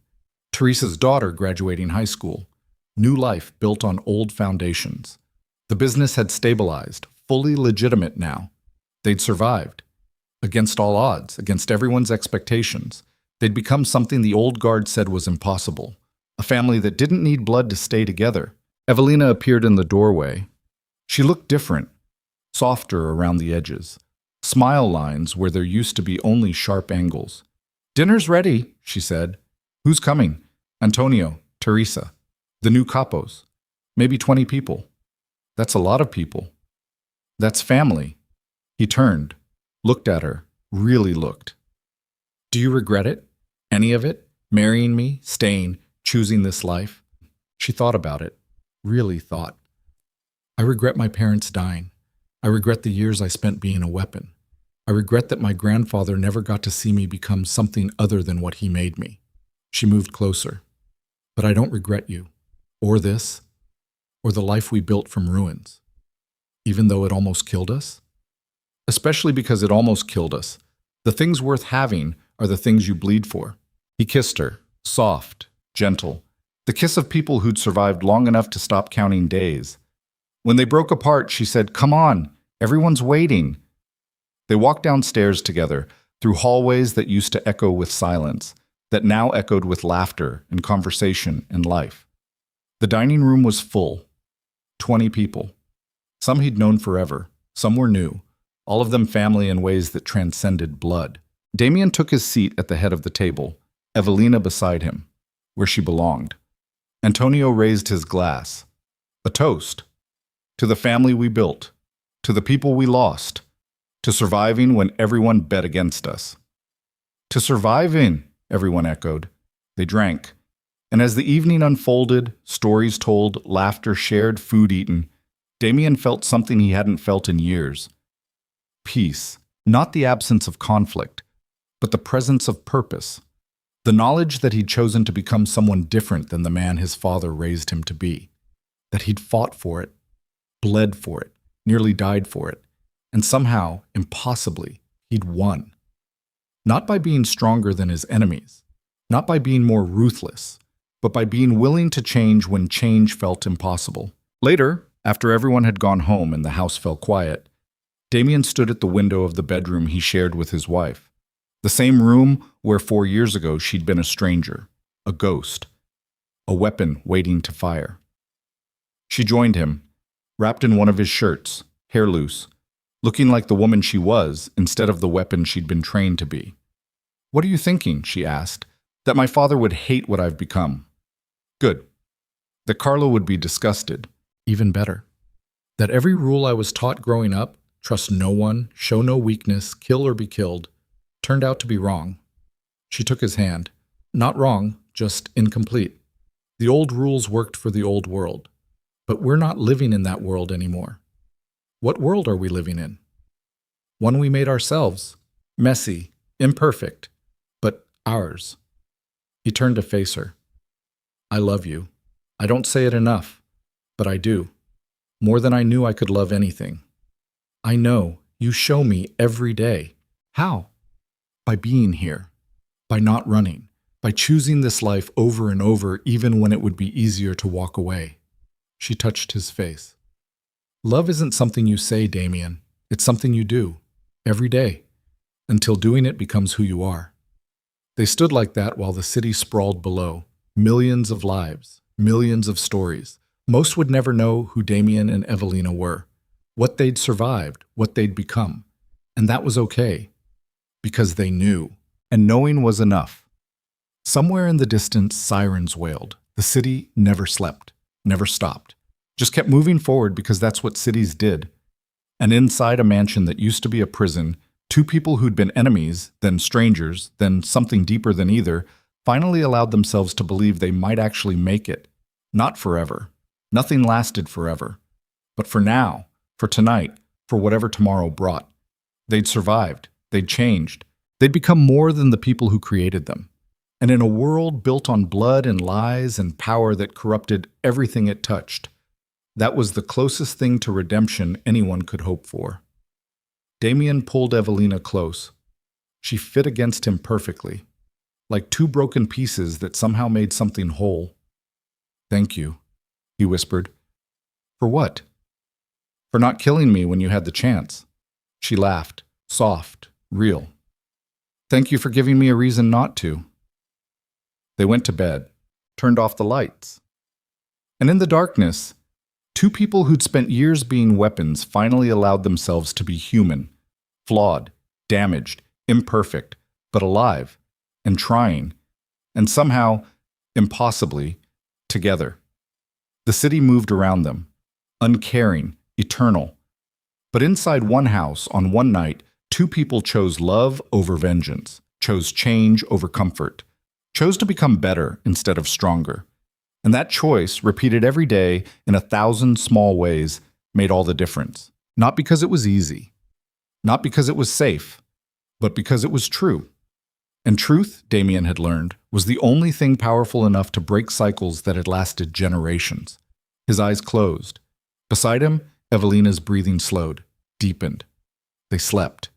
Teresa's daughter graduating high school. New life built on old foundations. The business had stabilized, fully legitimate now. They'd survived. Against all odds, against everyone's expectations, they'd become something the old guard said was impossible. A family that didn't need blood to stay together. Evelina appeared in the doorway. She looked different, softer around the edges. Smile lines where there used to be only sharp angles. "Dinner's ready," she said. "Who's coming?" "Antonio, Teresa, the new capos. Maybe 20 people." "That's a lot of people." "That's family." He turned, looked at her, really looked. "Do you regret it? Any of it? Marrying me, staying, choosing this life?" She thought about it, really thought. "I regret my parents dying. I regret the years I spent being a weapon. I regret that my grandfather never got to see me become something other than what he made me." She moved closer. "But I don't regret you, or this, or the life we built from ruins, even though it almost killed us. Especially because it almost killed us. The things worth having are the things you bleed for." He kissed her, soft, gentle, the kiss of people who'd survived long enough to stop counting days. When they broke apart, she said, "Come on, everyone's waiting." They walked downstairs together, through hallways that used to echo with silence, that now echoed with laughter and conversation and life. The dining room was full. 20 people. Some he'd known forever, some were new, all of them family in ways that transcended blood. Damian took his seat at the head of the table, Evelina beside him, where she belonged. Antonio raised his glass. A toast. To the family we built, to the people we lost, to surviving when everyone bet against us. "To surviving," everyone echoed. They drank. And as the evening unfolded, stories told, laughter shared, food eaten, Damian felt something he hadn't felt in years. Peace. Not the absence of conflict, but the presence of purpose. The knowledge that he'd chosen to become someone different than the man his father raised him to be. That he'd fought for it, bled for it, nearly died for it, and somehow, impossibly, he'd won. Not by being stronger than his enemies, not by being more ruthless, but by being willing to change when change felt impossible. Later, after everyone had gone home and the house fell quiet, Damian stood at the window of the bedroom he shared with his wife. The same room where 4 years ago she'd been a stranger, a ghost, a weapon waiting to fire. She joined him, wrapped in one of his shirts, hair loose, looking like the woman she was instead of the weapon she'd been trained to be. "What are you thinking?" she asked. "That my father would hate what I've become." "Good. That Carlo would be disgusted." "Even better. That every rule I was taught growing up, trust no one, show no weakness, kill or be killed, turned out to be wrong." She took his hand. "Not wrong, just incomplete. The old rules worked for the old world. But we're not living in that world anymore. What world are we living in? One we made ourselves. Messy, imperfect, but ours." He turned to face her. "I love you. I don't say it enough, but I do. More than I knew I could love anything. I know you show me every day." "How?" "By being here. By not running. By choosing this life over and over even when it would be easier to walk away." She touched his face. "Love isn't something you say, Damian. It's something you do. Every day. Until doing it becomes who you are." They stood like that while the city sprawled below. Millions of lives. Millions of stories. Most would never know who Damian and Evelina were. What they'd survived. What they'd become. And that was okay. Because they knew. And knowing was enough. Somewhere in the distance, sirens wailed. The city never slept. Never stopped. Just kept moving forward because that's what cities did. And inside a mansion that used to be a prison, 2 people who'd been enemies, then strangers, then something deeper than either, finally allowed themselves to believe they might actually make it. Not forever. Nothing lasted forever. But for now, for tonight, for whatever tomorrow brought. They'd survived. They'd changed. They'd become more than the people who created them. And in a world built on blood and lies and power that corrupted everything it touched, that was the closest thing to redemption anyone could hope for. Damian pulled Evelina close. She fit against him perfectly, like 2 broken pieces that somehow made something whole. "Thank you," he whispered. "For what?" For not killing me when you had the chance. She laughed, soft, real. Thank you for giving me a reason not to. They went to bed, turned off the lights. And in the darkness, two people who'd spent years being weapons finally allowed themselves to be human, flawed, damaged, imperfect, but alive, and trying, and somehow, impossibly, together. The city moved around them, uncaring, eternal. But inside one house, on one night, two people chose love over vengeance, chose change over comfort, chose to become better instead of stronger. And that choice, repeated every day in 1,000 small ways, made all the difference. Not because it was easy, not because it was safe, but because it was true. And truth, Damian had learned, was the only thing powerful enough to break cycles that had lasted generations. His eyes closed. Beside him, Evelina's breathing slowed, deepened. They slept.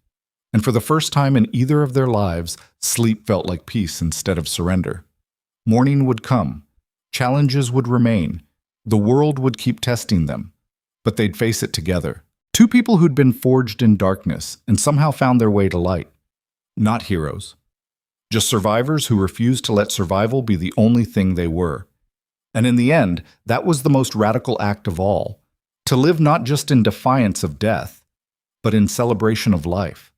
And for the first time in either of their lives, sleep felt like peace instead of surrender. Morning would come. Challenges would remain. The world would keep testing them. But they'd face it together. Two people who'd been forged in darkness and somehow found their way to light. Not heroes. Just survivors who refused to let survival be the only thing they were. And in the end, that was the most radical act of all. To live not just in defiance of death, but in celebration of life.